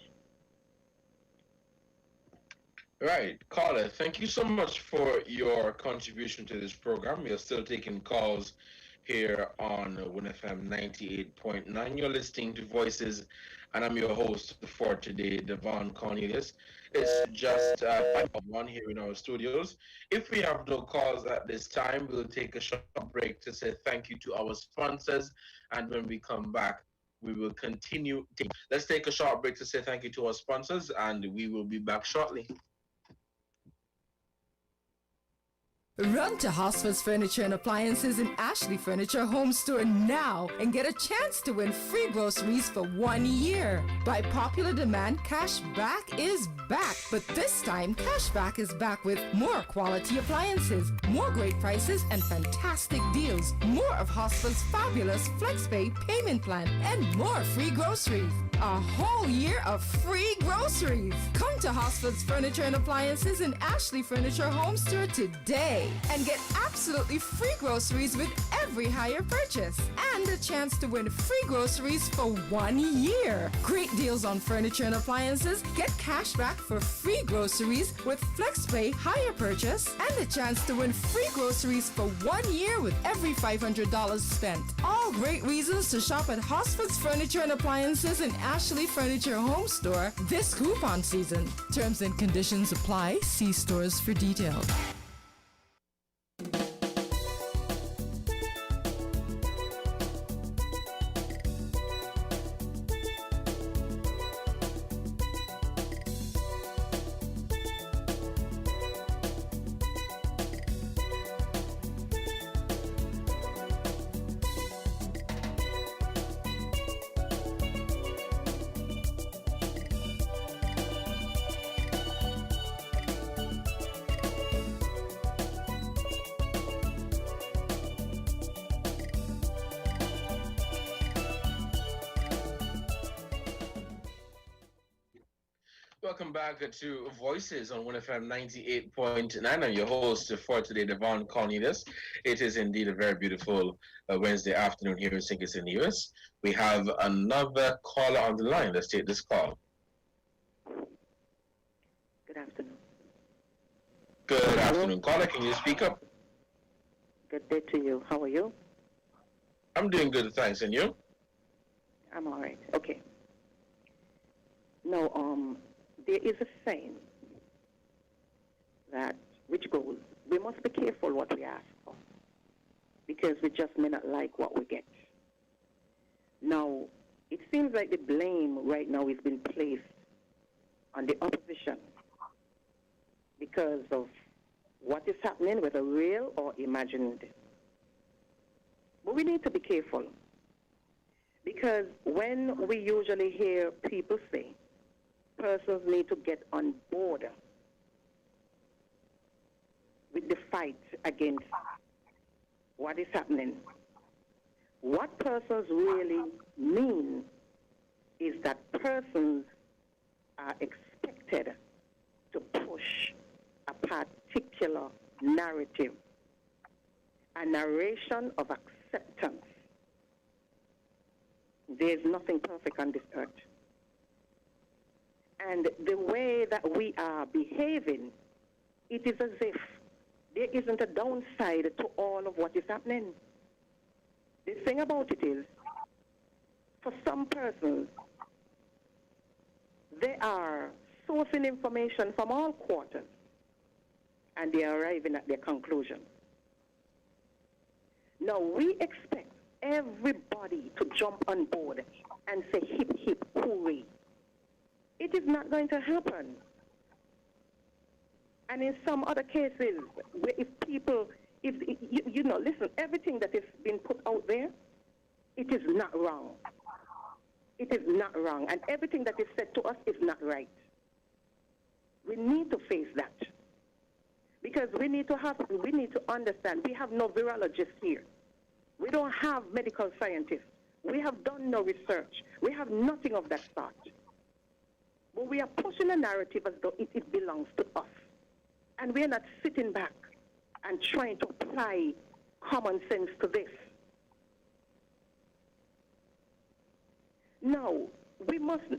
Right. Carla, thank you so much for your contribution to this program. We are still taking calls here on WinFM 98.9. You're listening to Voices, and I'm your host for today, Devon Cornelius. It's just 5:01 here in our studios. If we have no calls at this time, we'll take a short break to say thank you to our sponsors, and when we come back, we will continue. Let's take a short break to say thank you to our sponsors, and we will be back shortly.
Run to Hosford's Furniture and Appliances in Ashley Furniture Home Store now and get a chance to win free groceries for 1 year. By popular demand, Cashback is back, but this time Cashback is back with more quality appliances, more great prices and fantastic deals, more of Hosford's fabulous FlexPay payment plan, and more free groceries. A whole year of free groceries. Come to Hosford's Furniture and Appliances in Ashley Furniture Home Store today and get absolutely free groceries with every higher purchase and a chance to win free groceries for 1 year. Great deals on furniture and appliances. Get cash back for free groceries with FlexPay higher purchase and a chance to win free groceries for 1 year with every $500 spent. All great reasons to shop at Hosford's Furniture and Appliances in Ashley Furniture Home Store this coupon season. Terms and conditions apply. See stores for details.
Welcome back to Voices on 1FM 98.9. I'm your host for today, Devon Cornelius. It is indeed a very beautiful Wednesday afternoon here in St. Kitts in the U.S. We have another caller on the line. Let's take this call.
Good afternoon.
Good afternoon, caller. Can you speak up?
Good day to you. How are you?
I'm doing good, thanks. And you?
I'm all right. Okay. Now, there is a saying that which goes, we must be careful what we ask for because we just may not like what we get. Now, it seems like the blame right now is being placed on the opposition because of what is happening, whether real or imagined. But we need to be careful because when we usually hear people say, persons need to get on board with the fight against what is happening. What persons really mean is that persons are expected to push a particular narrative, a narration of acceptance. There's nothing perfect on this earth. And the way that we are behaving, it is as if there isn't a downside to all of what is happening. The thing about it is, for some persons, they are sourcing information from all quarters, and they are arriving at their conclusion. Now, we expect everybody to jump on board and say, hip, hip, hooray. It is not going to happen. And in some other cases, where if people, listen, everything that has been put out there, it is not wrong. It is not wrong. And everything that is said to us is not right. We need to face that. Because we need to understand, we have no virologists here. We don't have medical scientists. We have done no research. We have nothing of that sort. But we are pushing a narrative as though it belongs to us. And we are not sitting back and trying to apply common sense to this. No, we must be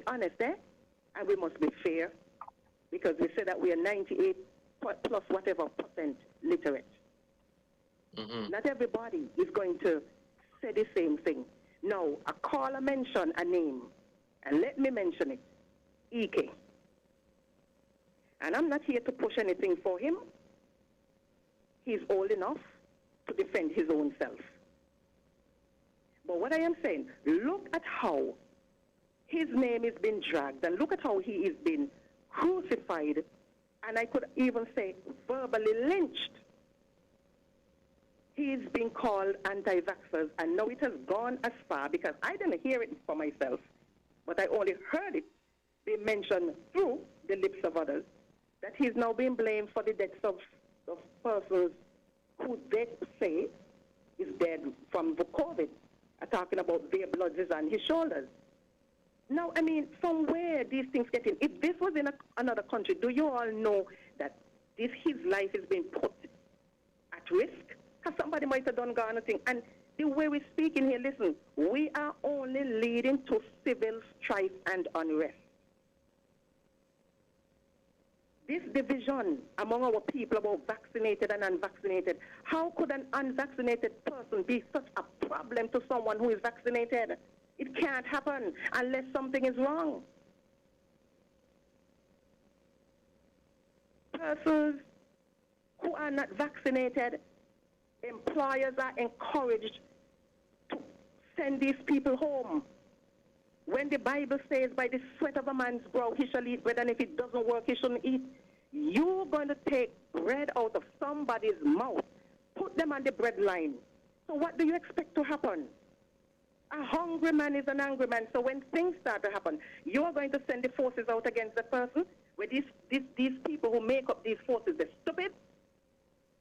honest, and we must be fair, because we say that we are 98 plus whatever % literate. Mm-hmm. Not everybody is going to say the same thing. No, a caller mentioned a name, and let me mention it, Ike. And I'm not here to push anything for him. He's old enough to defend his own self. But what I am saying, look at how his name is being dragged, and look at how he is being crucified, and I could even say verbally lynched. He is being called anti-vaxxers, and now it has gone as far, because I didn't hear it for myself, but I only heard it being mentioned through the lips of others, that he's now being blamed for the deaths of persons who they say is dead from the COVID. I'm talking about their blood is on his shoulders. Now, I mean, from where these things get in? If this was in another country, do you all know that his life is being put at risk? Because somebody might have done Ghana thing. And the way we're speaking here, listen, we are only leading to civil strife and unrest. This division among our people about vaccinated and unvaccinated, how could an unvaccinated person be such a problem to someone who is vaccinated? It can't happen unless something is wrong. Persons who are not vaccinated, employers are encouraged to send these people home. When the Bible says, by the sweat of a man's brow he shall eat bread, and if it doesn't work, he shouldn't eat. You're going to take bread out of somebody's mouth, put them on the bread line. So what do you expect to happen? A hungry man is an angry man. So when things start to happen, you're going to send the forces out against the person, where these people who make up these forces, they're stupid.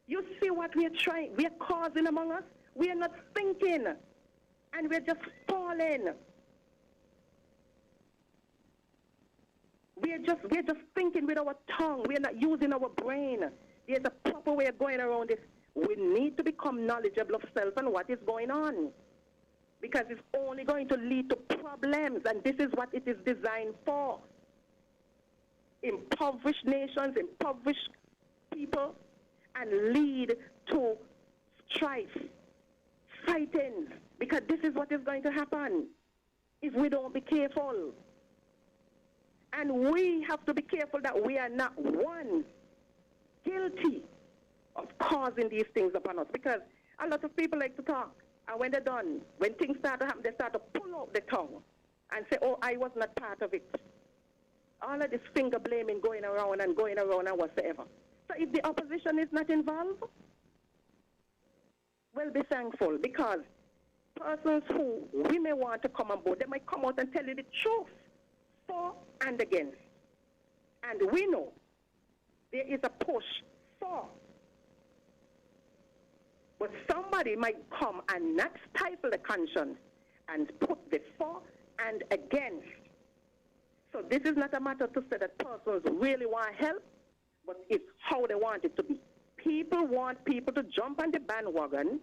You see what we are causing among us? We are not thinking, and we're just falling. We're just thinking with our tongue. We're not using our brain. There's a proper way of going around this. We need to become knowledgeable of self and what is going on, because it's only going to lead to problems, and this is what it is designed for. Impoverished nations, impoverished people, and lead to strife, fighting, because this is what is going to happen if we don't be careful. And we have to be careful that we are not one guilty of causing these things upon us, because a lot of people like to talk, and when they're done, when things start to happen, they start to pull out the tongue and say, oh, I was not part of it. All of this finger blaming going around and whatsoever. So if the opposition is not involved, well, be thankful, because persons who we may want to come on board, they might come out and tell you the truth, for and against. And we know there is a push for. But somebody might come and not stifle the conscience and put the for and against. So this is not a matter to say that persons really want help, but it's how they want it to be. People want people to jump on the bandwagon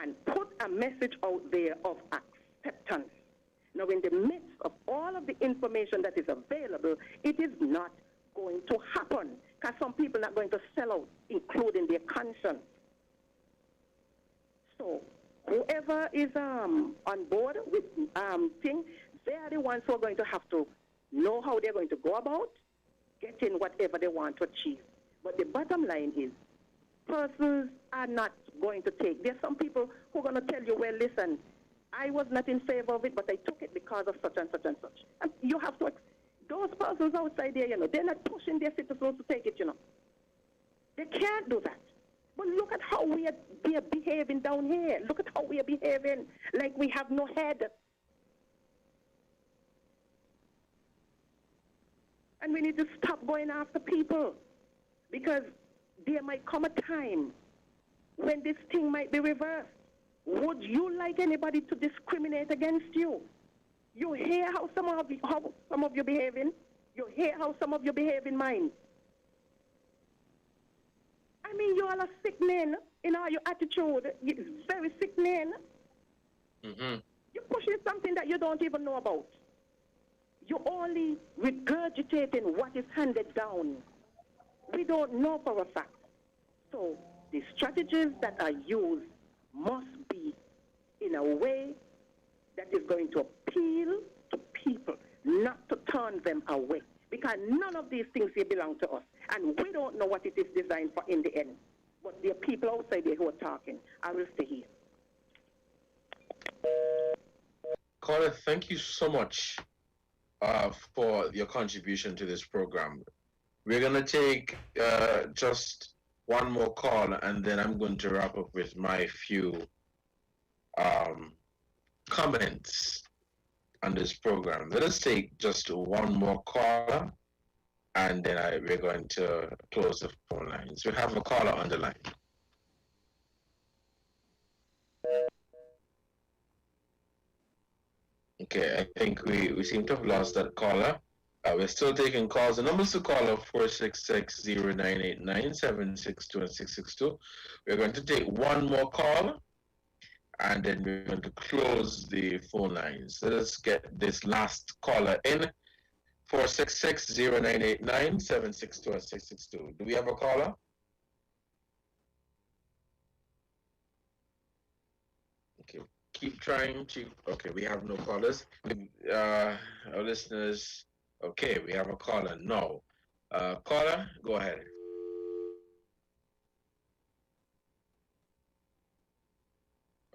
and put a message out there of acceptance. Now, in the midst of all of the information that is available, it is not going to happen, because some people are not going to sell out, including their conscience. So whoever is on board with thing, they are the ones who are going to have to know how they're going to go about getting whatever they want to achieve. But the bottom line is, persons are not going to take. There are some people who are going to tell you, well, listen, I was not in favor of it, but I took it because of such and such and such. And you have to, those persons outside there, they're not pushing their citizens to take it, They can't do that. But look at how we are behaving down here. Look at how we are behaving like we have no head. And we need to stop going after people, because there might come a time when this thing might be reversed. Would you like anybody to discriminate against you? You hear how some of you behaving? You hear how some of you behave in mine? I mean, you all are sickening in all your attitude. It's very sickening. Mm-hmm. You're pushing something that you don't even know about. You're only regurgitating what is handed down. We don't know for a fact. So the strategies that are used must be in a way that is going to appeal to people, not to turn them away. Because none of these things here belong to us. And we don't know what it is designed for in the end. But there are people outside there who are talking. I will stay here.
Caller, thank you so much for your contribution to this program. We're going to take just one more call, and then I'm going to wrap up with my few comments on this program. Let us take just one more caller, and then we're going to close the phone lines. We have a caller on the line. Okay, I think we seem to have lost that caller. We're still taking calls. The numbers to call are 466-0989-762 and 662. We're going to take one more call, and then we're going to close the phone lines. Let us get this last caller in. 466-0989-762 and 662. Do we have a caller? Okay, keep trying. Okay, we have no callers. Our listeners... Okay, we have a caller. No. Caller, go ahead.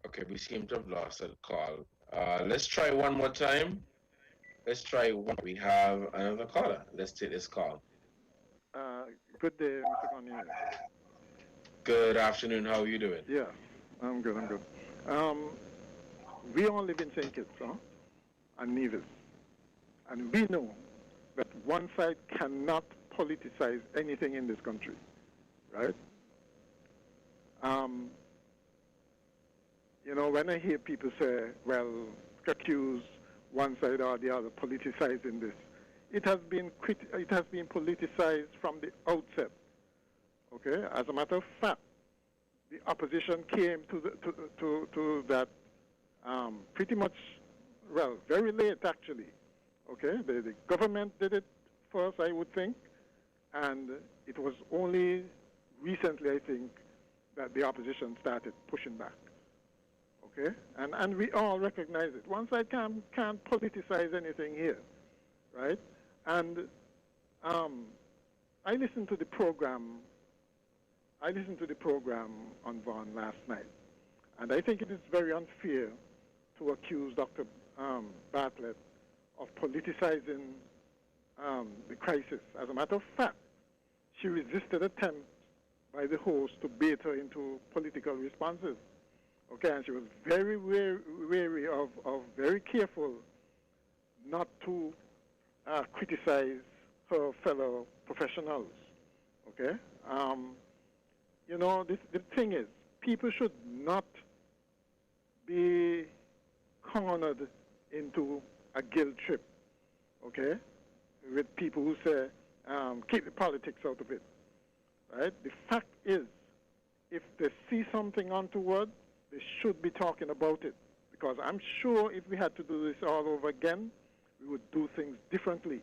Okay, we seem to have lost a call. Let's try one more time. Let's try one. We have another caller. Let's take this call.
Good day, Mr. Cornelius.
Good afternoon. How are you doing?
Yeah, I'm good. We all live in St. Kitts, and Nevis. And we know that one side cannot politicize anything in this country, right? You know, when I hear people say, well, accuse one side or the other politicizing this, it has been politicized from the outset. Okay, as a matter of fact, the opposition came to that pretty much, well, very late actually. Okay, the government did it first, I would think, and it was only recently, I think, that the opposition started pushing back. Okay, and we all recognize it. One side can't politicize anything here, right? And I listened to the program. On Vaughan last night, and I think it is very unfair to accuse Dr. Bartlett of politicizing the crisis. As a matter of fact, she resisted attempts by the host to bait her into political responses. Okay, and she was very wary of very careful not to criticize her fellow professionals. Okay, you know, the thing is, people should not be cornered into a guilt trip, okay, with people who say, keep the politics out of it, right? The fact is, if they see something untoward, they should be talking about it, because I'm sure if we had to do this all over again, we would do things differently.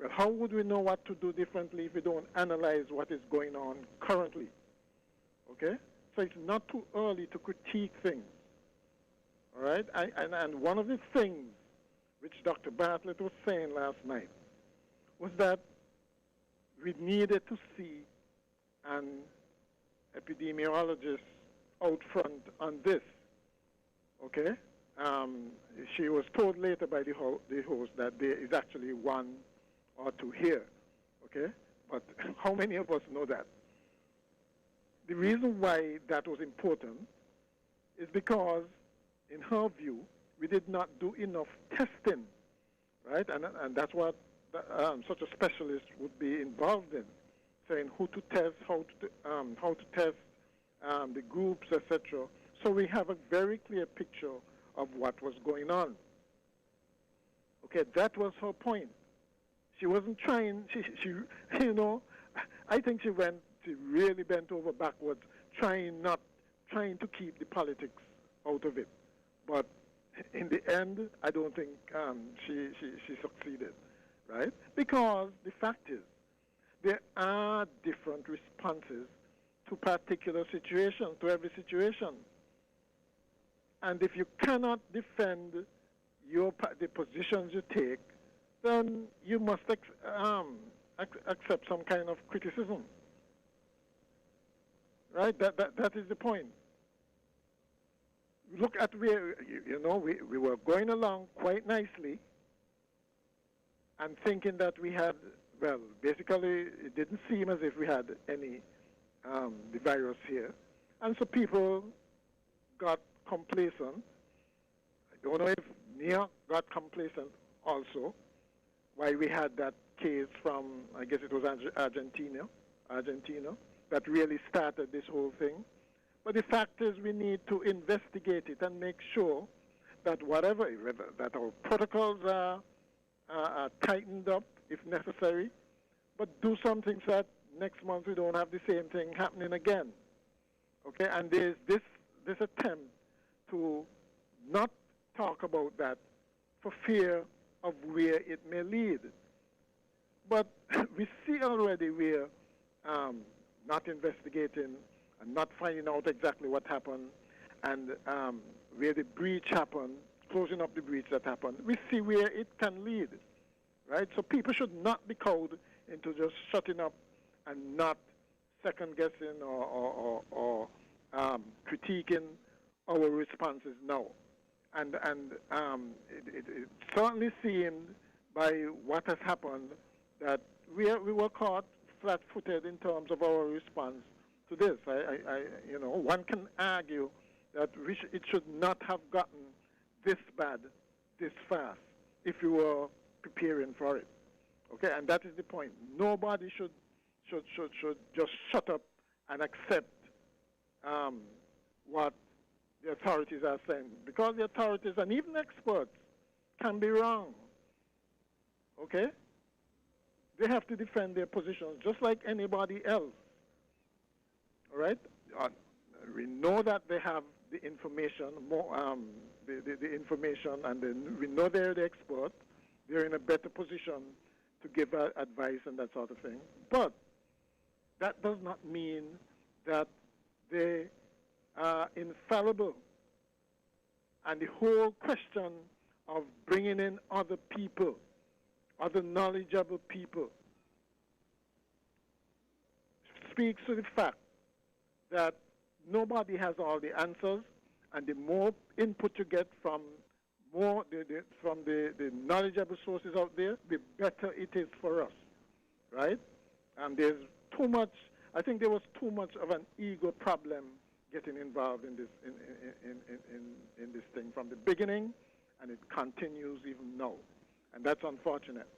Well, how would we know what to do differently if we don't analyze what is going on currently? Okay? So it's not too early to critique things. All right? And one of the things which Dr. Bartlett was saying last night was that we needed to see an epidemiologist out front on this. Okay? She was told later by the host that there is actually one or two here. Okay? But how many of us know that? The reason why that was important is because, in her view, we did not do enough testing, right? And that's what such a specialist would be involved in, saying who to test, how to test the groups, etc. So we have a very clear picture of what was going on. Okay, that was her point. She wasn't trying. She you know, I think she really bent over backwards, trying to keep the politics out of it. But in the end, I don't think she succeeded, right? Because the fact is, there are different responses to particular situations, to every situation. And if you cannot defend the positions you take, then you must accept some kind of criticism. Right? That is the point. look at where, we were going along quite nicely and thinking that we had, well, basically it didn't seem as if we had any, the virus here. And so people got complacent. I don't know if New York got complacent also, why we had that case from, I guess it was Argentina, that really started this whole thing. But the fact is we need to investigate it and make sure that that our protocols are tightened up if necessary, but do something so that next month we don't have the same thing happening again. Okay, and there's this attempt to not talk about that for fear of where it may lead. But we see already we're not investigating and not finding out exactly what happened, and where the breach happened, closing up the breach that happened. We see where it can lead, right? So people should not be cowed into just shutting up and not second-guessing or critiquing our responses now. And it certainly seemed by what has happened that we were caught flat-footed in terms of our response to this. One can argue that it should not have gotten this bad, this fast, if we were preparing for it. Okay, and that is the point. Nobody should just shut up and accept what the authorities are saying, because the authorities and even experts can be wrong. Okay? They have to defend their positions just like anybody else. All right? We know that they have the information, the information, and then we know they're the expert. They're in a better position to give advice and that sort of thing. But that does not mean that they are infallible. And the whole question of bringing in other people, other knowledgeable people, speaks to the fact that nobody has all the answers, and the more input you get from the knowledgeable sources out there, the better it is for us, right? And there's too much. I think there was too much of an ego problem getting involved in this in this thing from the beginning, and it continues even now, and that's unfortunate.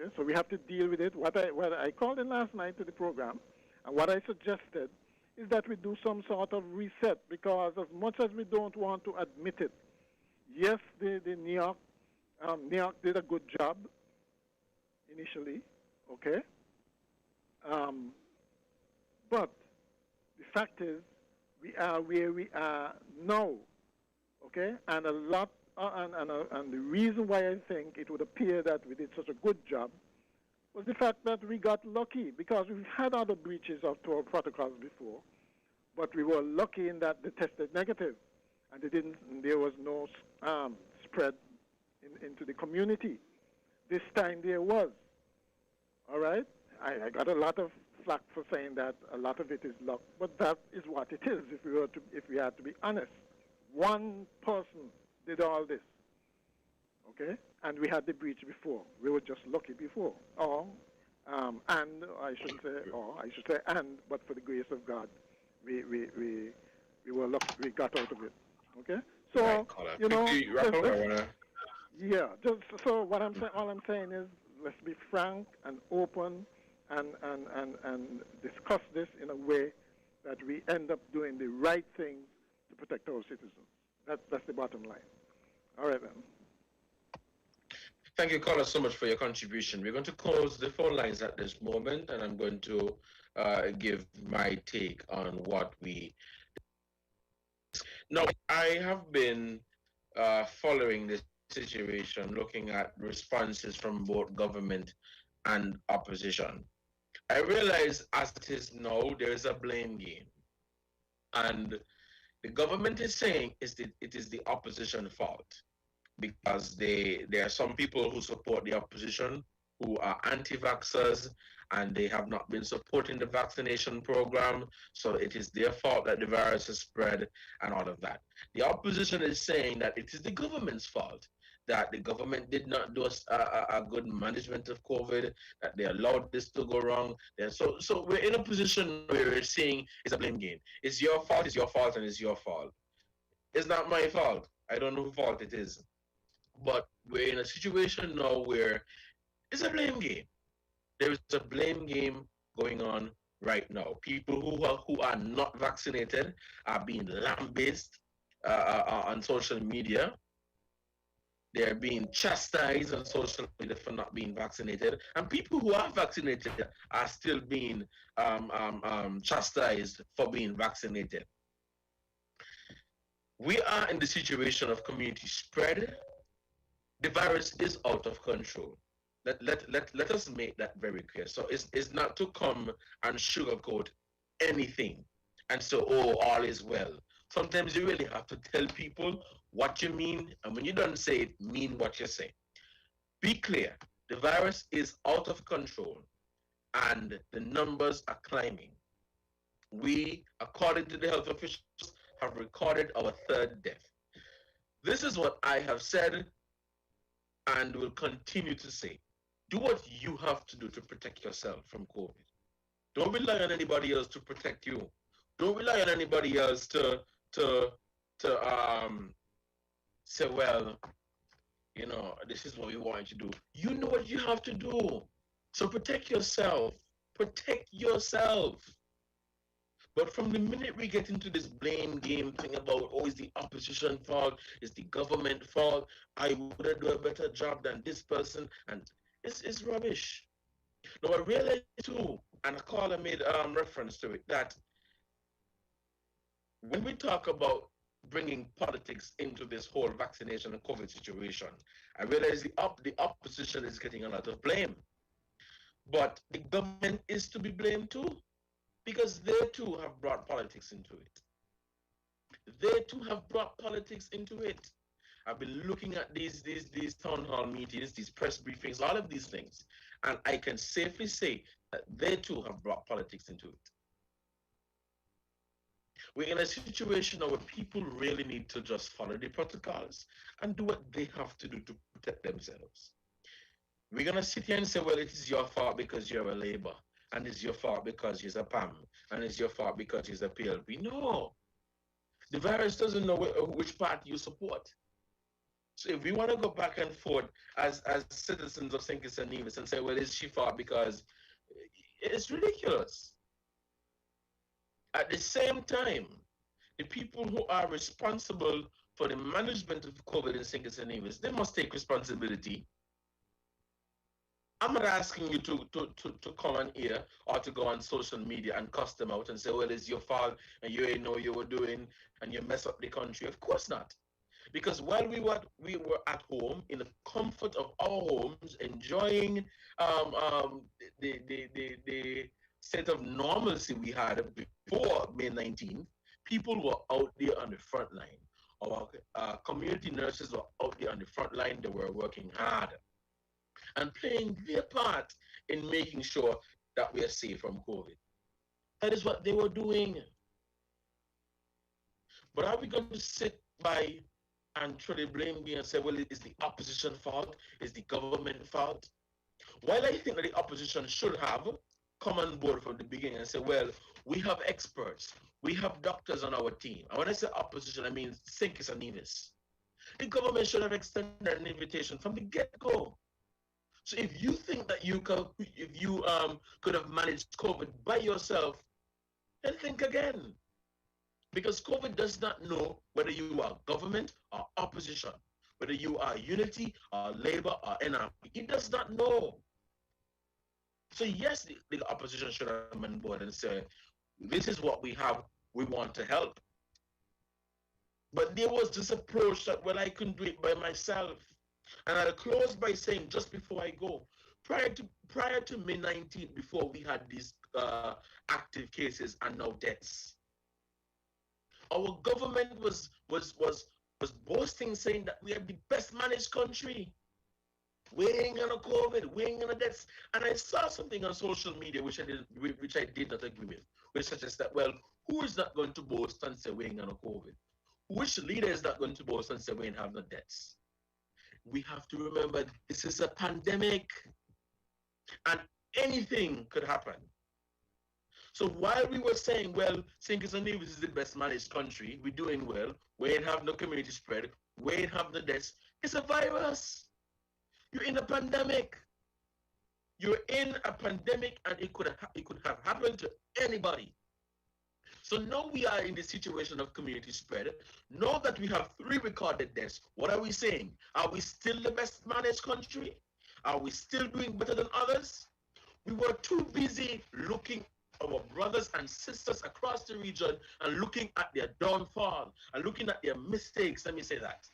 Okay, so we have to deal with it. What I called in last night to the program, and what I suggested is that we do some sort of reset, because as much as we don't want to admit it, yes, the New York did a good job initially, okay? But the fact is, we are where we are now, okay? And a lot, and the reason why I think it would appear that we did such a good job was the fact that we got lucky, because we've had other breaches of our protocols before, but we were lucky in that they tested negative, and there was no spread into the community. This time there was. All right? I got a lot of flack for saying that a lot of it is luck, but that is what it is. If we had to be honest, one person did all this. Okay, and we had the breach before. We were just lucky before. I should say, but for the grace of God, we were lucky. We got out of it. Okay, so yeah. Just so what I'm saying, all I'm saying is, let's be frank and open, and discuss this in a way that we end up doing the right thing to protect our citizens. That's the bottom line. All right then.
Thank you, caller, so much for your contribution. We're going to close the phone lines at this moment, and I'm going to give my take on what we... Now, I have been following this situation, looking at responses from both government and opposition. I realize as it is now, there is a blame game. And the government is saying it is the opposition's fault, because there are some people who support the opposition who are anti-vaxxers, and they have not been supporting the vaccination program, so it is their fault that the virus has spread and all of that. The opposition is saying that it is the government's fault, that the government did not do a good management of COVID, that they allowed this to go wrong. So we're in a position where we're saying it's a blame game. It's your fault, and it's your fault. It's not my fault. I don't know whose fault it is. But we're in a situation now where it's a blame game. There is a blame game going on right now. People who are not vaccinated are being lambasted on social media. They're being chastised on social media for not being vaccinated. And people who are vaccinated are still being chastised for being vaccinated. We are in the situation of community spread. The virus is out of control. Let us make that very clear. So it's not to come and sugarcoat anything and so, oh, all is well. Sometimes you really have to tell people what you mean, and when you don't say it, mean what you say. Be clear, the virus is out of control and the numbers are climbing. We, according to the health officials, have recorded our third death. This is what I have said and will continue to say. Do what you have to do to protect yourself from COVID. Don't rely on anybody else to protect you. Don't rely on anybody else to say, well, you know, this is what we want you to do. You know what you have to do. So protect yourself. Protect yourself. But from the minute we get into this blame game thing about, oh, it's the opposition fault, it's the government fault, I would do a better job than this person, and it's rubbish. Now, I realized too, and a caller made reference to it, that when we talk about bringing politics into this whole vaccination and COVID situation, I realize the opposition is getting a lot of blame. But the government is to be blamed too, because they too have brought politics into it. They too have brought politics into it. I've been looking at these town hall meetings, these press briefings, all of these things, and I can safely say that they too have brought politics into it. We're in a situation now where people really need to just follow the protocols and do what they have to do to protect themselves. We're going to sit here and say, well, it is your fault because you're a Labour, and it's your fault because you're a PAM, and it's your fault because you're a PLP. No. The virus doesn't know which party you support. So if we want to go back and forth as citizens of St. Kitts and Nevis and say, well, it's she fault because it's ridiculous. At the same time, the people who are responsible for the management of COVID in St. Kitts and Nevis, they must take responsibility. I'm not asking you to come on here or to go on social media and cuss them out and say, well, it's your fault and you ain't know what you were doing and you mess up the country. Of course not. Because while we were at home, in the comfort of our homes, enjoying the state of normalcy we had before May 19th, people were out there on the front line. Our community nurses were out there on the front line. They were working hard and playing their part in making sure that we are safe from COVID. That is what they were doing. But are we going to sit by and try to blame me and say, well, it's the opposition fault, it's the government fault? While I think that the opposition should have come on board from the beginning and say, well, we have experts, we have doctors on our team. And when I say opposition, I mean St. Kitts and Nevis. The government should have extended an invitation from the get-go. So if you think that you could have managed COVID by yourself, then think again. Because COVID does not know whether you are government or opposition, whether you are unity or Labour or NRP. It does not know. So yes, the opposition should have come on board and say, this is what we have, we want to help. But there was this approach that, well, I couldn't do it by myself. And I'll close by saying, just before I go, prior to May 19th, before we had these active cases and now deaths, our government was boasting, saying that we are the best managed country. weighing on a COVID, weighing on a deaths. And I saw something on social media which I did not agree with, which suggests that, well, who is not going to boast and say weighing on a COVID? Which leader is not going to boast and say we have no deaths? We have to remember this is a pandemic and anything could happen. So while we were saying, well, St. Kitts and Nevis is the best managed country, we're doing well, we ain't have no community spread, we ain't have no deaths, it's a virus. You're in a pandemic. You're in a pandemic and it could have happened to anybody. So now we are in the situation of community spread. Now that we have 3 recorded deaths, what are we saying? Are we still the best managed country? Are we still doing better than others? We were too busy looking at our brothers and sisters across the region and looking at their downfall and looking at their mistakes, let me say that.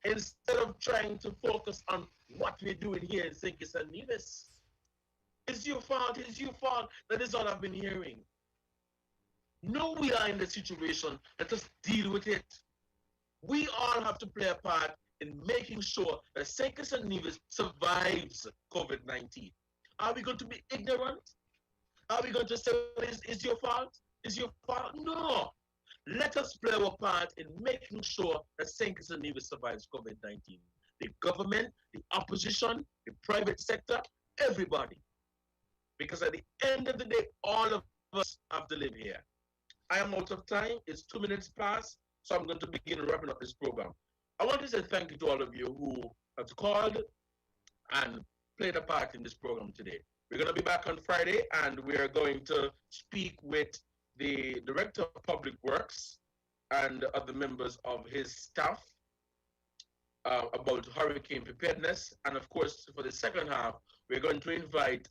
Instead of trying to focus on what we're doing here in St. Kitts and Nevis. It's your fault, that is all I've been hearing. No, we are in the situation, let us deal with it. We all have to play a part in making sure that St. Kitts and Nevis survives COVID-19. Are we going to be ignorant? Are we going to say, it's your fault? It's your fault? No. Let us play our part in making sure that St. Kitts and Nevis survives COVID-19. The government, the opposition, the private sector, everybody. Because at the end of the day, all of us have to live here. I am out of time. It's 2 minutes past, so I'm going to begin wrapping up this program. I want to say thank you to all of you who have called and played a part in this program today. We're going to be back on Friday, and we are going to speak with the Director of Public Works and other members of his staff about hurricane preparedness. And of course, for the second half, we're going to invite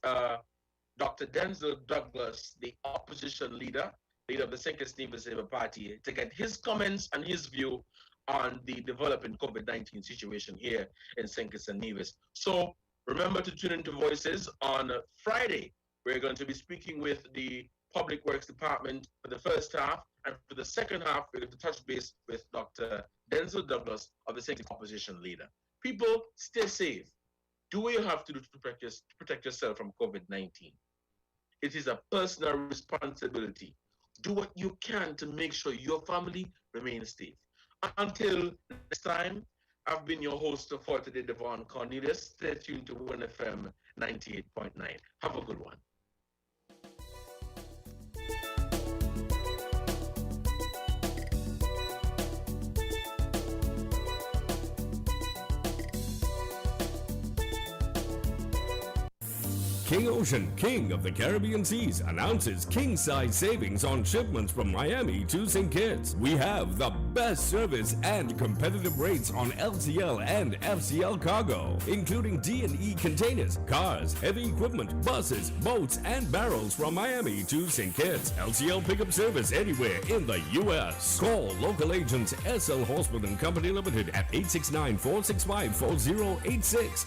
Dr. Denzel Douglas, the opposition leader of the St. Kitts Nevis Labour Party, to get his comments and his view on the developing COVID-19 situation here in St. Kitts and Nevis. So remember to tune into Voices on Friday. We're going to be speaking with the Public Works Department for the first half, and for the second half, we're going to touch base with Dr. Denzel Douglas of the St. Kitts opposition leader. People, stay safe. Do what you have to do to protect yourself from COVID-19. It is a personal responsibility. Do what you can to make sure your family remains safe. Until next time, I've been your host for today, Devon Cornelius. Stay tuned to 1FM 98.9. Have a good one.
King Ocean, king of the Caribbean seas, announces king-size savings on shipments from Miami to St. Kitts. We have the best service and competitive rates on LCL and FCL cargo, including D&E containers, cars, heavy equipment, buses, boats, and barrels from Miami to St. Kitts. LCL pickup service anywhere in the U.S. Call local agents SL Horseman and Company Limited at 869-465-4086